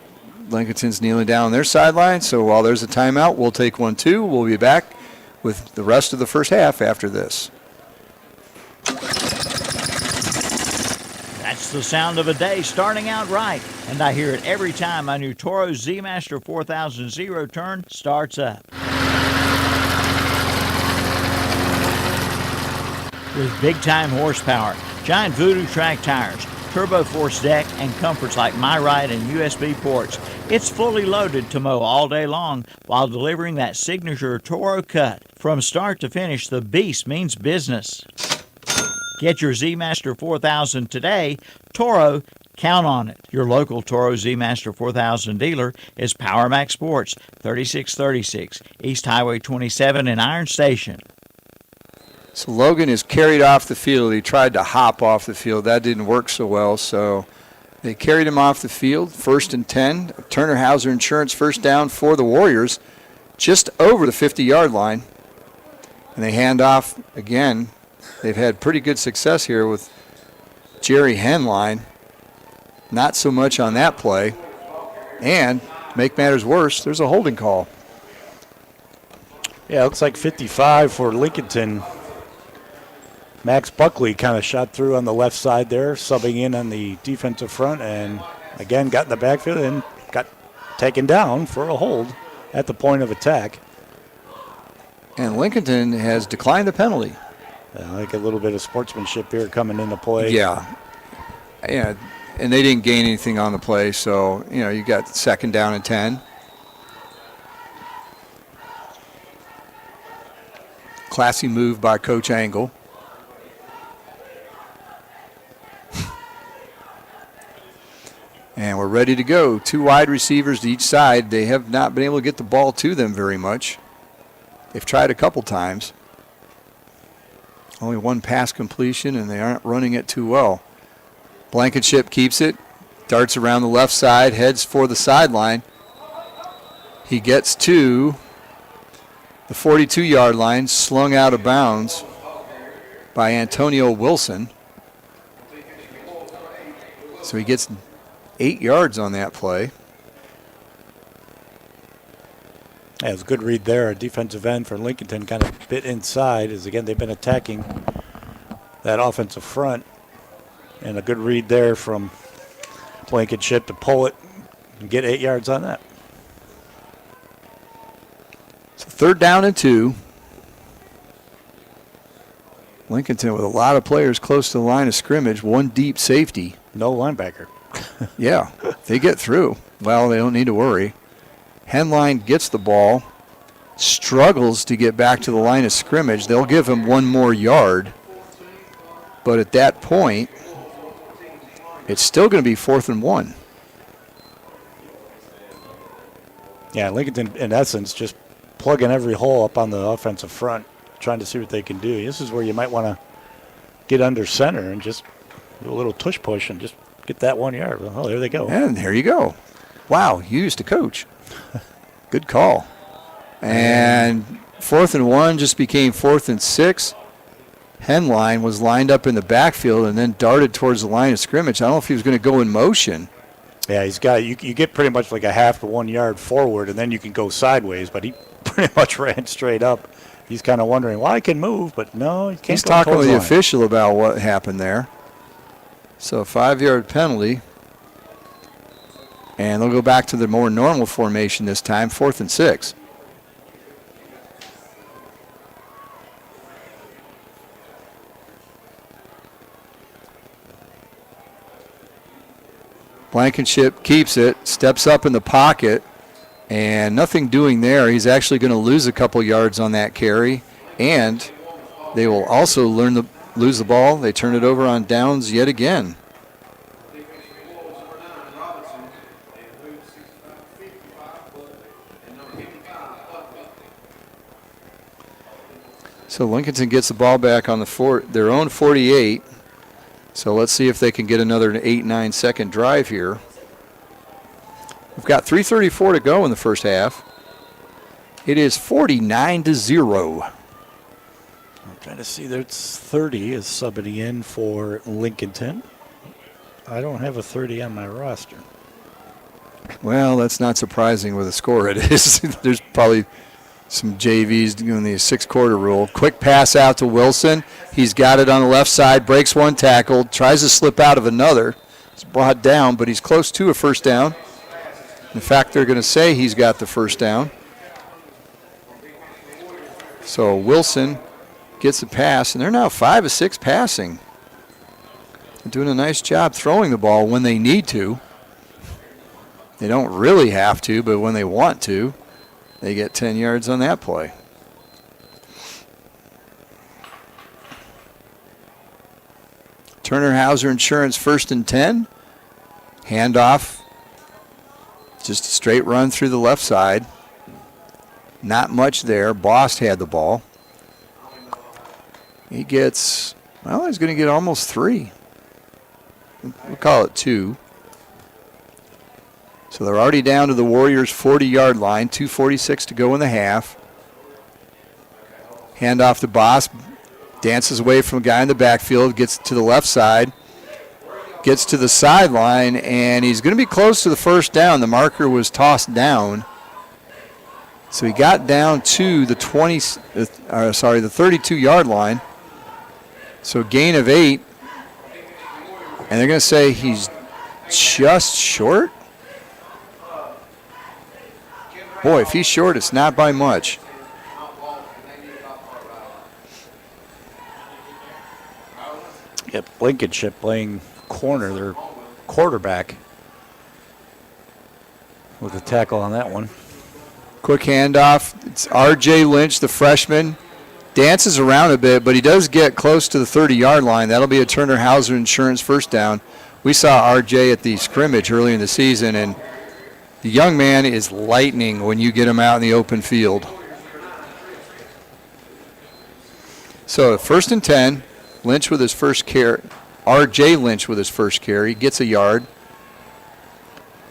Lincolnton's kneeling down on their sideline, so while there's a timeout, we'll take one too. We'll be back with the rest of the first half after this. That's the sound of a day starting out right, and I hear it every time my new Toro Z-Master 4000 Zero Turn starts up. With big-time horsepower, Giant Voodoo Track Tires, Turbo Force deck, and comforts like MyRide and USB ports. It's fully loaded to mow all day long while delivering that signature Toro cut. From start to finish, the beast means business. Get your Z-Master 4000 today. Toro, count on it. Your local Toro Z-Master 4000 dealer is Power Max Sports, 3636 East Highway 27 in Iron Station. So Logan is carried off the field. He tried to hop off the field. That didn't work so well, so they carried him off the field. 1st and 10. Turner Hauser Insurance first down for the Warriors, just over the 50-yard line. And they hand off again. They've had pretty good success here with Jerry Henline. Not so much on that play. And to make matters worse, there's a holding call. Yeah, it looks like 55 for Lincolnton. Max Buckley kind of shot through on the left side there, subbing in on the defensive front, and again got in the backfield and got taken down for a hold at the point of attack. And Lincolnton has declined the penalty. I like a little bit of sportsmanship here coming into play. Yeah, and they didn't gain anything on the play, so you got 2nd down and 10. Classy move by Coach Angle. And we're ready to go. 2 wide receivers to each side. They have not been able to get the ball to them very much. They've tried a couple times. Only 1 pass completion, and they aren't running it too well. Blankenship keeps it, darts around the left side, heads for the sideline. He gets to the 42-yard line, slung out of bounds by Antonio Wilson. So he gets 8 yards on that play. Yeah, it was a good read there. A defensive end for Lincolnton kind of bit inside as, again, they've been attacking that offensive front. And a good read there from Blankenship to pull it and get 8 yards on that. So 3rd down and 2. Lincolnton with a lot of players close to the line of scrimmage. 1 deep safety. No linebacker. Yeah, they get through. Well, they don't need to worry. Henline gets the ball, struggles to get back to the line of scrimmage. They'll give him 1 more yard. But at that point, it's still going to be 4th and 1. Yeah, Lincolnton, in essence, just plugging every hole up on the offensive front, trying to see what they can do. This is where you might want to get under center and just do a little tush push and just get that 1 yard. Oh, there they go. And there you go. Wow, you used to coach. Good call. And 4th and 1 just became 4th and 6. Henline was lined up in the backfield and then darted towards the line of scrimmage. I don't know if he was going to go in motion. Yeah, he's got you get pretty much like a half to 1 yard forward, and then you can go sideways, but he pretty much ran straight up. He's kind of wondering, well, I can move, but no, he can't. He's talking with the official about what happened there. So a 5-yard penalty. And they'll go back to the more normal formation this time, 4th and 6. Blankenship keeps it, steps up in the pocket, and nothing doing there. He's actually going to lose a couple yards on that carry, and they will also lose the ball. They turn it over on downs yet again. So Lincolnton gets the ball back on their own 48. So let's see if they can get another 8-9 second drive here. We've got 3:34 to go in the first half. It is 49-0. I'm trying to see. There's 30 is subbing in for Lincolnton. I don't have a 30 on my roster. Well, that's not surprising with the score it is. There's probably some JVs doing the 6-quarter rule. Quick pass out to Wilson. He's got it on the left side, breaks 1 tackle, tries to slip out of another. He's brought down, but he's close to a first down. In fact, they're going to say he's got the first down. So Wilson gets a pass, and they're now 5 of 6 passing. They're doing a nice job throwing the ball when they need to. They don't really have to, but when they want to, they get 10 yards on that play. Turner Hauser Insurance 1st and 10. Handoff. Just a straight run through the left side. Not much there. Bost had the ball. He gets, well, he's going to get almost 3. We'll call it 2. So they're already down to the Warriors' 40-yard line. 2:46 to go in the half. Handoff to Bost. Dances away from a guy in the backfield. Gets to the left side. Gets to the sideline, and he's going to be close to the first down. The marker was tossed down. So he got down to the 32-yard line. So gain of 8. And they're going to say he's just short? Boy, if he's short, it's not by much. Yep, Lincolnton playing corner, their quarterback, with a tackle on that one. Quick handoff. It's R.J. Lynch, the freshman. Dances around a bit, but he does get close to the 30-yard line. That'll be a Turner Hauser Insurance first down. We saw R.J. at the scrimmage early in the season, and the young man is lightning when you get him out in the open field. So 1st and 10. Lynch with his first carry. R.J. Lynch with his first carry. Gets a yard.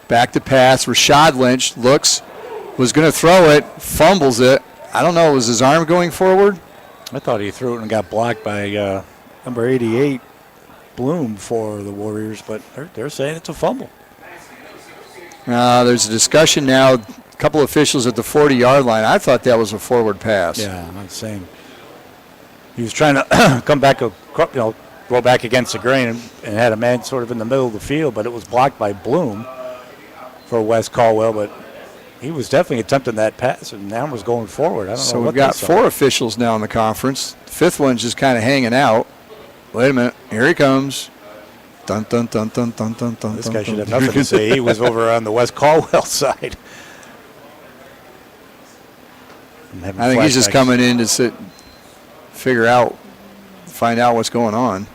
Back to pass. Rashad Lynch looks, was going to throw it, fumbles it. I don't know, was his arm going forward? I thought he threw it and got blocked by number 88, Bloom, for the Warriors, but they're saying it's a fumble. There's a discussion now. A couple officials at the 40-yard line. I thought that was a forward pass. Yeah, I'm the same. He was trying to come back, go back against the grain and had a man sort of in the middle of the field, but it was blocked by Bloom for Wes Caldwell. But he was definitely attempting that pass, and now was going forward. I don't know. So what we've got they saw. 4 officials now in the conference. The 5th one's just kind of hanging out. Wait a minute. Here he comes. Dun, dun, dun, dun, dun, dun, dun. This guy should have nothing to say. He was over on the Wes Caldwell side. I think he's just coming in to find out what's going on.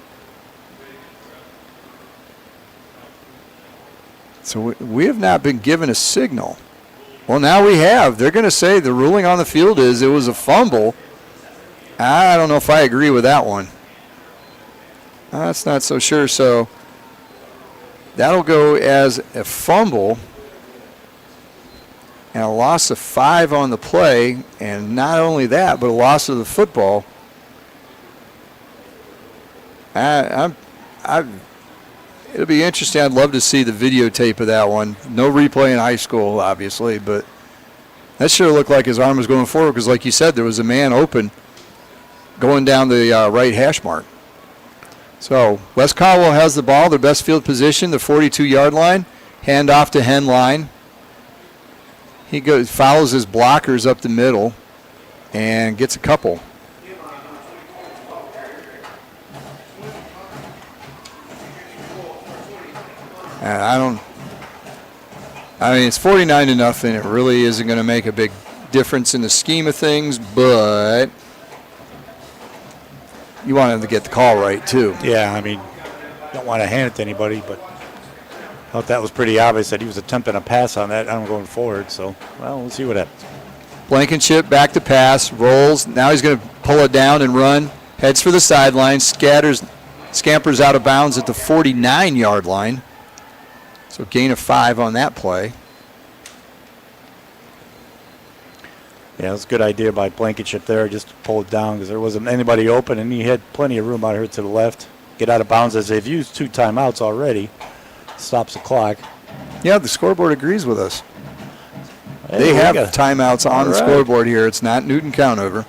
So we have not been given a signal. Well, now we have. They're going to say the ruling on the field is it was a fumble. I don't know if I agree with that one. That's not so sure. So that'll go as a fumble and a loss of 5 on the play. And not only that, but a loss of the football. It'll be interesting. I'd love to see the videotape of that one. No replay in high school, obviously, but that sure looked like his arm was going forward because, like you said, there was a man open going down the right hash mark. So Wes Caldwell has the ball, their best field position, the 42-yard line. Hand off to Henline. He follows his blockers up the middle and gets a couple. It's 49-0. It really isn't going to make a big difference in the scheme of things, but you want him to get the call right, too. Yeah, I mean, don't want to hand it to anybody, but I thought that was pretty obvious that he was attempting a pass on that. I'm going forward, so, well, we'll see what happens. Blankenship back to pass, rolls. Now he's going to pull it down and run. Heads for the sideline, scampers out of bounds at the 49-yard line. So gain of 5 on that play. Yeah, it was a good idea by Blankenship there, just to pull it down because there wasn't anybody open, and he had plenty of room out here to the left. Get out of bounds as they've used 2 timeouts already. Stops the clock. Yeah, the scoreboard agrees with us. Hey, they have timeouts on the scoreboard here. It's not Newton Countover.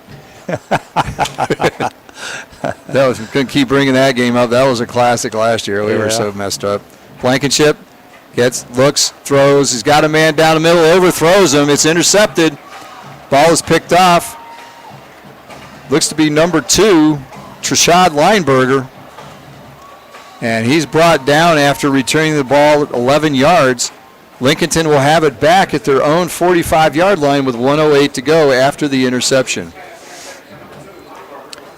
That was going to keep bringing that game up. That was a classic last year. We were so messed up. Blankenship looks, throws. He's got a man down the middle, overthrows him. It's intercepted. Ball is picked off. Looks to be number 2, Trashad Lineberger. And he's brought down after returning the ball 11 yards. Lincolnton will have it back at their own 45-yard line with 1:08 to go after the interception.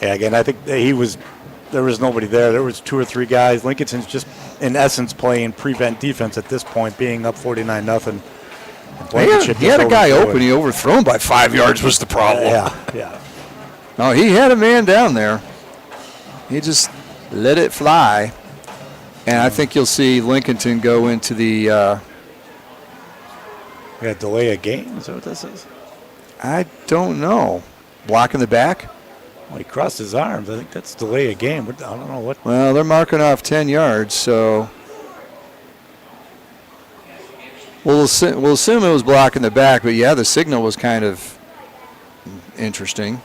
Yeah, again, I think there was nobody there. There was 2 or 3 guys. Lincolnton's just, in essence, playing prevent defense at this point, being up 49-0. He had a guy open. He overthrown by 5 yards was the problem. Yeah. No, he had a man down there. He just let it fly. And I think you'll see Lincolnton go into the delay a game? Is that what this is? I don't know. Block in the back? Well, he crossed his arms. I think that's delay a game. I don't know what. Well, they're marking off 10 yards, so we'll assume it was block in the back. But, yeah, the signal was kind of interesting.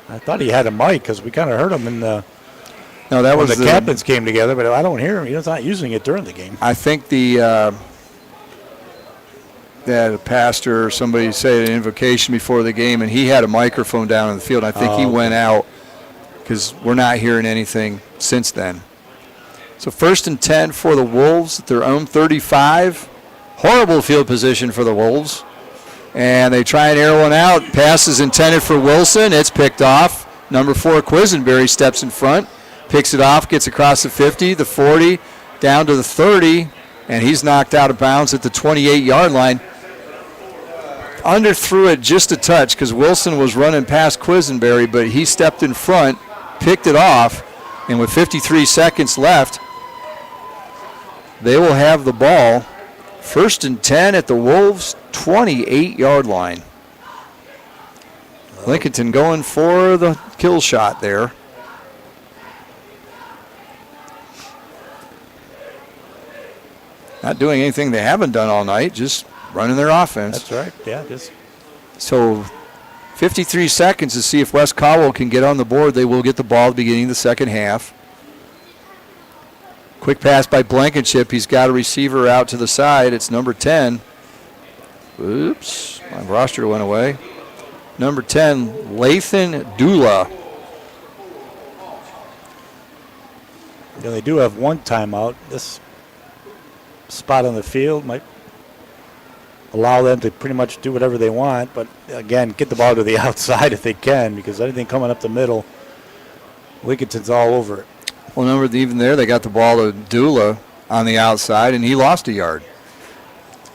I thought he had a mic because we kind of heard him in the. No, that was the captains came together, but I don't hear him. He's not using it during the game. I think the a pastor or somebody said an invocation before the game, and he had a microphone down in the field. I think he went out because we're not hearing anything since then. So 1st and 10 for the Wolves at their own 35. Horrible field position for the Wolves. And they try and air one out. Pass is intended for Wilson. It's picked off. Number 4, Quisenberry steps in front, picks it off, gets across the 50, the 40, down to the 30, and he's knocked out of bounds at the 28-yard line. Underthrew it just a touch because Wilson was running past Quisenberry, but he stepped in front, picked it off, and with 53 seconds left, they will have the ball. 1st and 10 at the Wolves' 28-yard line. Lincolnton going for the kill shot there. Not doing anything they haven't done all night, just running their offense. That's right, yeah. So 53 seconds to see if West Caldwell can get on the board. They will get the ball at the beginning of the second half. Quick pass by Blankenship. He's got a receiver out to the side. It's number 10. Oops, my roster went away. Number 10, Lathan Dula. Yeah, they do have one timeout. This spot on the field might allow them to pretty much do whatever they want, but again, get the ball to the outside if they can, because anything coming up the middle, Lincolnton's all over it. Well, even there, they got the ball to Dula on the outside, and he lost a yard.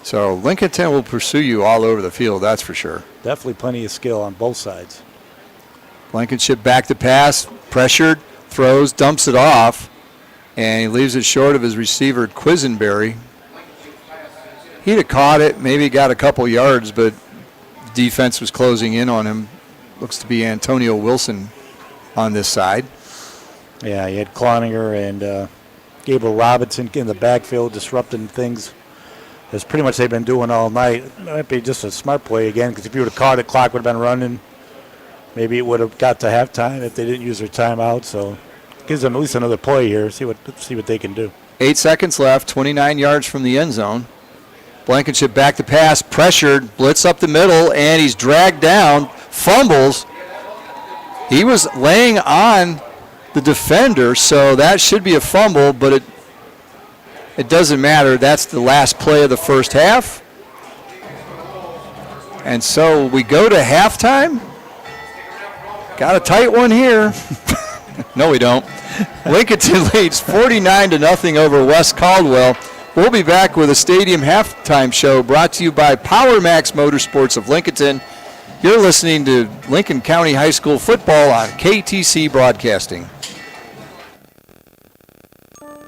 So Lincolnton will pursue you all over the field, that's for sure. Definitely plenty of skill on both sides. Blankenship back to pass, pressured, throws, dumps it off, and he leaves it short of his receiver, Quisenberry. He'd have caught it, maybe got a couple yards, but defense was closing in on him. Looks to be Antonio Wilson on this side. Yeah, you had Cloninger and Gabriel Robinson in the backfield disrupting things. That's pretty much they've been doing all night. It might be just a smart play again, because if you would have caught it, clock would have been running. Maybe it would have got to halftime if they didn't use their timeout. So it gives them at least another play here. See what they can do. 8 seconds left, 29 yards from the end zone. Blankenship back to pass, pressured, blitz up the middle, and he's dragged down, fumbles. He was laying on the defender, so that should be a fumble, but it doesn't matter. That's the last play of the first half. And so we go to halftime. Got a tight one here. No, we don't. Lincolnton leads 49-0 over West Caldwell. We'll be back with a stadium halftime show brought to you by Power Max Motorsports of Lincolnton. You're listening to Lincoln County High School football on KTC Broadcasting.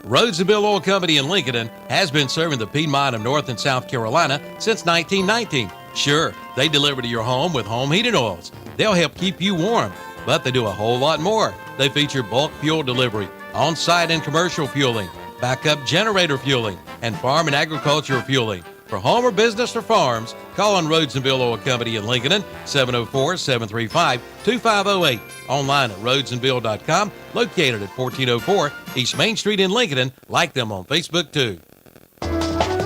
Rhodes and Bill Oil Company in Lincoln has been serving the Piedmont of North and South Carolina since 1919. Sure, they deliver to your home with home heating oils. They'll help keep you warm, but they do a whole lot more. They feature bulk fuel delivery, on-site and commercial fueling, backup generator fueling, and farm and agricultural fueling. For home or business or farms, call on Rhodes and Bill Oil Company in Lincoln, 704-735-2508. Online at rhodesandbill.com, located at 1404 East Main Street in Lincoln. Like them on Facebook, too.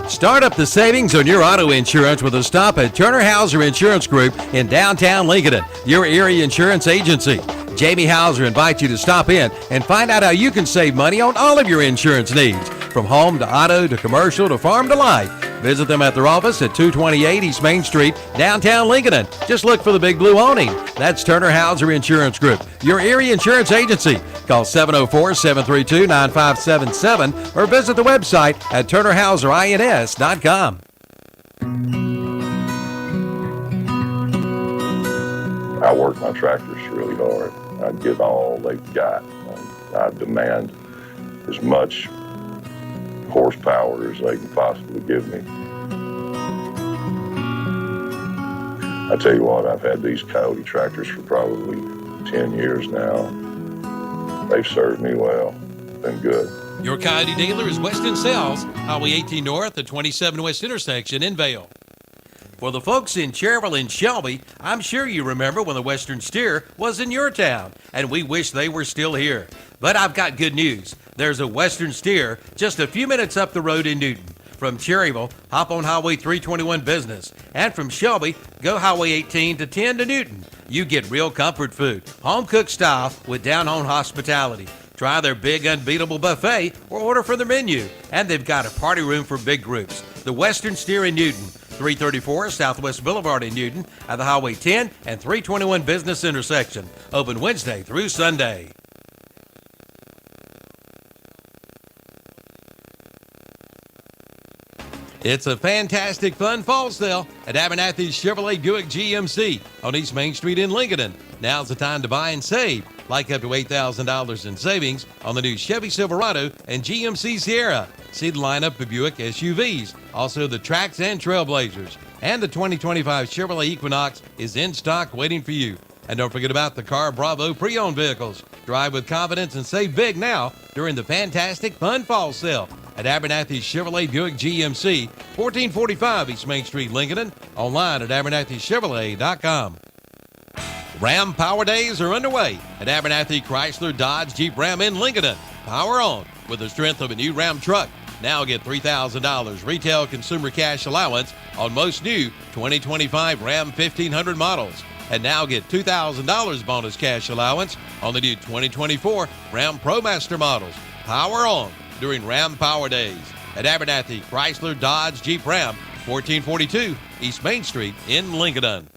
Start up the savings on your auto insurance with a stop at Turner Hauser Insurance Group in downtown Lincoln, your area insurance agency. Jamie Hauser invites you to stop in and find out how you can save money on all of your insurance needs, from home to auto to commercial to farm to life. Visit them at their office at 228 East Main Street, downtown Lincoln. Just look for the big blue awning. That's Turner Hauser Insurance Group, your Erie insurance agency. Call 704-732-9577 or visit the website at turnerhauserins.com. I work my tractors really hard. I get all they've got. I demand as much horsepower as they can possibly give me. I tell you what, I've had these Coyote tractors for probably 10 years now. They've served me well. Been good. Your Coyote dealer is Western Sales, Highway 18 North, the 27 West intersection in Vail. For the folks in Cherville and Shelby, I'm sure you remember when the Western Steer was in your town, and we wish they were still here. But I've got good news. There's a Western Steer just a few minutes up the road in Newton. From Cherryville, hop on Highway 321 Business. And from Shelby, go Highway 18 to 10 to Newton. You get real comfort food, home-cooked style with down-home hospitality. Try their big unbeatable buffet or order from their menu. And they've got a party room for big groups. The Western Steer in Newton, 334 Southwest Boulevard in Newton at the Highway 10 and 321 Business intersection. Open Wednesday through Sunday. It's a fantastic fun fall sale at Abernathy's Chevrolet Buick GMC on East Main Street in Lincoln. Now's the time to buy and save, like up to $8,000 in savings on the new Chevy Silverado and GMC Sierra. See the lineup of Buick SUVs, also the Trax and Trailblazers. And the 2025 Chevrolet Equinox is in stock waiting for you. And don't forget about the Car Bravo pre-owned vehicles. Drive with confidence and save big now during the fantastic fun fall sale at Abernathy's Chevrolet Buick GMC, 1445 East Main Street, Lincoln. Online at abernathychevrolet.com. Ram Power Days are underway at Abernathy Chrysler Dodge Jeep Ram in Lincoln. Power on with the strength of a new Ram truck. Now get $3,000 retail consumer cash allowance on most new 2025 Ram 1500 models. And now get $2,000 bonus cash allowance on the new 2024 Ram ProMaster models. Power on during Ram Power Days at Abernathy Chrysler Dodge Jeep Ram, 1442 East Main Street in Lincoln.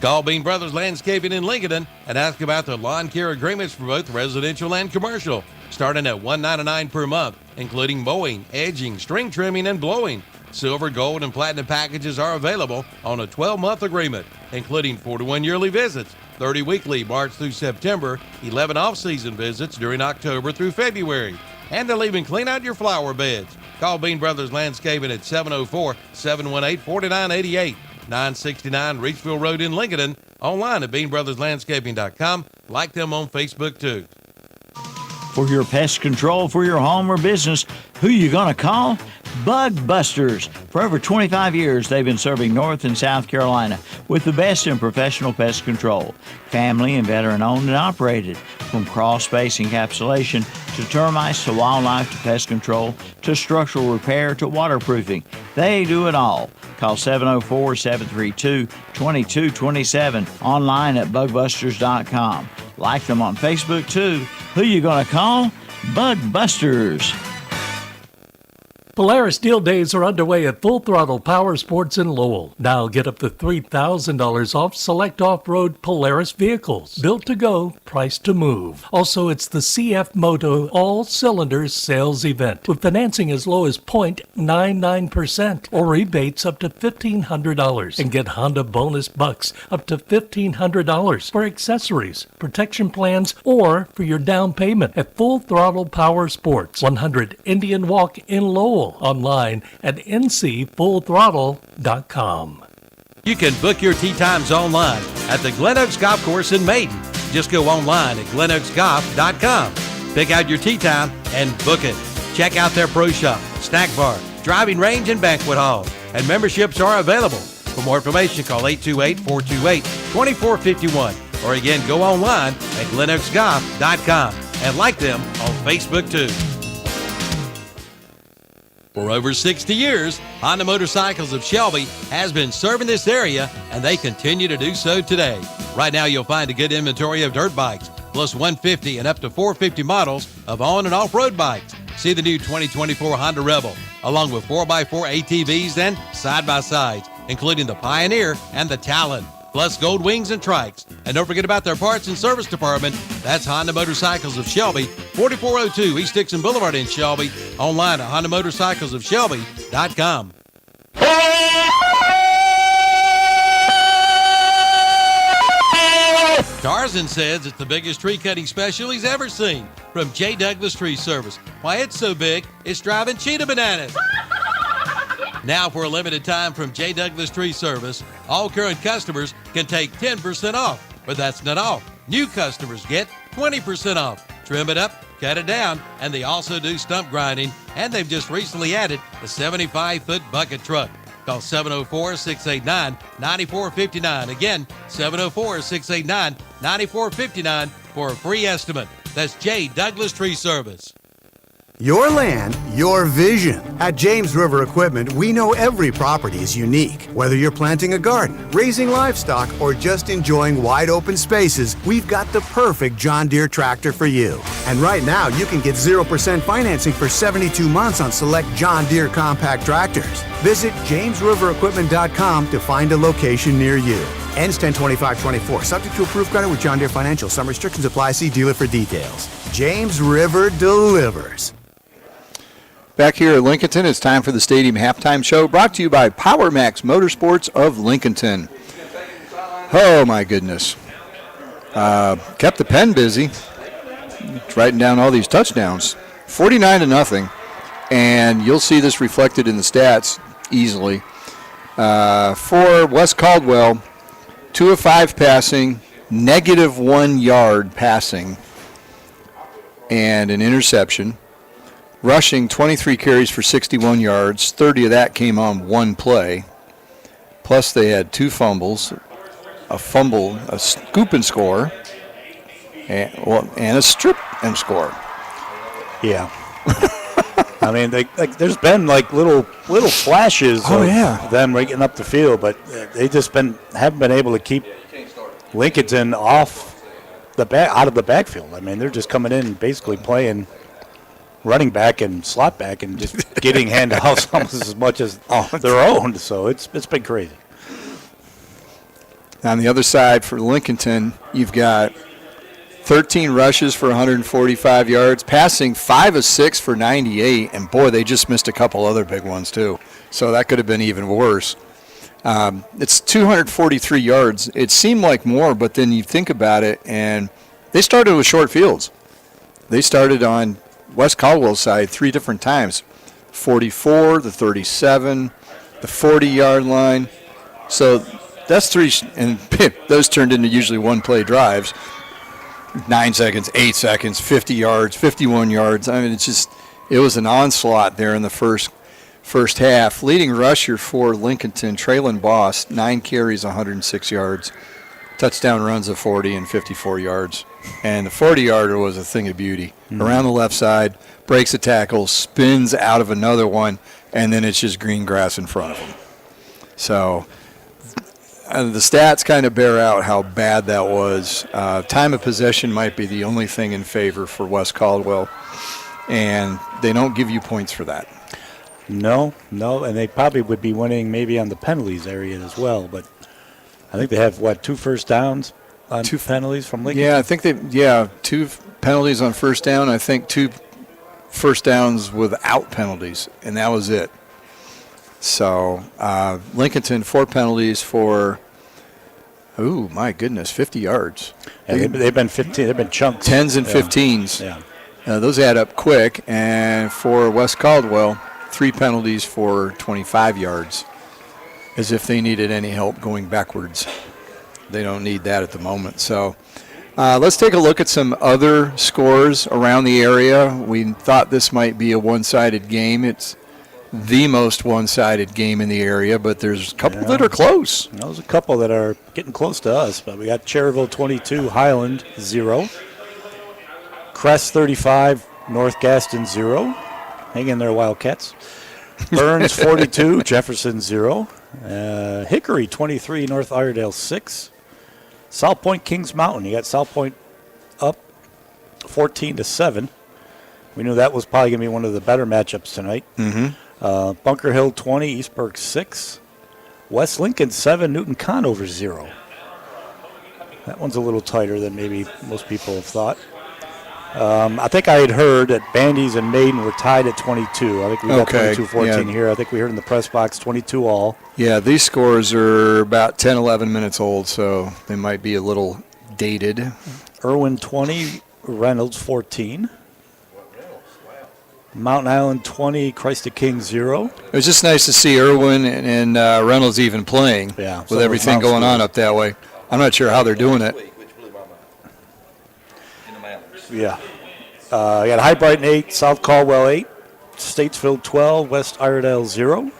Call Bean Brothers Landscaping in Lincoln and ask about their lawn care agreements for both residential and commercial, starting at $199 per month, including mowing, edging, string trimming, and blowing. Silver, gold, and platinum packages are available on a 12-month agreement, including 41 yearly visits, 30 weekly March through September, 11 off-season visits during October through February. And they'll even clean out your flower beds. Call Bean Brothers Landscaping at 704-718-4988, 969 Reachville Road in Lincoln. Online at beanbrotherslandscaping.com. Like them on Facebook, too. For your pest control for your home or business, who you gonna call? Bug Busters. For over 25 years, they've been serving North and South Carolina with the best in professional pest control. Family and veteran owned and operated. From crawl space encapsulation to termites to wildlife to pest control to structural repair to waterproofing. They do it all. Call 704-732-2227. Online at bugbusters.com. Like them on Facebook, too. Who you gonna call? Bug Busters. Polaris Deal Days are underway at Full Throttle Power Sports in Lowell. Now get up to $3,000 off select off-road Polaris vehicles. Built to go, priced to move. Also, it's the CF Moto All Cylinders Sales Event with financing as low as 0.99% or rebates up to $1,500. And get Honda bonus bucks up to $1,500 for accessories, protection plans, or for your down payment at Full Throttle Power Sports, 100 Indian Walk in Lowell. Online at ncfullthrottle.com. You can book your tee times online at the Glen Oaks Golf Course in Maiden. Just go online at glenoaksgolf.com. Pick out your tee time and book it. Check out their pro shop, snack bar, driving range, and banquet hall. And memberships are available. For more information, call 828-428-2451. Or again, go online at glenoaksgolf.com and like them on Facebook too. For over 60 years, Honda Motorcycles of Shelby has been serving this area, and they continue to do so today. Right now, you'll find a good inventory of dirt bikes, plus 150 and up to 450 models of on- and off-road bikes. See the new 2024 Honda Rebel, along with 4x4 ATVs and side-by-sides, including the Pioneer and the Talon, plus Gold Wings and Trikes. And don't forget about their parts and service department. That's Honda Motorcycles of Shelby, 4402 East Dixon Boulevard in Shelby. Online at HondaMotorcyclesofShelby.com. Tarzan says it's the biggest tree cutting special he's ever seen from J. Douglas Tree Service. Why it's so big, it's driving cheetah bananas. Now, for a limited time from J. Douglas Tree Service, all current customers can take 10% off. But that's not all. New customers get 20% off. Trim it up, cut it down, and they also do stump grinding. And they've just recently added the 75-foot bucket truck. Call 704-689-9459. Again, 704-689-9459 for a free estimate. That's J. Douglas Tree Service. Your land, your vision. At James River Equipment, we know every property is unique. Whether you're planting a garden, raising livestock, or just enjoying wide open spaces, we've got the perfect John Deere tractor for you. And right now, you can get 0% financing for 72 months on select John Deere compact tractors. Visit JamesRiverEquipment.com to find a location near you. Ends 10/25/24. Subject to approved credit with John Deere Financial. Some restrictions apply. See dealer for details. James River delivers. Back here at Lincolnton, it's time for the Stadium Halftime Show, brought to you by Power Max Motorsports of Lincolnton. Oh, my goodness. Kept the pen busy, writing down all these touchdowns. 49-0, and you'll see this reflected in the stats easily. For Wes Caldwell, 2 of 5 passing, -1 yard passing, and an interception. Rushing 23 carries for 61 yards, 30 of that came on one play. Plus they had 2 fumbles, a scoop and score, and a strip and score. Yeah. I mean, there's been little flashes of them getting up the field, but they just haven't been able to keep Lincolnton out of the backfield. I mean, they're just coming in and basically playing running back and slot back and just getting handoffs almost as much as their own. So it's been crazy. On the other side for Lincolnton, you've got 13 rushes for 145 yards, passing 5 of 6 for 98, and boy, they just missed a couple other big ones too. So that could have been even worse. It's 243 yards. It seemed like more, but then you think about it, and they started with short fields. They started on West Caldwell's side 3 different times, 44, the 37, the 40-yard line. So that's 3, and those turned into usually one-play drives, 9 seconds, 8 seconds, 50 yards, 51 yards. I mean, it was an onslaught there in the first half. Leading rusher for Lincolnton, Traylon Boss, 9 carries, 106 yards, touchdown runs of 40 and 54 yards. And the 40-yarder was a thing of beauty. Around the left side, breaks a tackle, spins out of another one, and then it's just green grass in front of him. So the stats kind of bear out how bad that was. Time of possession might be the only thing in favor for West Caldwell, and they don't give you points for that. No, and they probably would be winning maybe on the penalties area as well, but I think they have, 2 first downs on 2 penalties from Lincoln? Yeah, I think 2 penalties on first down. I think 2 first downs without penalties, and that was it. So Lincolnton, 4 penalties for, oh my goodness, 50 yards. Yeah, they've been 15. They've been chunks. 10s and 15s. Yeah. Those add up quick. And for West Caldwell, 3 penalties for 25 yards, as if they needed any help going backwards. They don't need that at the moment. So let's take a look at some other scores around the area. We thought this might be a one-sided game. It's the most one-sided game in the area, but there's a couple that are close. There's a couple that are getting close to us, but we got Cherryville 22, Highland 0. Crest 35, North Gaston 0. Hang in there, Wildcats. Burns 42, Jefferson 0. Hickory 23, North Iredale 6. South Point, Kings Mountain. You got South Point up 14-7. We knew that was probably going to be one of the better matchups tonight. Mm-hmm. Bunker Hill 20, Eastburg 6. West Lincoln 7, Newton Conover 0. That one's a little tighter than maybe most people have thought. I think I had heard that Bandy's and Maiden were tied at 22. I think we got 22-14 here. I think we heard in the press box 22 all. Yeah, these scores are about 10, 11 minutes old, so they might be a little dated. Irwin 20, Reynolds 14. Mountain Island 20, Christ the King 0. It was just nice to see Irwin and Reynolds even playing with everything going on up that way. I'm not sure how they're doing it. Yeah. I got High Brighton 8, South Caldwell 8, Statesville 12, West Iredale 0.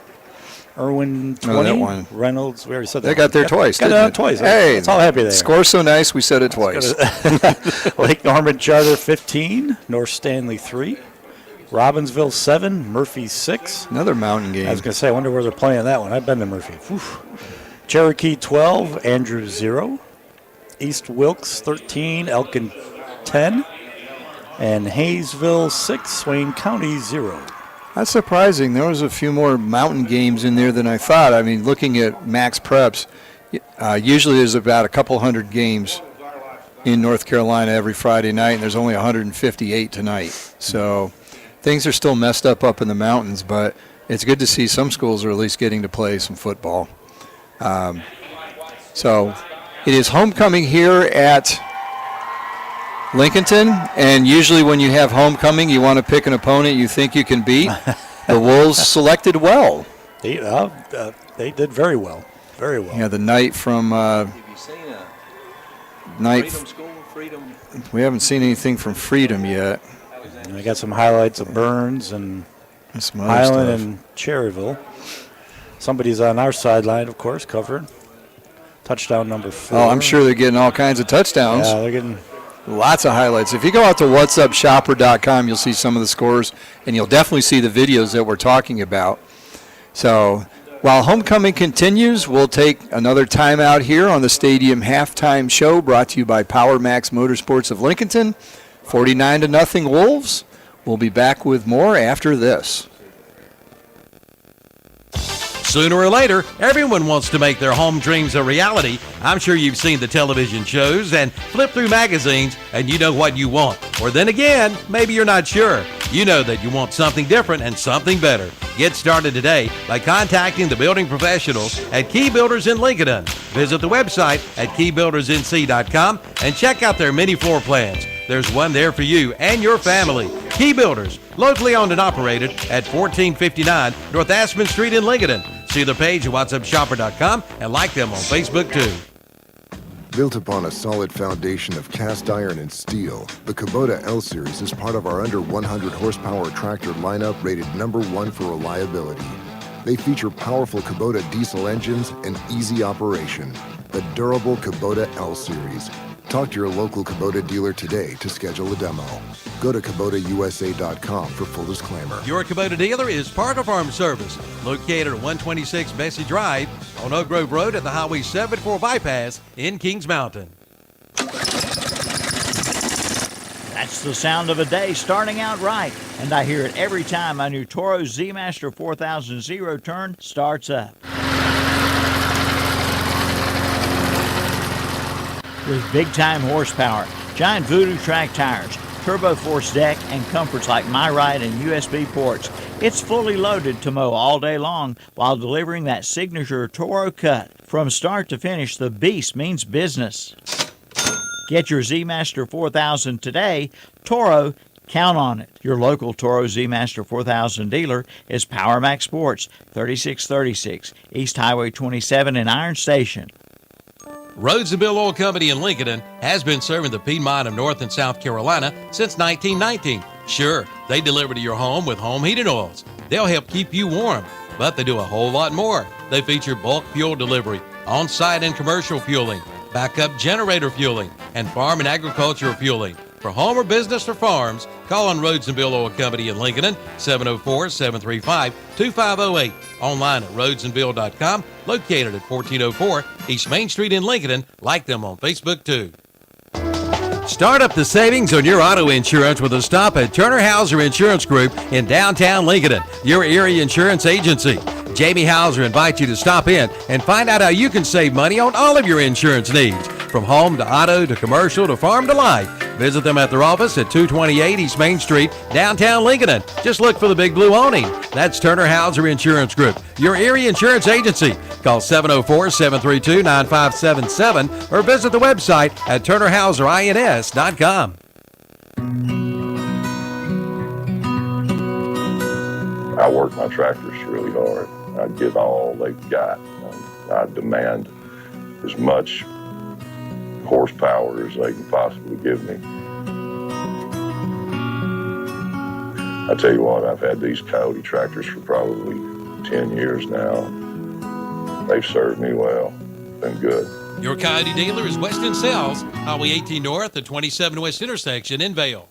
Irwin 20, Reynolds, we already said that. They got there twice, Got that twice. Hey, that's all happy there. Score's so nice, we said it twice. Lake Norman Charter 15, North Stanley 3. Robbinsville 7, Murphy 6. Another mountain game. I was going to say, I wonder where they're playing that one. I've been to Murphy. Whew. Cherokee 12, Andrews 0. East Wilkes 13, Elkin 10. And Hayesville 6, Swain County 0. That's surprising. There was a few more mountain games in there than I thought. I mean, looking at Max Preps, usually there's about a couple hundred games in North Carolina every Friday night, and there's only 158 tonight. So things are still messed up in the mountains, but it's good to see some schools are at least getting to play some football. So it is homecoming here at Lincolnton, and usually when you have homecoming, you want to pick an opponent you think you can beat. The Wolves selected well. They did very well. Very well. Yeah, the night from we haven't seen anything from Freedom yet. I got some highlights of Burns and Highland and Cherryville. Somebody's on our sideline, of course, covering. Touchdown number 4. Oh, I'm sure they're getting all kinds of touchdowns. Yeah, they're getting lots of highlights. If you go out to whatsupshopper.com, you'll see some of the scores, and you'll definitely see the videos that we're talking about. So while homecoming continues, we'll take another time out here on the Stadium Halftime Show, brought to you by Power Max Motorsports of Lincolnton. 49-0 Wolves. We'll be back with more after this. Sooner or later, everyone wants to make their home dreams a reality. I'm sure you've seen the television shows and flip through magazines and you know what you want. Or then again, maybe you're not sure. You know that you want something different and something better. Get started today by contacting the building professionals at Key Builders in Lincoln. Visit the website at keybuildersnc.com and check out their many floor plans. There's one there for you and your family. Key Builders, locally owned and operated at 1459 North Aspen Street in Lincoln. See their page at whatsupshopper.com and like them on Facebook too. Built upon a solid foundation of cast iron and steel, the Kubota L-Series is part of our under 100 horsepower tractor lineup rated #1 for reliability. They feature powerful Kubota diesel engines and easy operation. The durable Kubota L-Series. Talk to your local Kubota dealer today to schedule a demo. Go to KubotaUSA.com for full disclaimer. Your Kubota dealer is Parker Farm Service, located at 126 Bessie Drive on Oak Grove Road at the Highway 74 bypass in Kings Mountain. That's the sound of a day starting out right, and I hear it every time my new Toro Z-Master 4000 Zero Turn starts up. With big-time horsepower, giant Voodoo track tires, turbo force deck, and comforts like MyRide and USB ports, it's fully loaded to mow all day long while delivering that signature Toro cut. From start to finish, the beast means business. Get your Z-Master 4000 today. Toro, count on it. Your local Toro Z-Master 4000 dealer is Power Max Sports, 3636 East Highway 27 in Iron Station. Rhodes and Bill Oil Company in Lincoln has been serving the Piedmont of North and South Carolina since 1919. Sure, they deliver to your home with home heating oils. They'll help keep you warm, but they do a whole lot more. They feature bulk fuel delivery, on-site and commercial fueling, backup generator fueling, and farm and agricultural fueling. for home or business or farms, call on Rhodes and Bill Oil Company in Lincoln, 704-735-2508. Online at rhodesandbill.com, located at 1404 East Main Street in Lincoln. Like them on Facebook, too. Start up the savings on your auto insurance with a stop at Turner Hauser Insurance Group in downtown Lincoln, your area insurance agency. Jamie Hauser invites you to stop in and find out how you can save money on all of your insurance needs, from home to auto to commercial to farm to life. Visit them at their office at 228 East Main Street, downtown Lincoln. Just look for the big blue awning. That's Turner Hauser Insurance Group, your area insurance agency. Call 704-732-9577 or visit the website at turnerhauserins.com. I work my tractors really hard. I get all they've got. I demand as much horsepower as they can possibly give me. I tell you what, I've had these Coyote tractors for probably 10 years now. They've served me well. Been good. Your Coyote dealer is Western Sales, Highway 18 North, the 27 West intersection in Vail.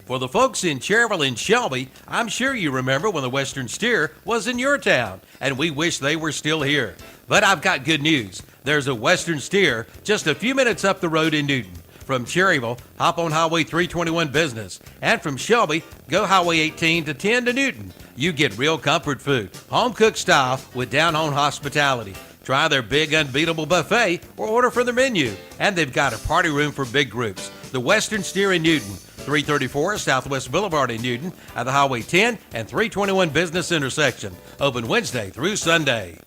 For the folks in Cherville and Shelby, I'm sure you remember when the Western Steer was in your town, and we wish they were still here. But I've got good news. There's a Western Steer just a few minutes up the road in Newton. From Cherryville, hop on Highway 321 Business. And from Shelby, go Highway 18 to 10 to Newton. You get real comfort food, home-cooked style with down-home hospitality. Try their big unbeatable buffet or order from their menu. And they've got a party room for big groups. The Western Steer in Newton. 334 Southwest Boulevard in Newton at the Highway 10 and 321 Business intersection. Open Wednesday through Sunday.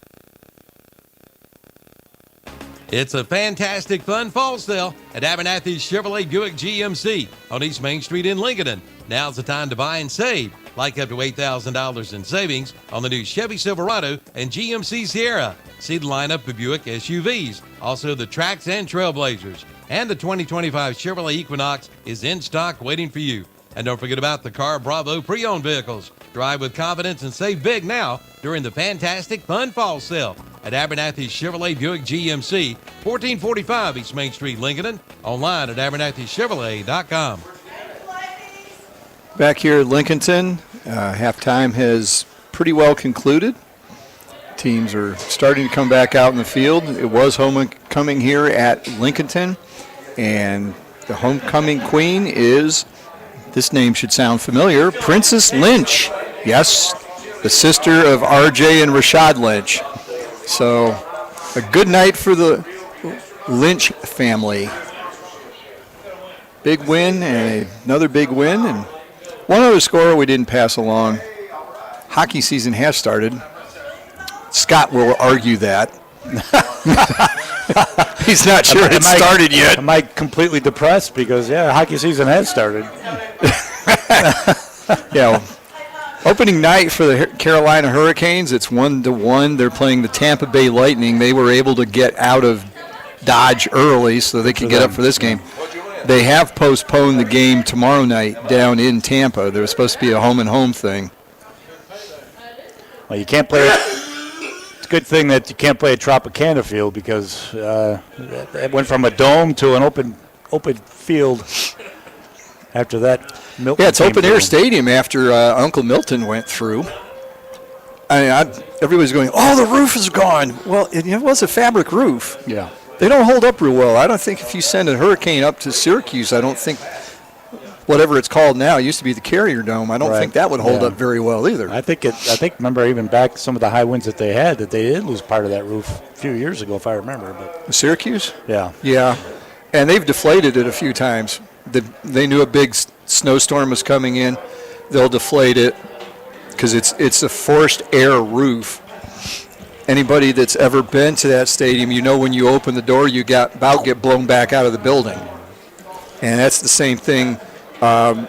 It's a fantastic, fun fall sale at Abernathy's Chevrolet Buick GMC on East Main Street in Lincoln. Now's the time to buy and save, like up to $8,000 in savings on the new Chevy Silverado and GMC Sierra. See the lineup of Buick SUVs, also the Trax and Trailblazers. And the 2025 Chevrolet Equinox is in stock waiting for you. And don't forget about the Car Bravo pre-owned vehicles. Drive with confidence and save big now during the fantastic fun fall sale at Abernathy's Chevrolet Buick GMC, 1445 East Main Street, Lincoln. Online at abernathychevrolet.com. Back here at Lincolnton, halftime has pretty well concluded. Teams are starting to come back out in the field. It was homecoming here at Lincolnton, and the homecoming queen is, this name should sound familiar, Princess Lynch. Yes, the sister of RJ and Rashad Lynch. So a good night for the Lynch family. Big win and another big win. And one other score we didn't pass along. Hockey season has started. Scott will argue that. He's not sure it started yet. Am I completely depressed? Because, hockey season has started. Yeah. Opening night for the Carolina Hurricanes, it's 1-1. They're playing the Tampa Bay Lightning. They were able to get out of Dodge early so they could get up for this game. They have postponed the game tomorrow night down in Tampa. There was supposed to be a home-and-home thing. Well, you can't play it's a good thing that you can't play at Tropicana Field because it went from a dome to an open field after that. Milton it's open-air stadium after Uncle Milton went through. Everybody's going, the roof is gone. Well, it was a fabric roof. Yeah. They don't hold up real well. I don't think if you send a hurricane up to Syracuse, I don't think whatever it's called now, it used to be the Carrier Dome. I don't think that would hold up very well either. I think remember even back some of the high winds that they had, that they did lose part of that roof a few years ago, if I remember. But Syracuse? Yeah. Yeah. And they've deflated it a few times. They knew a big snowstorm was coming in. They'll deflate it because it's a forced air roof. Anybody that's ever been to that stadium, when you open the door, you get blown back out of the building. And that's the same thing. I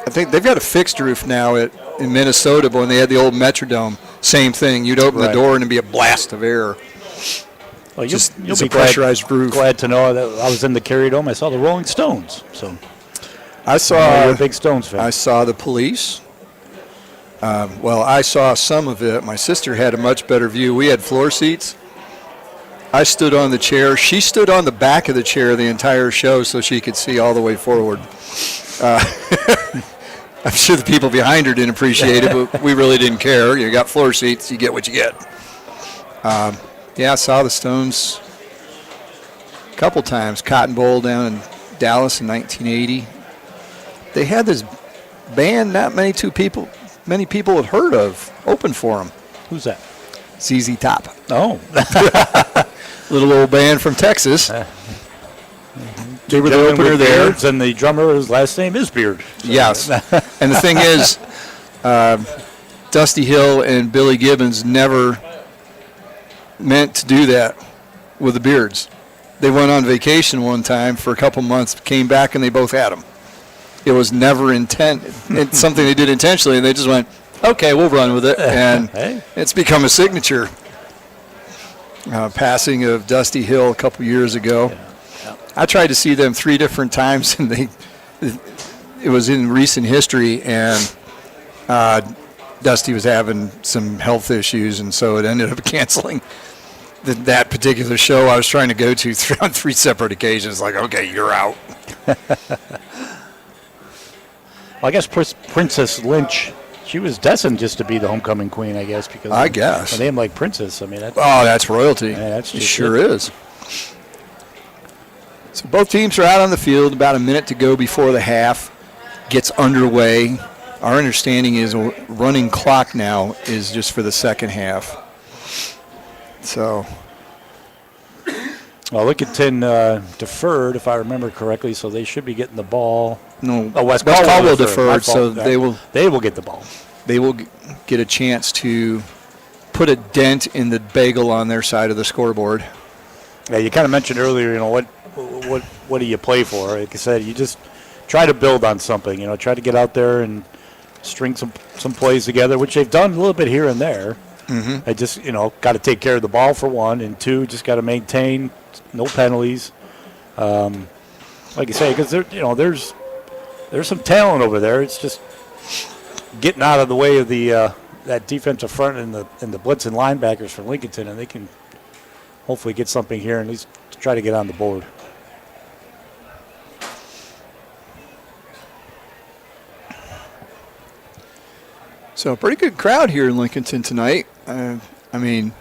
think they've got a fixed roof now in Minnesota, but when they had the old Metrodome, same thing. You'd open the door and it'd be a blast of air. Well, you'll be pressurized roof. Glad to know that I was in the Carrier Dome. I saw the Rolling Stones. So I saw you're a big Stones fan. I saw the Police. I saw some of it. My sister had a much better view. We had floor seats, I stood on the chair. She stood on the back of the chair the entire show so she could see all the way forward. I'm sure the people behind her didn't appreciate it, but we really didn't care. You got floor seats, you get what you get. I saw the Stones a couple times. Cotton Bowl down in Dallas in 1980. They had this band not many people had heard of open for them. Who's that? ZZ Top. Oh. Little old band from Texas. They were the opener there. And the drummer, his last name is Beard. So. Yes. And the thing is, Dusty Hill and Billy Gibbons never meant to do that with the Beards. They went on vacation one time for a couple months, came back, and they both had them. It was never it's something they did intentionally, and they just went, okay, we'll run with it. And it's become a signature. Passing of Dusty Hill a couple years ago. Yeah. I tried to see them 3 different times, and it was in recent history, and Dusty was having some health issues, and so it ended up canceling that particular show I was trying to go to on 3 separate occasions. Like, okay, you're out. Well, I guess Princess Lynch, she was destined just to be the homecoming queen, I guess, because a name like Princess, I mean, that's royalty. It sure is. So both teams are out on the field. About a minute to go before the half gets underway. Our understanding is a running clock now is just for the second half. So, well, Lincolnton deferred, if I remember correctly, so they should be getting the ball. No, West Caldwell deferred, so they will get the ball. They will get a chance to put a dent in the bagel on their side of the scoreboard. Yeah, you kind of mentioned earlier, what do you play for? Like I said, you just try to build on something. Try to get out there and string some plays together, which they've done a little bit here and there. Mm-hmm. I just, got to take care of the ball for one, and 2, just got to maintain no penalties. Like you say, because there's some talent over there. It's just getting out of the way of the that defensive front and the blitzing linebackers from Lincolnton, and they can hopefully get something here and at least try to get on the board. So a pretty good crowd here in Lincolnton tonight. I mean,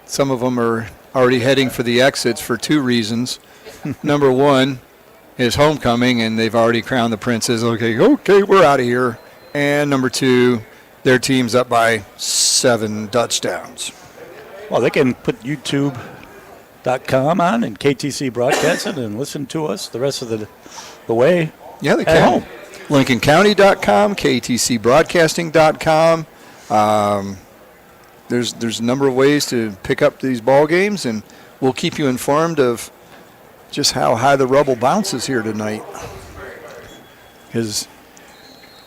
some of them are already heading for the exits for 2 reasons. Number 1 is homecoming, and they've already crowned the princes. Okay, we're out of here. And number 2, their team's up by 7 touchdowns. Well, they can put YouTube.com on and KTC Broadcasting and listen to us the rest of the way. Yeah, they can. LincolnCounty.com, KTCBroadcasting.com. There's a number of ways to pick up these ball games, and we'll keep you informed of just how high the rubble bounces here tonight. Because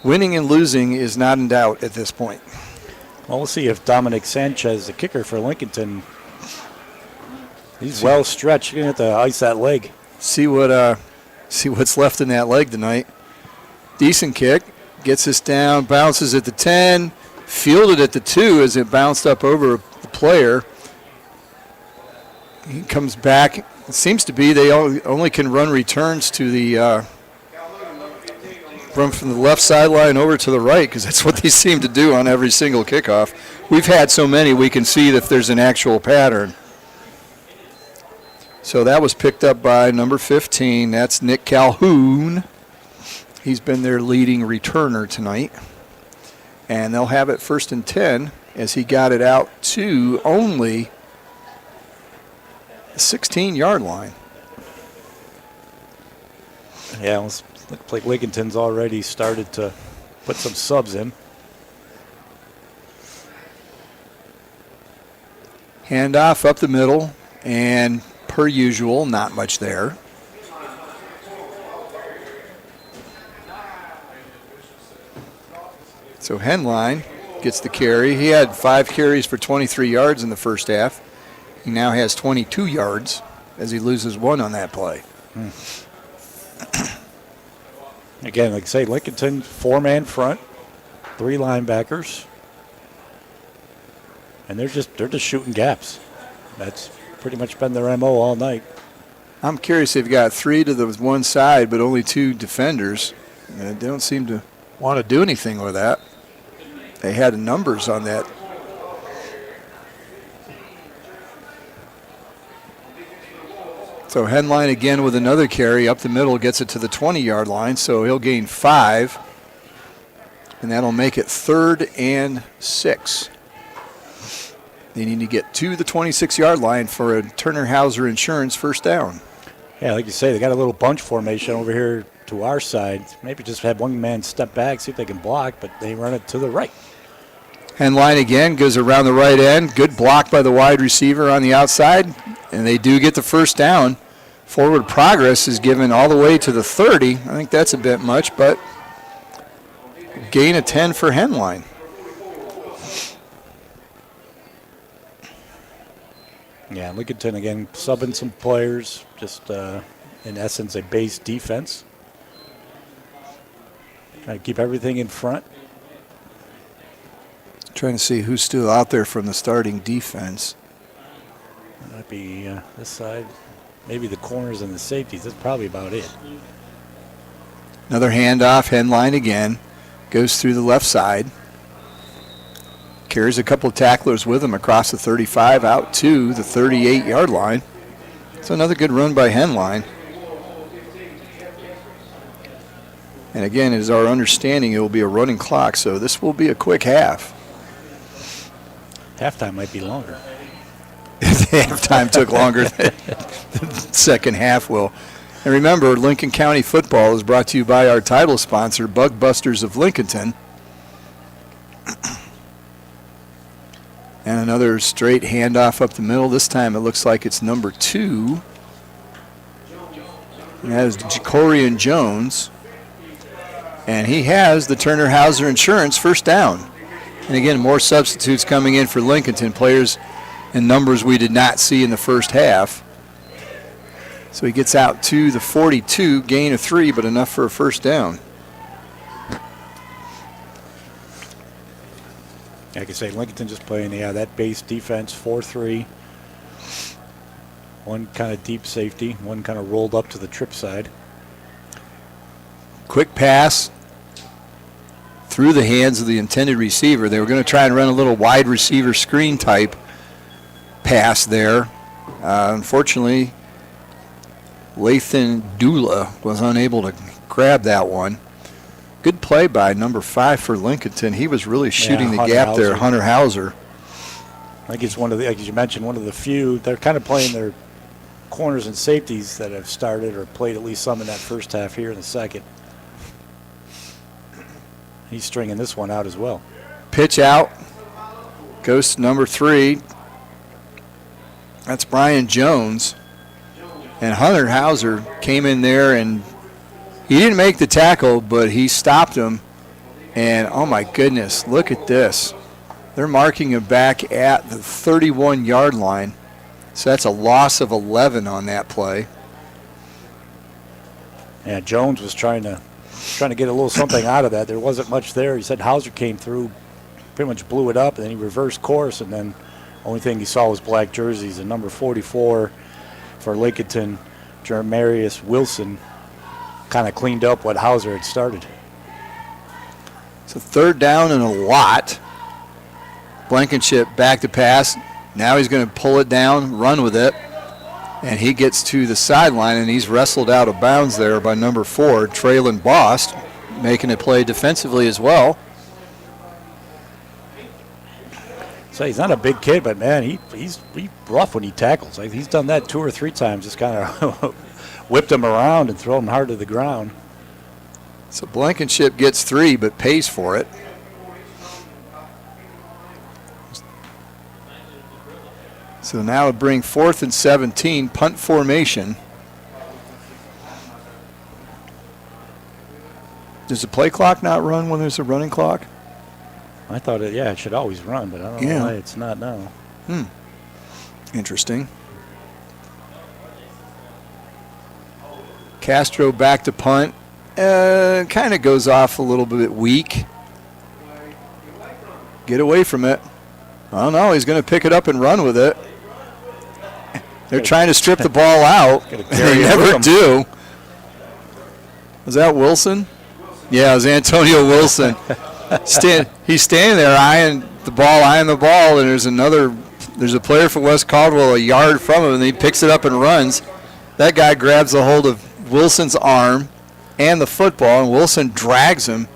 winning and losing is not in doubt at this point. Well, we'll see if Dominic Sanchez, the kicker for Lincolnton, he's well stretched. You're going to have to ice that leg. See what's left in that leg tonight. Decent kick. Gets us down, bounces at the 10, fielded at the 2 as it bounced up over the player. He comes back. It seems to be they only can run returns to the run from the left sideline over to the right, because that's what they seem to do on every single kickoff. We've had so many we can see if there's an actual pattern. So that was picked up by number 15. That's Nick Calhoun. He's been their leading returner tonight. And they'll have it 1st and 10 as he got it out to only the 16-yard line. Yeah, it looks like Lincolnton's already started to put some subs in. Handoff up the middle, and per usual, not much there. So Henline gets the carry. He had 5 carries for 23 yards in the first half. He now has 22 yards as he loses 1 on that play. Again, like I say, Lincolnton, 4-man front, 3 linebackers, and they're just shooting gaps. That's pretty much been their MO all night. I'm curious, they've got 3 to the one side, but only 2 defenders. They don't seem to want to do anything with that. They had numbers on that. So Henline again with another carry up the middle, gets it to the 20-yard line, so he'll gain 5. And that'll make it 3rd and 6. They need to get to the 26-yard line for a Turner Hauser Insurance first down. Yeah, like you say, they got a little bunch formation over here to our side. Maybe just have one man step back, see if they can block, but they run it to the right. Henline again goes around the right end. Good block by the wide receiver on the outside, and they do get the first down. Forward progress is given all the way to the 30. I think that's a bit much, but gain of 10 for Henline. Yeah, Lincolnton again subbing some players, just in essence a base defense. Trying to keep everything in front. Trying to see who's still out there from the starting defense. That might be this side, maybe the corners and the safeties. That's probably about it. Another handoff, Henline again. Goes through the left side. Carries a couple of tacklers with him across the 35 out to the 38-yard line. It's another good run by Henline. And again, it is our understanding it will be a running clock, so this will be a quick half. Halftime might be longer. Halftime took longer than the second half will. And remember, Lincoln County football is brought to you by our title sponsor, Bug Busters of Lincolnton. And another straight handoff up the middle. This time it looks like it's number 2. And that is Jacorian Jones. And he has the Turner Hauser Insurance first down. And again, more substitutes coming in for Lincolnton. Players and numbers we did not see in the first half. So he gets out to the 42, gain of 3, but enough for a first down. Like I say, Lincolnton just playing, that base defense, 4-3. One kind of deep safety, one kind of rolled up to the trip side. Quick pass through the hands of the intended receiver. They were going to try and run a little wide receiver screen type pass there. Unfortunately, Lathan Dula was unable to grab that one. Good play by number 5 for Lincolnton. He was really shooting the gap there, Hunter Hauser. I think he's one of the, like you mentioned, one of the few. They're kind of playing their corners and safeties that have started or played at least some in that first half here in the second. He's stringing this one out as well. Pitch out. Goes to number 3. That's Brian Jones. And Hunter Hauser came in there and he didn't make the tackle, but he stopped him. And, oh, my goodness, look at this. They're marking him back at the 31-yard line. So that's a loss of 11 on that play. Yeah, Jones was trying to get a little something out of that. There wasn't much there. He said Hauser came through, pretty much blew it up, and then he reversed course, and then only thing he saw was black jerseys. And number 44 for Lincolnton, Jermarius Wilson, kind of cleaned up what Hauser had started. So third down and a lot. Blankenship back to pass. Now he's going to pull it down, run with it. And he gets to the sideline, and he's wrestled out of bounds there by number 4, Traylon Bost, making a play defensively as well. So he's not a big kid, but, man, he's rough when he tackles. Like, he's done that 2 or 3 times, just kind of whipped him around and thrown him hard to the ground. So Blankenship gets 3, but pays for it. So now it bring 4th and 17, punt formation. Does the play clock not run when there's a running clock? I thought it should always run, but I don't know why it's not now. Interesting. Castro back to punt. Kind of goes off a little bit weak. Get away from it. I don't know. He's going to pick it up and run with it. They're trying to strip the ball out, and they never do. Was that Wilson? Yeah, it was Antonio Wilson. He's standing there eyeing the ball, and there's a player for West Caldwell a yard from him, and he picks it up and runs. That guy grabs a hold of Wilson's arm and the football, and Wilson drags him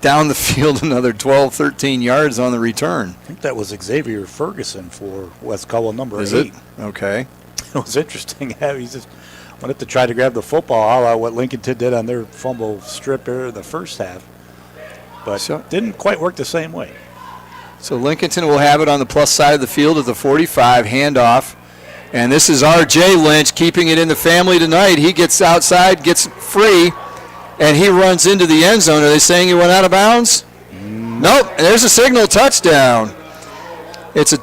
down the field another 12, 13 yards on the return. I think that was Xavier Ferguson for West Caldwell, number 8. Is it? Okay. It was interesting. He just went up to try to grab the football, all out what Lincolnton did on their fumble strip there in the first half. But didn't quite work the same way. So Lincolnton will have it on the plus side of the field at the 45, handoff. And this is R.J. Lynch keeping it in the family tonight. He gets outside, gets free, and he runs into the end zone. Are they saying he went out of bounds? Nope. And there's a signal, touchdown. It's a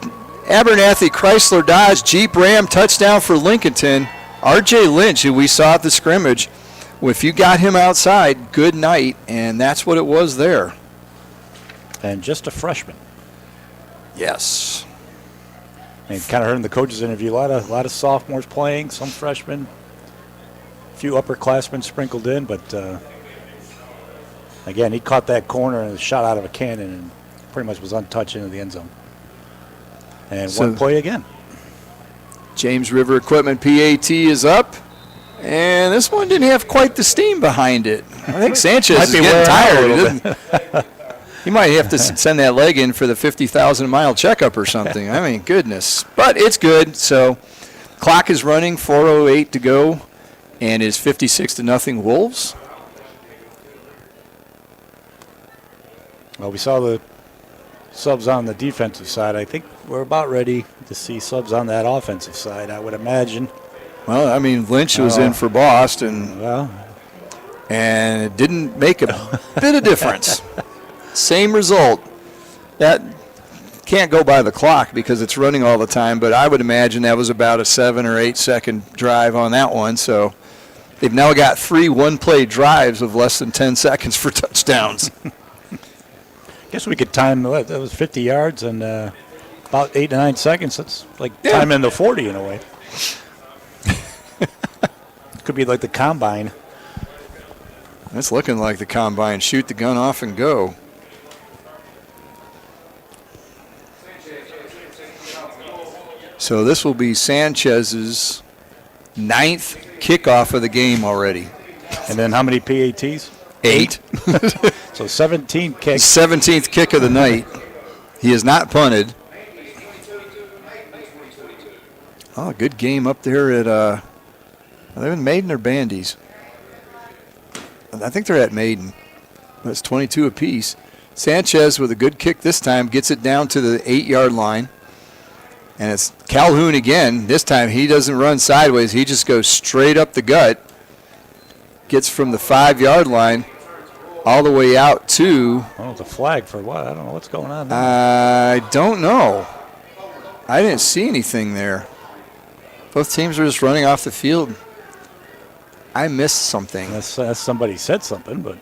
Abernathy Chrysler Dodge Jeep Ram touchdown for Lincolnton. R.J. Lynch, who we saw at the scrimmage, if you got him outside, good night, and that's what it was there. And just a freshman. Yes. And kind of heard in the coaches' interview, a lot of sophomores playing, some freshmen, a few upperclassmen sprinkled in, but again, he caught that corner and shot out of a cannon and pretty much was untouched into the end zone. And one play again. James River Equipment PAT is up, and this one didn't have quite the steam behind it. I think Sanchez is getting tired. He might have to send that leg in for the 50,000-mile checkup or something. I mean, goodness. But it's good. So clock is running, 4:08 to go, and it's 56-0 Wolves. Well, we saw the subs on the defensive side. I think we're about ready to see subs on that offensive side, I would imagine. Well, I mean, Lynch was in for Boston, and it didn't make a bit of difference. Same result. That can't go by the clock because it's running all the time, but I would imagine that was about a 7 or 8 second drive on that one. So they've now got 3 one-play drives of less than 10 seconds for touchdowns. Guess we could time that was 50 yards and about 8 to 9 seconds. That's like time in the 40 in a way. Could be like the combine. That's looking like the combine. Shoot the gun off and go. So this will be Sanchez's 9th kickoff of the game already. And then how many PATs? 8. So 17 kicks. 17th kick of the night. He has not punted. Oh, good game up there at, are they in Maiden or Bandy's? I think they're at Maiden. That's 22 apiece. Sanchez with a good kick this time gets it down to the 8-yard line. And it's Calhoun again. This time he doesn't run sideways. He just goes straight up the gut. Gets from the 5-yard line all the way out to... Oh, the flag for what? I don't know what's going on there. I don't know. I didn't see anything there. Both teams are just running off the field. I missed something. Unless somebody said something, but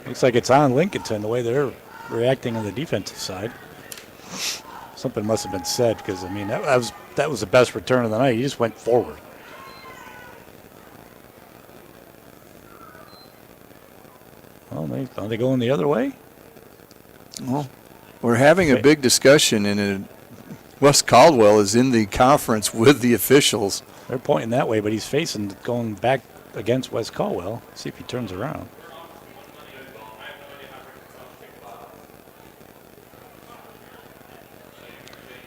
looks like it's on Lincolnton, the way they're reacting on the defensive side. Something must have been said because, I mean, that was the best return of the night. He just went forward. Well, are they going the other way? Well, we're having a big discussion, and West Caldwell is in the conference with the officials. They're pointing that way, but he's facing going back against West Caldwell. See if he turns around.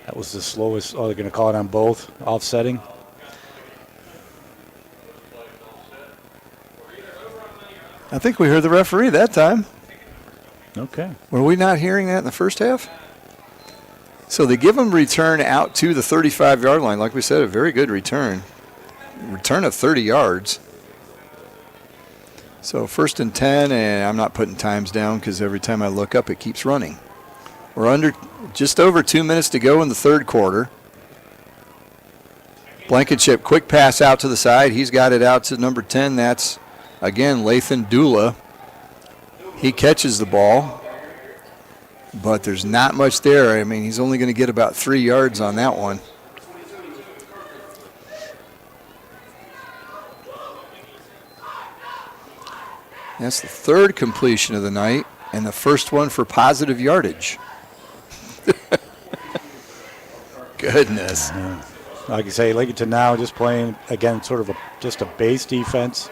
That was the slowest. Oh, they're going to call it on both, offsetting. I think we heard the referee that time. Okay. Were we not hearing that in the first half? So they give him return out to the 35-yard line. Like we said, a very good return. Return of 30 yards. So 1st and 10, and I'm not putting times down because every time I look up, it keeps running. We're under just over 2 minutes to go in the third quarter. Blankenship, quick pass out to the side. He's got it out to number 10. That's, again, Lathan Dula. He catches the ball, but there's not much there. I mean, he's only going to get about 3 yards on that one. That's the third completion of the night and the first one for positive yardage. Goodness. Like I say, Lincolnton now just playing, again, sort of just a base defense.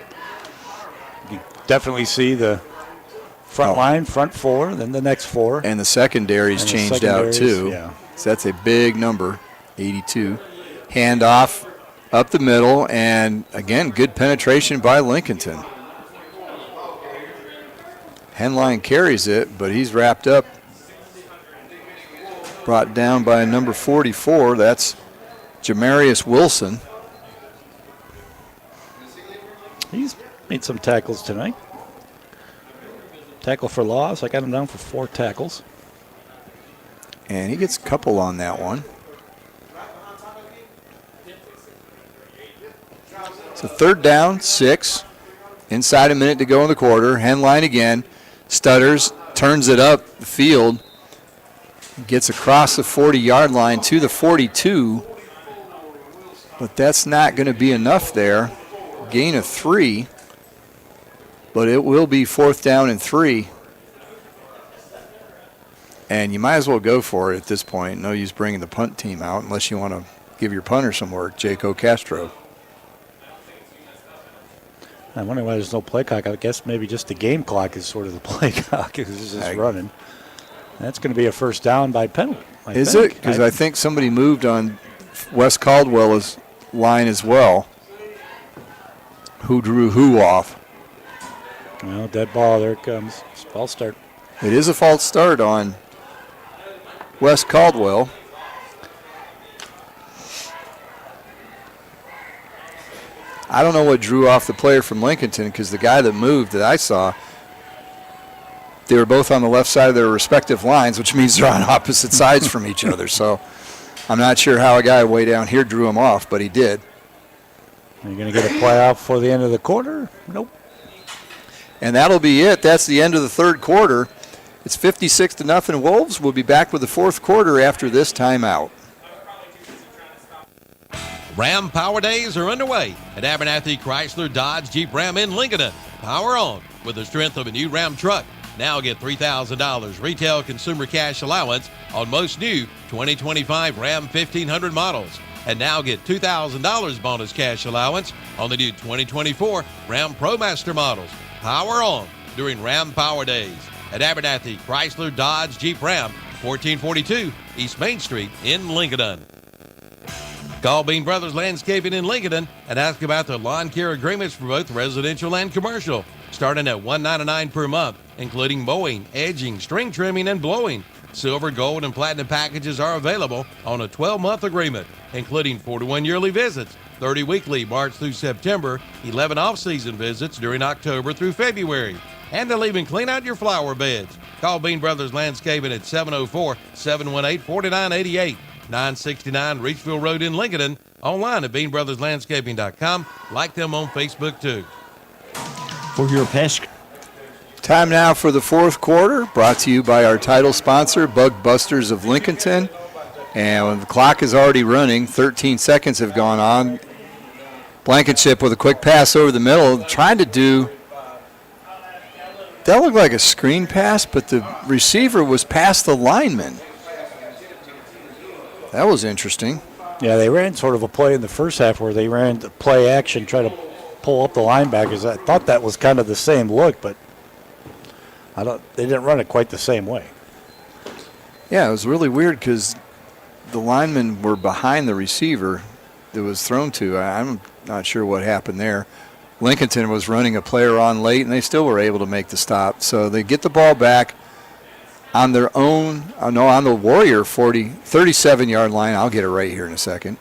You definitely see the front line, front four, then the next four. And the secondary's changed out too. Yeah. So that's a big number, 82. Handoff up the middle, and again, good penetration by Lincolnton. Henline carries it, but he's wrapped up. Brought down by number 44. That's Jamarius Wilson. He's made some tackles tonight. Tackle for loss. I got him down for 4 tackles. And he gets a couple on that one. So 3rd down, 6. Inside a minute to go in the quarter. Henline again. Stutters, turns it up the field. Gets across the 40-yard line to the 42. But that's not going to be enough there. Gain of 3. But it will be 4th down and 3. And you might as well go for it at this point. No use bringing the punt team out unless you want to give your punter some work, Jaco Castro. I wonder why there's no play clock. I guess maybe just the game clock is sort of the play clock. It's just running. That's going to be a 1st down by penalty. Is it? Because I think somebody moved on Wes Caldwell's line as well. Who drew who off? Well, dead ball. There it comes. False start. It is a false start on Wes Caldwell. I don't know what drew off the player from Lincolnton, because the guy that moved that I saw, they were both on the left side of their respective lines, which means they're on opposite sides from each other. So I'm not sure how a guy way down here drew him off, but he did. Are you going to get a play out before the end of the quarter? Nope. And that'll be it. That's the end of the 3rd quarter. It's 56-0 Wolves. We'll be back with the 4th quarter after this timeout. Ram Power Days are underway at Abernathy Chrysler Dodge Jeep Ram in Lincoln. Power on with the strength of a new Ram truck. Now get $3,000 retail consumer cash allowance on most new 2025 Ram 1500 models. And now get $2,000 bonus cash allowance on the new 2024 Ram ProMaster models. Power on during Ram Power Days at Abernathy Chrysler Dodge Jeep Ram, 1442 East Main Street in Lincoln. Call Bean Brothers Landscaping in Lincoln and ask about their lawn care agreements for both residential and commercial, starting at $199 per month, including mowing, edging, string trimming, and blowing. Silver, gold, and platinum packages are available on a 12-month agreement, including 41 yearly visits, 30 weekly March through September, 11 off-season visits during October through February. And they'll even clean out your flower beds. Call Bean Brothers Landscaping at 704-718-4988. 969 Reachville Road in Lincoln. Online at beanbrotherslandscaping.com. Like them on Facebook too. For your pest. Time now for the 4th quarter, brought to you by our title sponsor, Bug Busters of Lincolnton. And when the clock is already running, 13 seconds have gone on. Blankenship with a quick pass over the middle, trying to do, that looked like a screen pass, but the receiver was past the lineman. That was interesting. Yeah, they ran sort of a play in the first half where they ran the play action, try to pull up the linebackers. I thought that was kind of the same look, but they didn't run it quite the same way. Yeah, it was really weird because the linemen were behind the receiver that was thrown to. I'm not sure what happened there. Lincolnton was running a player on late, and they still were able to make the stop. So they get the ball back on their own, on the Warrior 37-yard line. I'll get it right here in a second.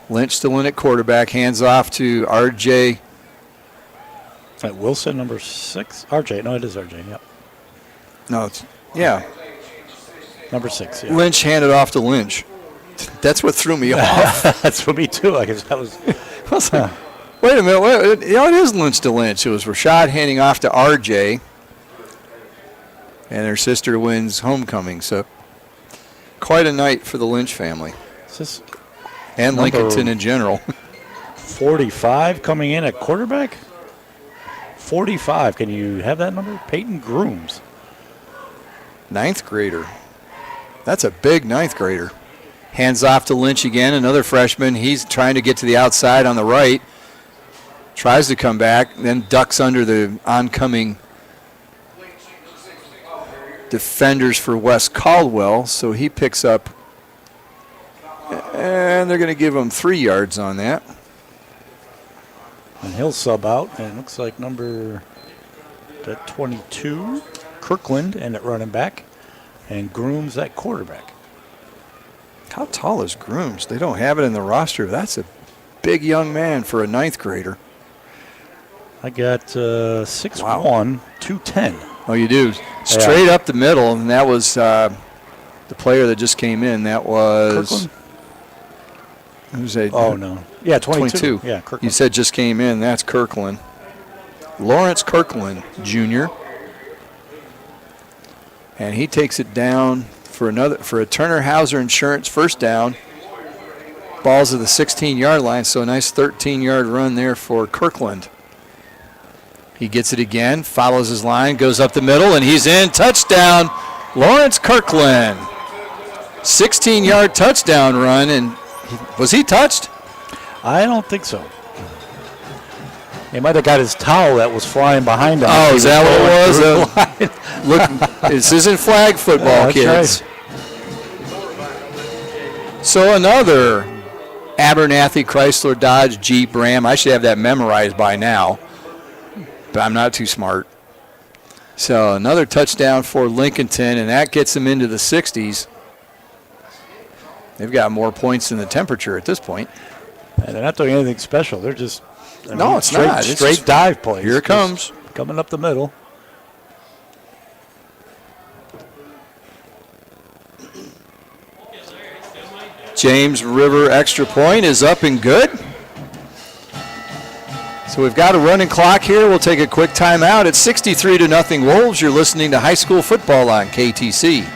Lynch still in at quarterback, hands off to RJ. Is that Wilson, number 6? RJ, no, it is RJ, yep. No, yeah. Number 6, yeah. Lynch handed off to Lynch. That's what threw me off. That's for me too. I guess that was. I was like, wait a minute, it is Lynch to Lynch. It was Rashad handing off to RJ. And their sister wins homecoming. So quite a night for the Lynch family. And Lincolnton in general. 45 coming in at quarterback 45. Can you have that number? Peyton Grooms. 9th grader. That's a big 9th grader. Hands off to Lynch again, another freshman. He's trying to get to the outside on the right. Tries to come back, then ducks under the oncoming defenders for West Caldwell. So he picks up, and they're going to give him 3 yards on that. And he'll sub out, and it looks like number 22, Kirkland, and at running back, and Grooms at quarterback. How tall is Grooms? They don't have it in the roster. That's a big young man for a 9th grader. I got 6'1", 210. Oh, you do? Straight up the middle, and that was the player that just came in. That was... Kirkland? Who's that? Oh, no. Yeah, 22. Yeah, Kirkland. You said just came in. That's Kirkland. Lawrence Kirkland, Jr. And he takes it down for a Turner Hauser Insurance first down. Ball's at the 16-yard line, so a nice 13-yard run there for Kirkland. He gets it again, follows his line, goes up the middle, and he's in. Touchdown, Lawrence Kirkland. 16-yard touchdown run, and was he touched? I don't think so. He might have got his towel that was flying behind him. Oh, is that what it was? Look, this isn't flag football, kids. Right. So another Abernathy Chrysler Dodge Jeep Ram. I should have that memorized by now, but I'm not too smart. So another touchdown for Lincolnton, and that gets them into the 60s. They've got more points than the temperature at this point. And they're not doing anything special. They're just it's not. It's straight dive plays. Here it comes. Coming up the middle. James River extra point is up and good. So we've got a running clock here. We'll take a quick timeout. It's 63-0 Wolves. You're listening to high school football on KTC.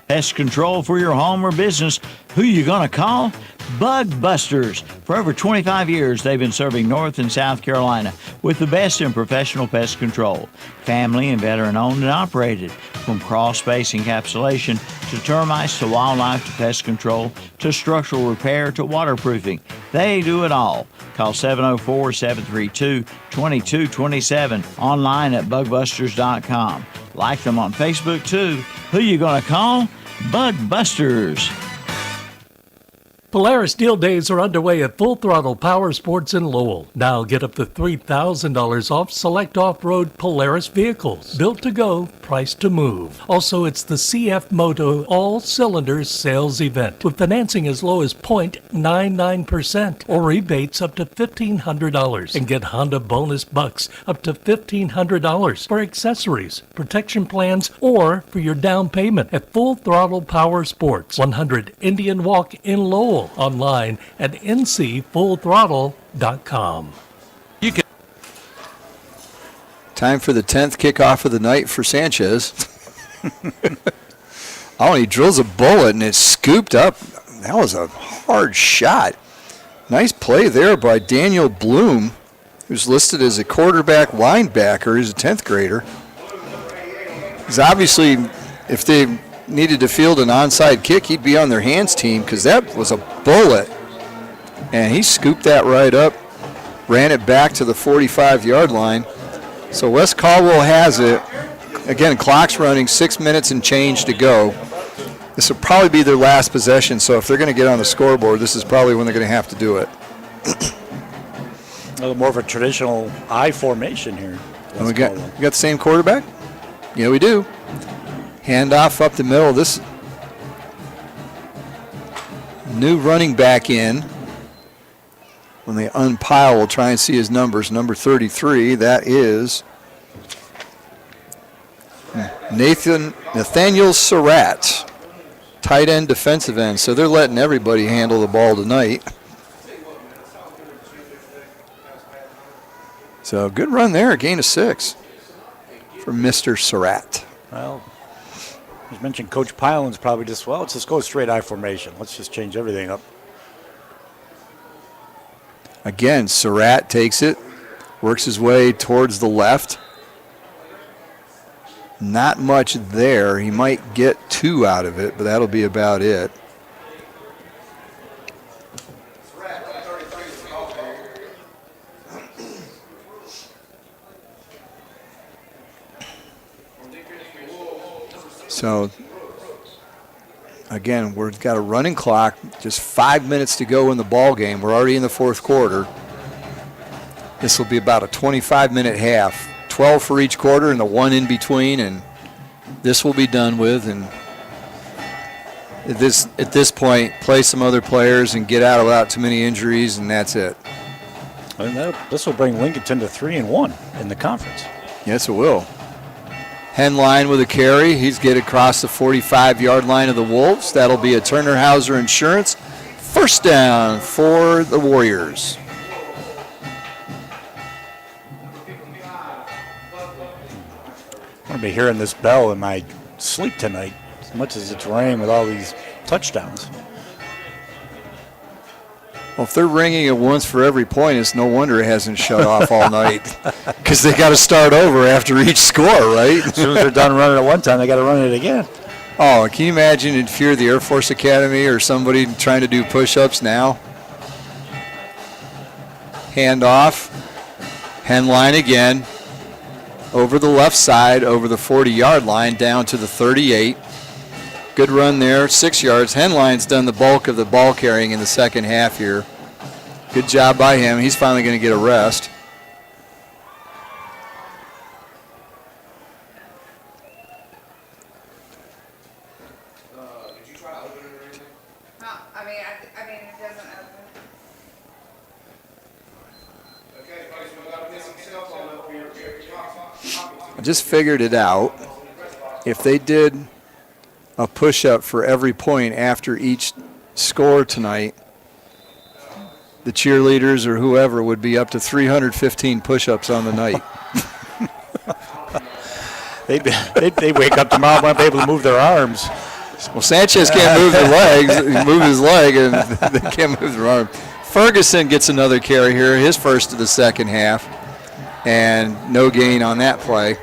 Pest control for your home or business. Who you gonna call? Bug Busters. For over 25 years, they've been serving North and South Carolina with the best in professional pest control. Family and veteran owned and operated. From crawl space encapsulation to termites to wildlife to pest control to structural repair to waterproofing. They do it all. Call 704-732-2227. Online at bugbusters.com. Like them on Facebook too. Who you gonna call? Bug Busters. Polaris Deal Days are underway at Full Throttle Power Sports in Lowell. Now get up to $3,000 off select off-road Polaris vehicles. Built to go, priced to move. Also, it's the CF Moto all-cylinders sales event with financing as low as 0.99% or rebates up to $1,500. And get Honda bonus bucks up to $1,500 for accessories, protection plans, or for your down payment at Full Throttle Power Sports, 100 Indian Walk in Lowell. Online at ncfullthrottle.com. Time for the 10th kickoff of the night for Sanchez. Oh, he drills a bullet and it's scooped up. That was a hard shot. Nice play there by Daniel Bloom, who's listed as a quarterback linebacker. He's a 10th grader. He's obviously, if they needed to field an onside kick, he'd be on their hands team because that was a bullet. And he scooped that right up, ran it back to the 45-yard line. So West Caldwell has it. Again, clock's running, 6 minutes and change to go. This will probably be their last possession, so if they're going to get on the scoreboard, this is probably when they're going to have to do it. A little more of a traditional I formation here. And we got the same quarterback? Yeah, we do. Handoff up the middle. This new running back in. When they unpile, we'll try and see his numbers. Number 33, that is Nathaniel Surratt, tight end, defensive end. So they're letting everybody handle the ball tonight. So good run there, a gain of 6 for Mr. Surratt. Well, as mentioned, Coach Pylan's probably just, let's just go straight I formation. Let's just change everything up. Again, Surratt takes it, Works his way towards the left. Not much there. He might get 2 out of it, but that'll be about it. So, again, we've got a running clock, just 5 minutes to go in the ball game. We're already in the fourth quarter. This will be about a 25-minute half. 12 for each quarter and the 1 in between, and this will be done with. And at this point, play some other players and get out without too many injuries, and that's it. And this will bring Lincolnton to 3-1 in the conference. Yes, it will. Henline with a carry. He's get across the 45-yard line of the Wolves. That'll be a Turner Hauser Insurance. First down for the Warriors. I'm going to be hearing this bell in my sleep tonight, as much as it's raining with all these touchdowns. Well, if they're ringing it once for every point, it's no wonder it hasn't shut off all night. Because they got to start over after each score, right? As soon as they're done running it one time, they got to run it again. Oh, can you imagine if you're the Air Force Academy or somebody trying to do push-ups now? Hand off. Henline again. Over the left side, over the 40-yard line, down to the 38. Good run there, 6 yards. Henline's done the bulk of the ball carrying in the second half here. Good job by him. He's finally going to get a rest. Did you try to open it or anything? No, I mean, it doesn't open. Okay, folks, we got a missing cell phone up here. I just figured it out. If they did a push-up for every point after each score tonight, the cheerleaders or whoever would be up to 315 push-ups on the night. They wake up tomorrow and won't be able to move their arms. Well, Sanchez can't move their legs, move his leg, and they can't move their arm. Ferguson gets another carry here, his first of the second half, and no gain on that play.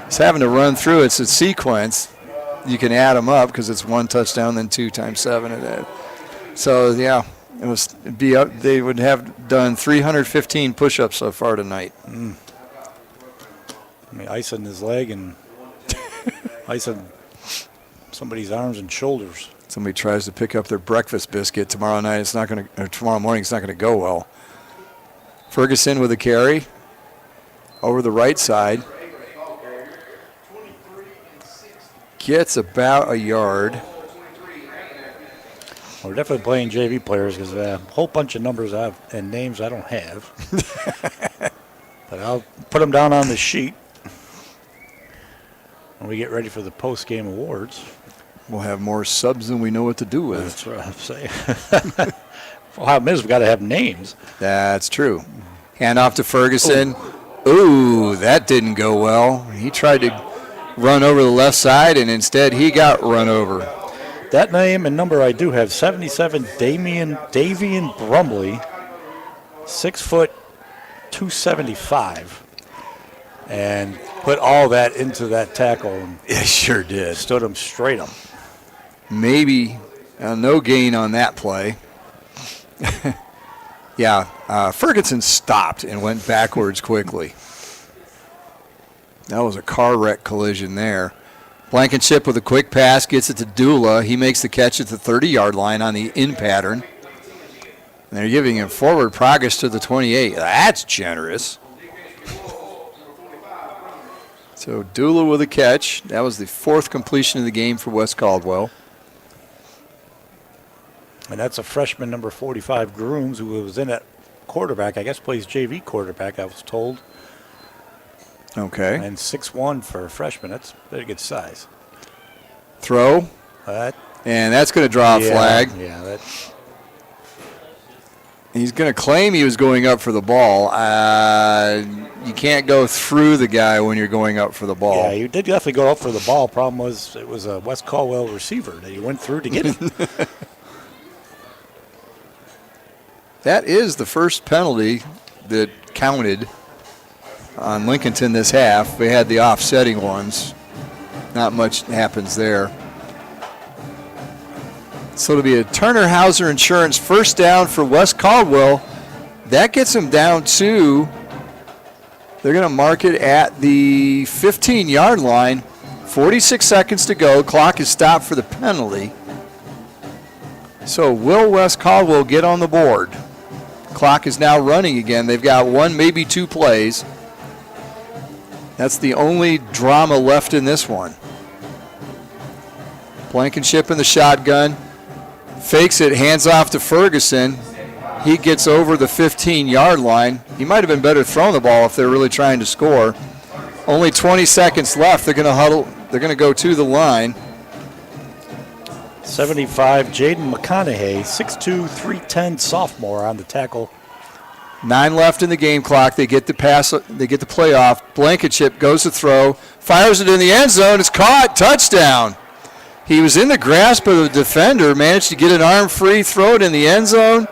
He's having to run through. It's a sequence. You can add them up because it's 1 touchdown, then 2 times 7. And so, yeah, it'd be up. They would have done 315 push-ups so far tonight. I mean, icing his leg and icing somebody's arms and shoulders. Somebody tries to pick up their breakfast biscuit tomorrow night. It's not going to. Or tomorrow morning, it's not going to go well. Ferguson with a carry over the right side. Gets about a yard. We're definitely playing JV players because a whole bunch of numbers and names I don't have. But I'll put them down on the sheet when we get ready for the post-game awards. We'll have more subs than we know what to do with. That's what I'm saying. Well, how we've got to have names. That's true. Hand off to Ferguson. Ooh, that didn't go well. He tried to run over the left side, and instead he got run over. That name and number I do have, 77 Davian Brumley, 6 foot 275, and put all that into that tackle. And it sure did. Stood him straight up. Maybe no gain on that play. Yeah, Ferguson stopped and went backwards quickly. That was a car wreck collision there. Blankenship with a quick pass gets it to Dula. He makes the catch at the 30-yard line on the in pattern. And they're giving him forward progress to the 28. That's generous. So Dula with a catch. That was the 4th completion of the game for West Caldwell. And that's a freshman, number 45, Grooms, who was in at quarterback. I guess plays JV quarterback, I was told. Okay. And 6'1" for a freshman. That's very good size. Throw. And that's going to draw a flag. Yeah, He's going to claim he was going up for the ball. You can't go through the guy when you're going up for the ball. Yeah, you did definitely go up for the ball. Problem was it was a West Caldwell receiver that he went through to get it. That is the first penalty that counted on Lincolnton this half. They had the offsetting ones. Not much happens there. So it'll be a Turner Hauser Insurance first down for West Caldwell. That gets them down to, they're going to mark it at the 15-yard line. 46 seconds to go. Clock is stopped for the penalty. So will West Caldwell get on the board? Clock is now running again. They've got one, maybe two plays. That's the only drama left in this one. Blankenship in the shotgun. Fakes it, hands off to Ferguson. He gets over the 15-yard line. He might have been better throwing the ball if they're really trying to score. Only 20 seconds left. They're going to huddle. They're going to go to the line. 75, Jaden McConaughey, 6'2", 310 sophomore on the tackle. 9 left in the game clock. They get the pass. They get the play off. Blankenship goes to throw. Fires it in the end zone. It's caught. Touchdown. He was in the grasp of the defender. Managed to get an arm free. Throw it in the end zone.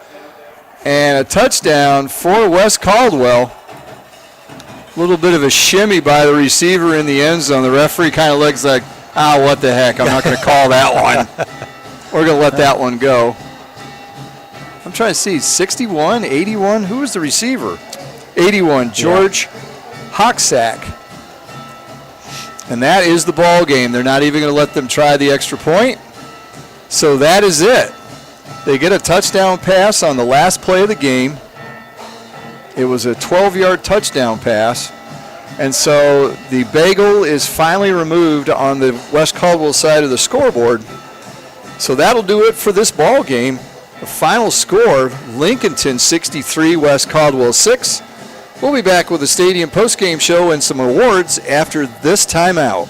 And a touchdown for West Caldwell. A little bit of a shimmy by the receiver in the end zone. The referee kind of looks like, what the heck? I'm not going to call that one. We're going to let that one go. I'm trying to see, 61, 81, who was the receiver? 81, George Hocksack. And that is the ball game. They're not even going to let them try the extra point. So that is it. They get a touchdown pass on the last play of the game. It was a 12-yard touchdown pass. And so the bagel is finally removed on the West Caldwell side of the scoreboard. So that'll do it for this ball game. The final score, Lincolnton 63, West Caldwell 6. We'll be back with a stadium postgame show and some awards after this timeout.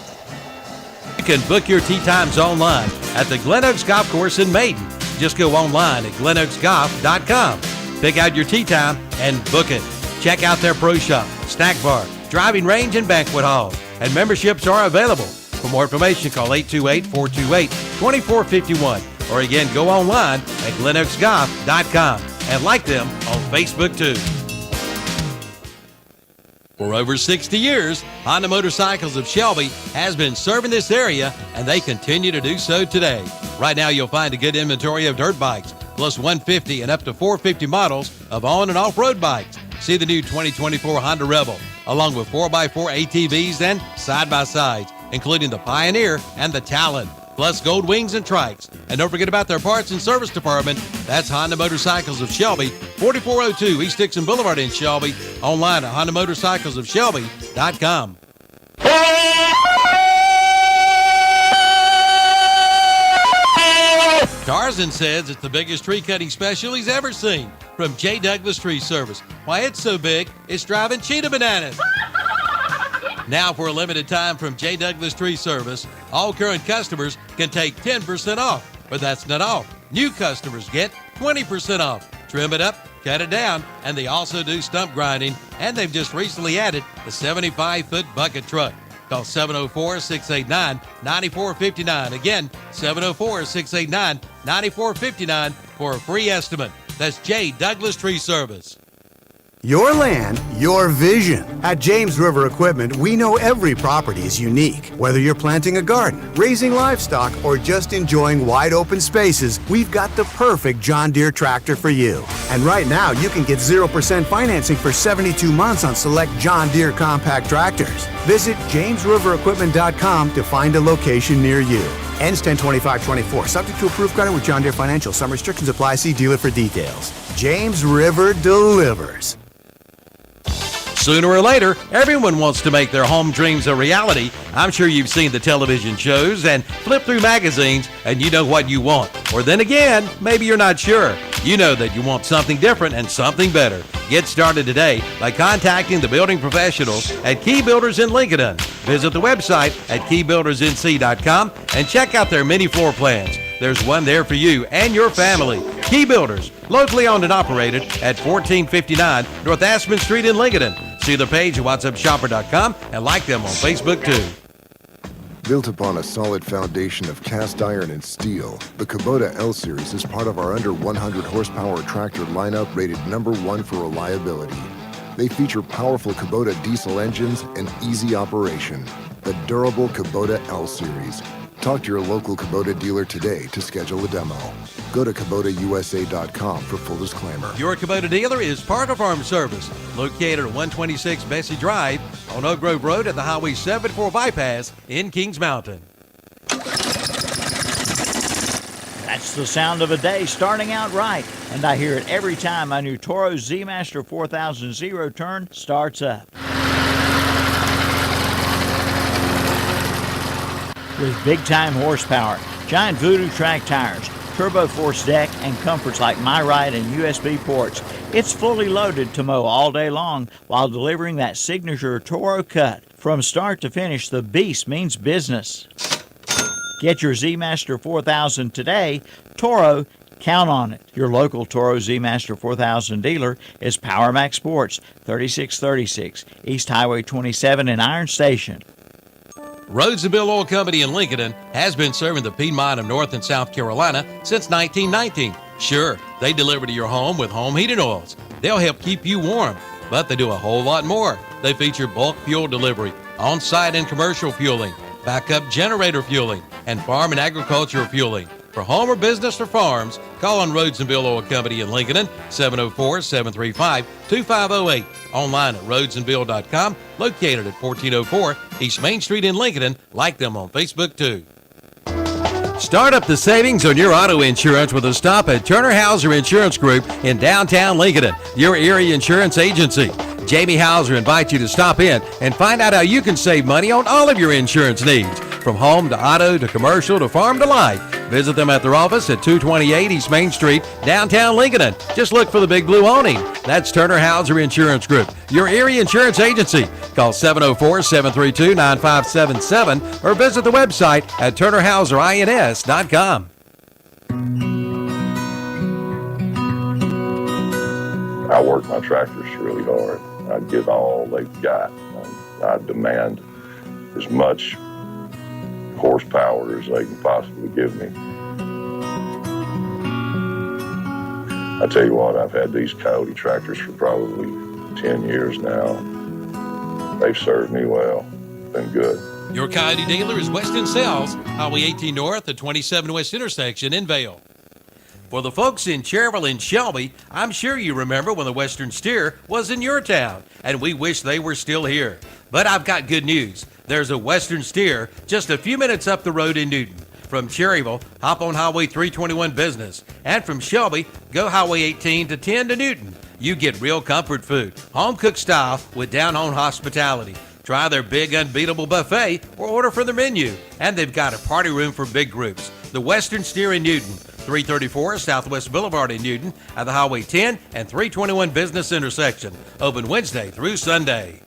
You can book your tee times online at the Glen Oaks Golf Course in Maiden. Just go online at glenoaksgolf.com. Pick out your tee time and book it. Check out their pro shop, snack bar, driving range, and banquet hall. And memberships are available. For more information, call 828-428-2451. Or again, go online at glenoaksgolf.com and like them on Facebook too. For over 60 years, Honda Motorcycles of Shelby has been serving this area, and they continue to do so today. Right now, you'll find a good inventory of dirt bikes, plus 150 and up to 450 models of on- and off-road bikes. See the new 2024 Honda Rebel, along with 4x4 ATVs and side-by-sides, including the Pioneer and the Talon, plus Gold Wings and Trikes. And don't forget about their parts and service department. That's Honda Motorcycles of Shelby, 4402 East Dixon Boulevard in Shelby. Online at HondaMotorcyclesofShelby.com. Tarzan says it's the biggest tree cutting special he's ever seen from J. Douglas Tree Service. Why it's so big, it's driving cheetah bananas. Now, for a limited time from J. Douglas Tree Service, all current customers can take 10% off. But that's not all. New customers get 20% off. Trim it up, cut it down, and they also do stump grinding. And they've just recently added the 75-foot bucket truck. Call 704-689-9459. Again, 704-689-9459 for a free estimate. That's J. Douglas Tree Service. Your land, your vision. At James River Equipment, we know every property is unique. Whether you're planting a garden, raising livestock, or just enjoying wide open spaces, we've got the perfect John Deere tractor for you. And right now, you can get 0% financing for 72 months on select John Deere compact tractors. Visit JamesRiverEquipment.com to find a location near you. Ends 10/25/24. Subject to approved credit with John Deere Financial. Some restrictions apply. See dealer for details. James River delivers. Sooner or later, everyone wants to make their home dreams a reality. I'm sure you've seen the television shows and flip through magazines and you know what you want. Or then again, maybe you're not sure. You know that you want something different and something better. Get started today by contacting the building professionals at Key Builders in Lincolnton. Visit the website at keybuildersnc.com and check out their many floor plans. There's one there for you and your family. Key Builders, locally owned and operated at 1459 North Aspen Street in Lincolnton. See their page at whatsupshopper.com and like them on Facebook too. Built upon a solid foundation of cast iron and steel, the Kubota L-Series is part of our under 100 horsepower tractor lineup rated #1 for reliability. They feature powerful Kubota diesel engines and easy operation. The durable Kubota L Series. Talk to your local Kubota dealer today to schedule a demo. Go to KubotaUSA.com for full disclaimer. Your Kubota dealer is Parker Farm Service, located at 126 Bessie Drive on Oak Grove Road at the Highway 74 bypass in Kings Mountain. That's the sound of a day starting out right, and I hear it every time my new Toro Z-Master 4000 zero turn starts up. With big-time horsepower, giant Voodoo track tires, turbo force deck, and comforts like MyRide and USB ports, it's fully loaded to mow all day long while delivering that signature Toro cut. From start to finish, the beast means business. Get your Z-Master 4000 today. Toro, count on it. Your local Toro Z-Master 4000 dealer is Power Max Sports, 3636 East Highway 27 in Iron Station. Rhodes and Bill Oil Company in Lincoln has been serving the Piedmont of North and South Carolina since 1919. Sure, they deliver to your home with home heating oils. They'll help keep you warm, but they do a whole lot more. They feature bulk fuel delivery, on-site and commercial fueling, backup generator fueling, and farm and agricultural fueling. For home or business or farms, call on Rhodes and Bill Oil Company in Lincoln, 704-735-2508. Online at rhodesandbill.com, located at 1404 East Main Street in Lincoln. Like them on Facebook, too. Start up the savings on your auto insurance with a stop at Turner Hauser Insurance Group in downtown Lincoln, your area insurance agency. Jamie Hauser invites you to stop in and find out how you can save money on all of your insurance needs, from home to auto to commercial to farm to life. Visit them at their office at 228 East Main Street, downtown Lincoln. Just look for the big blue awning. That's Turner Hauser Insurance Group, your area insurance agency. Call 704-732-9577 or visit the website at turnerhauserins.com. I work my tractors really hard. I give all they've got. I demand as much horsepower as they can possibly give me. I tell you what, I've had these Coyote tractors for probably 10 years now. They've served me well. Been good. Your Coyote dealer is Weston Sales, Highway 18 North at 27 West intersection in Vale. For the folks in Cherville and Shelby, I'm sure you remember when the Western Steer was in your town, and we wish they were still here. But I've got good news. There's a Western Steer just a few minutes up the road in Newton. From Cherryville, hop on Highway 321 Business. And from Shelby, go Highway 18 to 10 to Newton. You get real comfort food, home-cooked style with down-home hospitality. Try their big unbeatable buffet or order from their menu. And they've got a party room for big groups. The Western Steer in Newton, 334 Southwest Boulevard in Newton at the Highway 10 and 321 Business intersection. Open Wednesday through Sunday.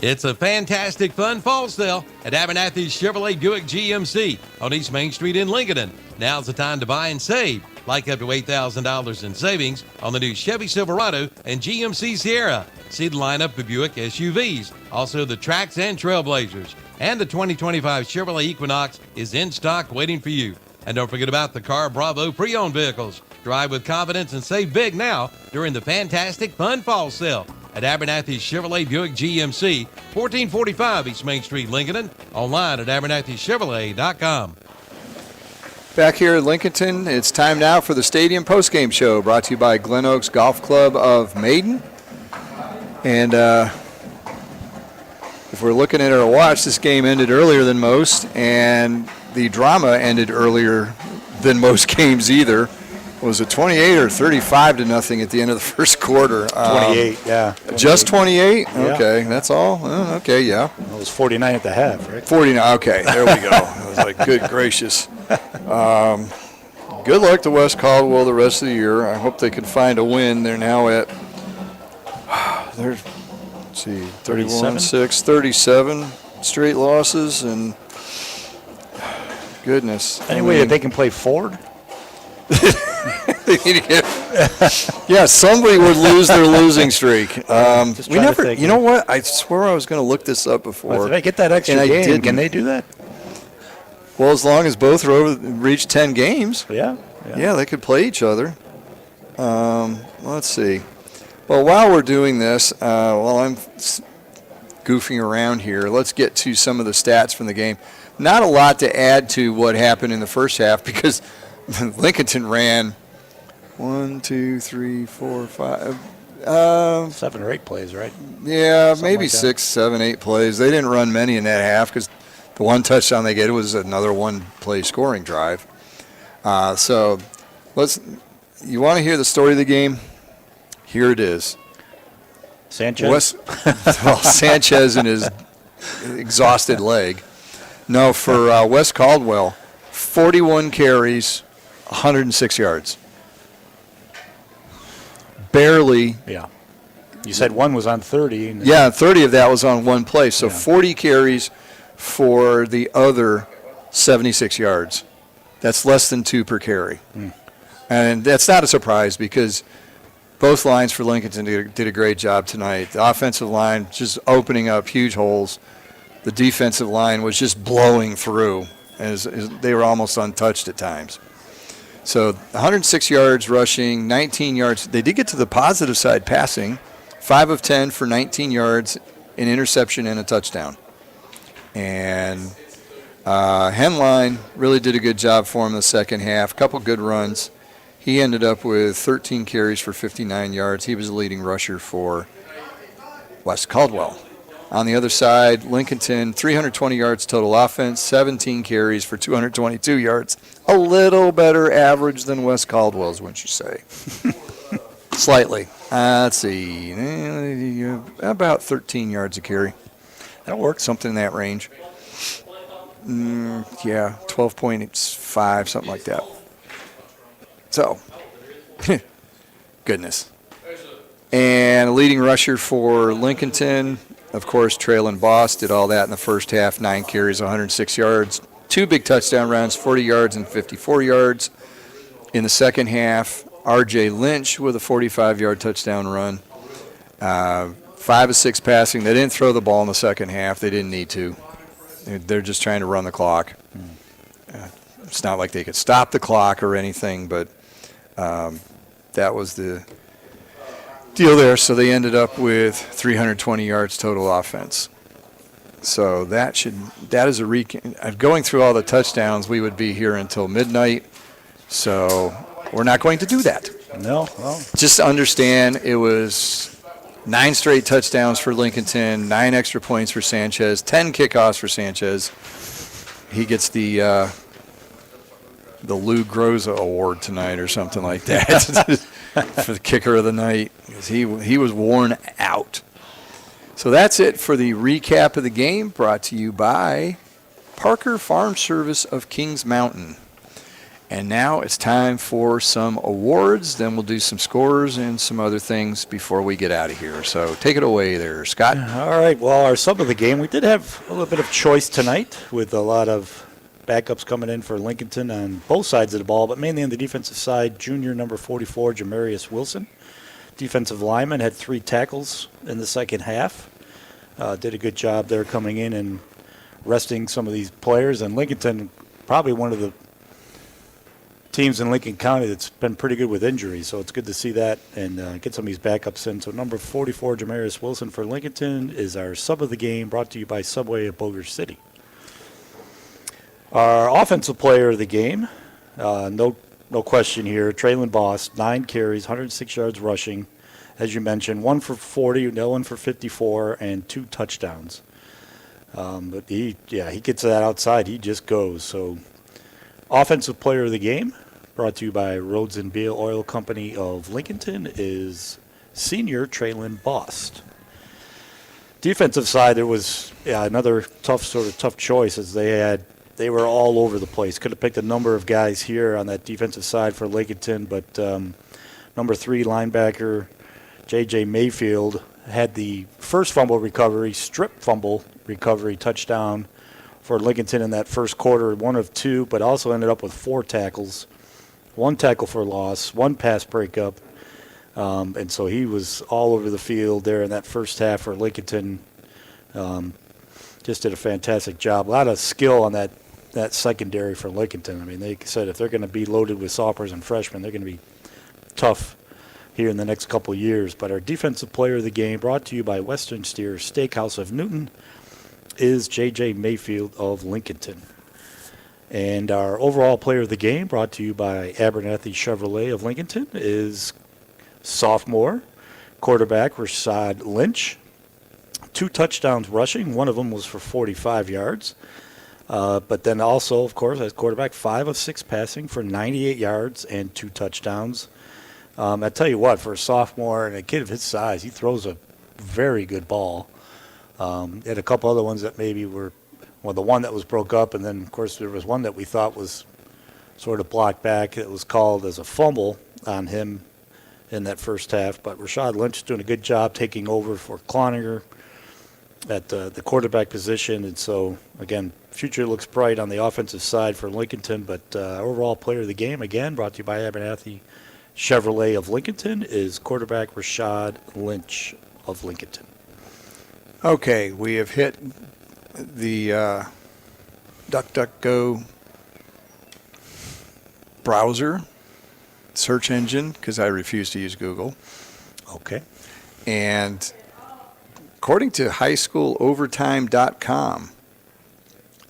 It's a fantastic fun fall sale at Abernathy's Chevrolet Buick GMC on East Main Street in Lincoln. Now's the time to buy and save, like up to $8,000 in savings on the new Chevy Silverado and GMC Sierra. See the lineup of Buick SUVs, also the Trax and Trailblazers. And the 2025 Chevrolet Equinox is in stock waiting for you. And don't forget about the Car Bravo pre-owned vehicles. Drive with confidence and save big now during the fantastic fun fall sale at Abernathy's Chevrolet Buick GMC, 1445 East Main Street, Lincoln. Online at abernathychevrolet.com. Back here at Lincolnton, it's time now for the Stadium Postgame Show, brought to you by Glen Oaks Golf Club of Maiden. And if we're looking at our watch, this game ended earlier than most, and the drama ended earlier than most games either. Was it 28 or 35 to nothing at the end of the first quarter? 28, yeah. 28. Just 28? Yeah. Okay, that's all? Okay, yeah. It was 49 at the half, right? 49, okay, there we go. I was like, good gracious. Good luck to West Caldwell the rest of the year. I hope they can find a win. They're now at, let's see, 31, 6, 37 straight losses, and goodness. Any way that they can play Ford? Yeah, somebody would lose their losing streak. We never, think. you know what? I swear I was going to look this up before. If they get that extra game, can they do that? Well, as long as both reach 10 games. Yeah. Yeah, they could play each other. Let's see. Well, while we're doing this, while I'm goofing around here, let's get to some of the stats from the game. Not a lot to add to what happened in the first half because Lincolnton ran 1, 2, 3, 4, 5. 7 or 8 plays, right? Yeah, Something maybe like that. 6, 7, 8 plays. They didn't run many in that half because the one touchdown they get was another one-play scoring drive. So you want to hear the story of the game? Here it is. Sanchez? Sanchez and his exhausted leg. No, for Wes Caldwell, 41 carries, 106 yards. Barely. Yeah. You said one was on 30. Yeah, 30 of that was on one play. So 40 carries for the other 76 yards. That's less than 2 per carry. And that's not a surprise because both lines for Lincolnton did a great job tonight. The offensive line just opening up huge holes. The defensive line was just blowing through as they were almost untouched at times. So 106 yards rushing, 19 yards. They did get to the positive side passing, 5 of 10 for 19 yards, an interception and a touchdown. And Henline really did a good job for him in the second half. A couple good runs. He ended up with 13 carries for 59 yards. He was the leading rusher for Wes Caldwell. On the other side, Lincolnton, 320 yards total offense, 17 carries for 222 yards. A little better average than Wes Caldwell's, wouldn't you say? Slightly. Let's see. About 13 yards a carry. That'll work, something in that range. Yeah, 12.5, something like that. So, goodness. And a leading rusher for Lincolnton, of course, Traylon Boss did all that in the first half, 9 carries, 106 yards. 2 big touchdown runs, 40 yards and 54 yards. In the second half, R.J. Lynch with a 45-yard touchdown run. 5 of 6 passing. They didn't throw the ball in the second half. They didn't need to. They're just trying to run the clock. It's not like they could stop the clock or anything, but that was the deal there. So they ended up with 320 yards total offense. So that is a recap. Going through all the touchdowns, we would be here until midnight. So we're not going to do that. No. Well. Just understand it was 9 straight touchdowns for Lincolnton, 9 extra points for Sanchez, 10 kickoffs for Sanchez. He gets the Lou Groza Award tonight or something like that for the kicker of the night. He was worn out. So that's it for the recap of the game, brought to you by Parker Farm Service of Kings Mountain. And now it's time for some awards. Then we'll do some scores and some other things before we get out of here. So take it away there, Scott. All right. Well, our sub of the game, we did have a little bit of choice tonight with a lot of backups coming in for Lincolnton on both sides of the ball, but mainly on the defensive side, junior number 44, Jamarius Wilson. Defensive lineman had 3 tackles in the second half. Did a good job there coming in and resting some of these players. And Lincolnton, probably one of the teams in Lincoln County that's been pretty good with injuries, so it's good to see that and get some of these backups in. So number 44, Jamarius Wilson for Lincolnton, is our sub of the game, brought to you by Subway of Boulder City. Our offensive player of the game, no question here, Traylon Boss, 9 carries, 106 yards rushing, as you mentioned, 1 for 40, no 1 for 54, and 2 touchdowns. But he gets that outside, he just goes. So offensive player of the game, brought to you by Rhodes and Beal Oil Company of Lincolnton, is senior Traylon Boss. Defensive side, there was another tough choice, as they were all over the place. Could have picked a number of guys here on that defensive side for Lincolnton, but number 3 linebacker J.J. Mayfield had the first fumble recovery, strip fumble recovery touchdown for Lincolnton in that first quarter, 1 of 2, but also ended up with 4 tackles, 1 tackle for loss, 1 pass breakup. And so he was all over the field there in that first half for Lincolnton. Just did a fantastic job. A lot of skill on that that secondary for Lincolnton. I mean, they said if they're going to be loaded with sophomores and freshmen, they're going to be tough here in the next couple of years. But our defensive player of the game, brought to you by Western Steer Steakhouse of Newton, is J.J. Mayfield of Lincolnton. And our overall player of the game, brought to you by Abernathy Chevrolet of Lincolnton, is sophomore quarterback Rashad Lynch. 2 touchdowns rushing. One of them was for 45 yards. But then also, of course, as quarterback, 5 of 6 passing for 98 yards and 2 touchdowns. I tell you what, for a sophomore and a kid of his size, he throws a very good ball. Had a couple other ones that maybe were, well, the one that was broke up, and then, of course, there was one that we thought was sort of blocked back. It was called as a fumble on him in that first half. But Rashad Lynch is doing a good job taking over for Cloninger at the quarterback position. And so, again, future looks bright on the offensive side for Lincolnton. But overall player of the game, again, brought to you by Abernathy Chevrolet of Lincolnton, is quarterback Rashad Lynch of Lincolnton. Okay, we have hit the DuckDuckGo browser search engine because I refuse to use Google. Okay. And according to highschoolovertime.com,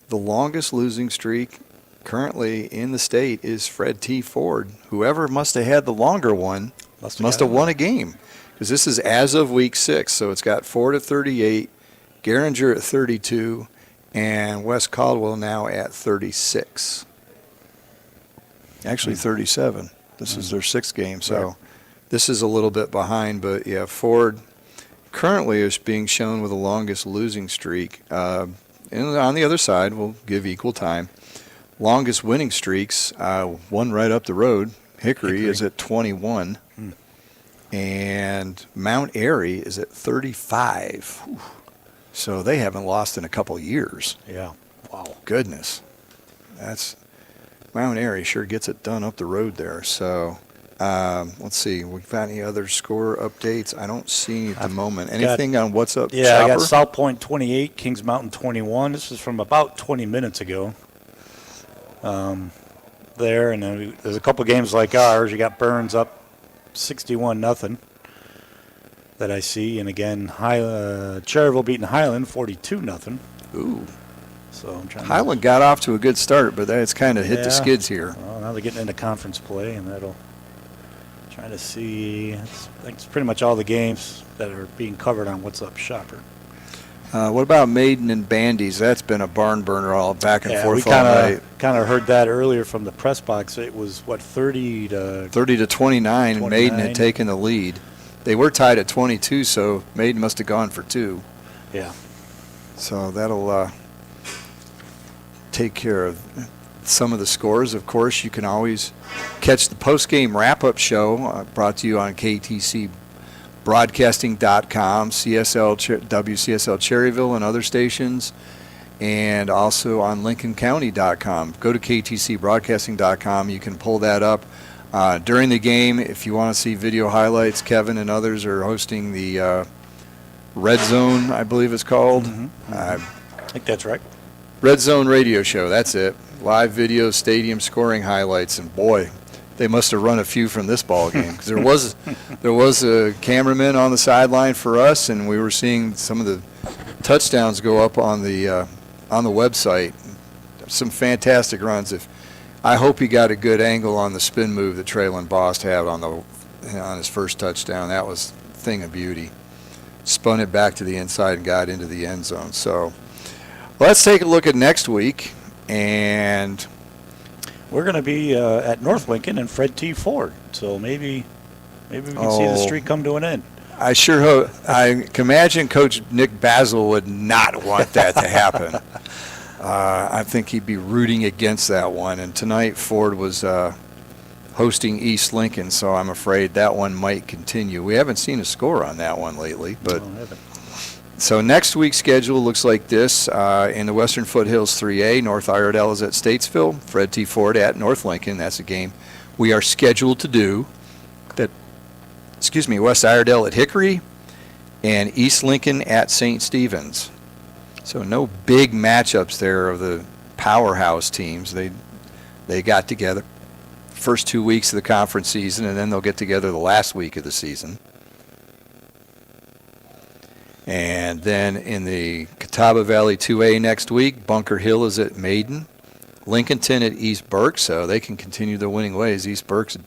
the longest losing streak currently in the state is Fred T. Ford. Whoever must have had the longer one must have won a game, because this is as of week 6. So it's got Ford at 38, Geringer at 32, and West Caldwell now at 36. Actually 37. This is their 6th game, so this is a little bit behind. But, yeah, Ford currently is being shown with the longest losing streak. And on the other side, we'll give equal time. Longest winning streaks, one right up the road, Hickory is at 21. And Mount Airy is at 35. Whew. So they haven't lost in a couple years. Yeah. Wow. Goodness. Mount Airy sure gets it done up the road there. So let's see. We've got any other score updates? I don't see at the moment. Anything on what's up? Yeah, Chopper? I got South Point 28, Kings Mountain 21. This is from about 20 minutes ago. There, and then there's a couple games like ours. You got Burns up 61-0 that I see, and again, Cherryville beating Highland 42-0. Ooh. So I'm trying. Highland got off to a good start, but it's kind of hit the skids here. Well, now they're getting into conference play, and that'll. Trying to see. I think it's pretty much all the games that are being covered on What's Up Shopper. What about Maiden and Bandy's? That's been a barn burner all back and forth we all night. kind of heard that earlier from the press box. It was, 30 to 29, and Maiden had taken the lead. They were tied at 22, so Maiden must have gone for 2. Yeah. So that'll take care of some of the scores. Of course, you can always catch the post-game wrap-up show brought to you on KTC Broadcasting.com, WCSL Cherryville and other stations, and also on LincolnCounty.com. Go to KTCBroadcasting.com. You can pull that up during the game. If you want to see video highlights, Kevin and others are hosting the Red Zone, I believe it's called. I think that's right. Red Zone Radio Show, that's it. Live video, stadium scoring highlights, and boy, they must have run a few from this ball game, because there was a cameraman on the sideline for us, and we were seeing some of the touchdowns go up on the website. Some fantastic runs. I hope he got a good angle on the spin move that Traylon Bost had on his first touchdown. That was a thing of beauty. Spun it back to the inside and got into the end zone. So let's take a look at next week, and we're going to be at North Lincoln and Fred T. Ford, so maybe we can see the streak come to an end. I sure hope. I can imagine Coach Nick Basil would not want that to happen. I think he'd be rooting against that one. And tonight Ford was hosting East Lincoln, so I'm afraid that one might continue. We haven't seen a score on that one lately, but. No, I haven't. So next week's schedule looks like this. In the Western Foothills 3A, North Iredell is at Statesville. Fred T. Ford at North Lincoln. That's a game we are scheduled to do. West Iredell at Hickory and East Lincoln at St. Stephen's. So no big matchups there of the powerhouse teams. They got together first 2 weeks of the conference season, and then they'll get together the last week of the season. And then in the Catawba Valley 2A next week, Bunker Hill is at Maiden, Lincolnton at East Burke, so they can continue their winning ways. East Burke's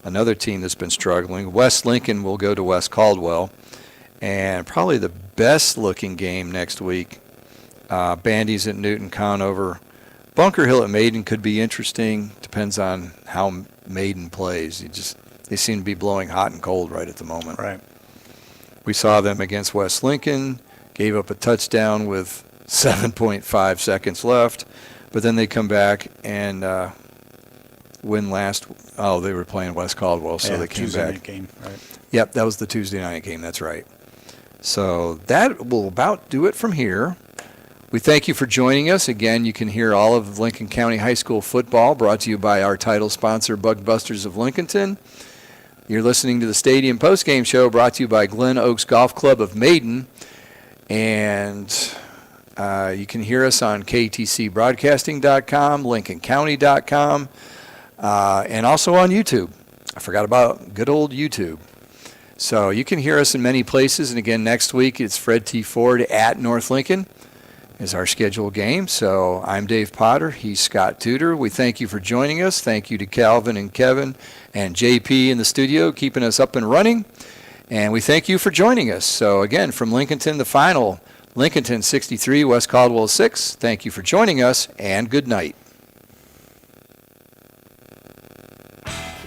another team that's been struggling. West Lincoln will go to West Caldwell. And probably the best-looking game next week, Bandy's at Newton Conover. Bunker Hill at Maiden could be interesting. Depends on how Maiden plays. They seem to be blowing hot and cold right at the moment. Right. We saw them against West Lincoln, gave up a touchdown with 7.5 seconds left, but then they come back and win last. Oh, they were playing West Caldwell, so they came Tuesday back. Night game, right. Yep, that was the Tuesday night game. That's right. So that will about do it from here. We thank you for joining us. Again, you can hear all of Lincoln County High School football brought to you by our title sponsor, Bug Busters of Lincolnton. You're listening to the Stadium Postgame Show brought to you by Glen Oaks Golf Club of Maiden. And you can hear us on ktcbroadcasting.com, lincolncounty.com, and also on YouTube. I forgot about good old YouTube. So you can hear us in many places. And again, next week it's Fred T. Ford at North Lincoln is our scheduled game. So I'm Dave Potter. He's Scott Tudor. We thank you for joining us. Thank you to Calvin and Kevin and JP in the studio keeping us up and running. And we thank you for joining us. So again, from Lincolnton, the final, Lincolnton 63, West Caldwell 6. Thank you for joining us, and good night.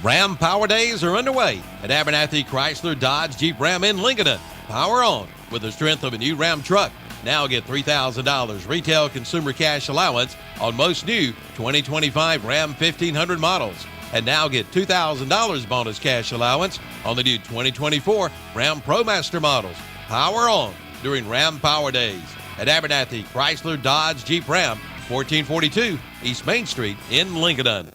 Ram Power Days are underway at Abernathy Chrysler Dodge Jeep Ram in Lincoln. Power on with the strength of a new Ram truck. Now get $3,000 retail consumer cash allowance on most new 2025 Ram 1500 models. And now get $2,000 bonus cash allowance on the new 2024 Ram ProMaster models. Power on during Ram Power Days at Abernathy Chrysler Dodge Jeep Ram, 1442 East Main Street in Lincoln.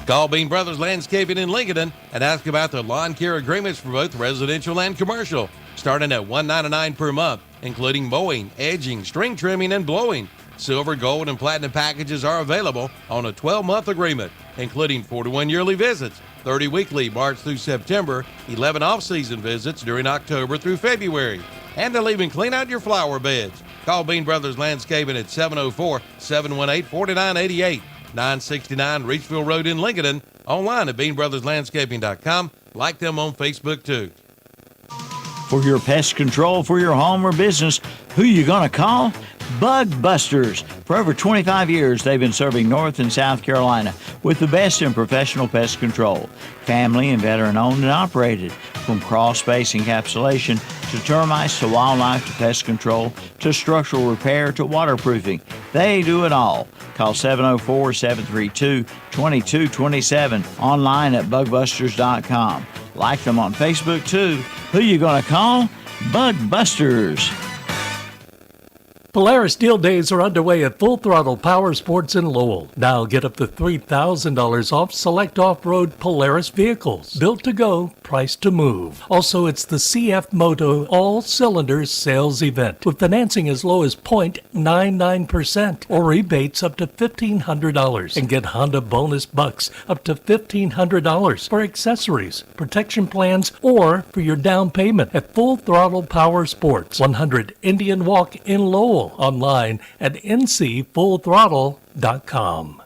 Call Bean Brothers Landscaping in Lincoln and ask about their lawn care agreements for both residential and commercial, starting at $199 per month, including mowing, edging, string trimming, and blowing. Silver, gold, and platinum packages are available on a 12-month agreement, including 41 yearly visits, 30 weekly March through September, 11 off-season visits during October through February. And they'll even clean out your flower beds. Call Bean Brothers Landscaping at 704-718-4988. 969 Reachville Road in Lincoln. Online at beanbrotherslandscaping.com. Like them on Facebook too. For your pest control for your home or business, who you gonna call? Bug Busters. For over 25 years, they've been serving North and South Carolina with the best in professional pest control. Family and veteran owned and operated. From crawl space encapsulation to termites to wildlife to pest control to structural repair to waterproofing. They do it all. Call 704-732-2227. Online at bugbusters.com. Like them on Facebook too. Who you gonna call? Bug Busters. Polaris Deal Days are underway at Full Throttle Power Sports in Lowell. Now get up to $3,000 off select off-road Polaris vehicles. Built to go, priced to move. Also, it's the CF Moto All Cylinders Sales Event with financing as low as 0.99% or rebates up to $1,500. And get Honda bonus bucks up to $1,500 for accessories, protection plans, or for your down payment at Full Throttle Power Sports, 100 Indian Walk in Lowell. Online at ncfullthrottle.com.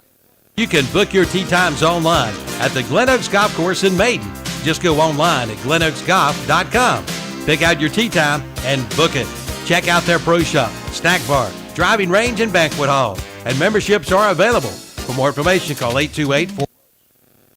You can book your tee times online at the Glen Oaks Golf Course in Maiden. Just go online at glenoaksgolf.com. Pick out your tee time and book it. Check out their pro shop, snack bar, driving range, and banquet hall. And memberships are available. For more information, call 828-4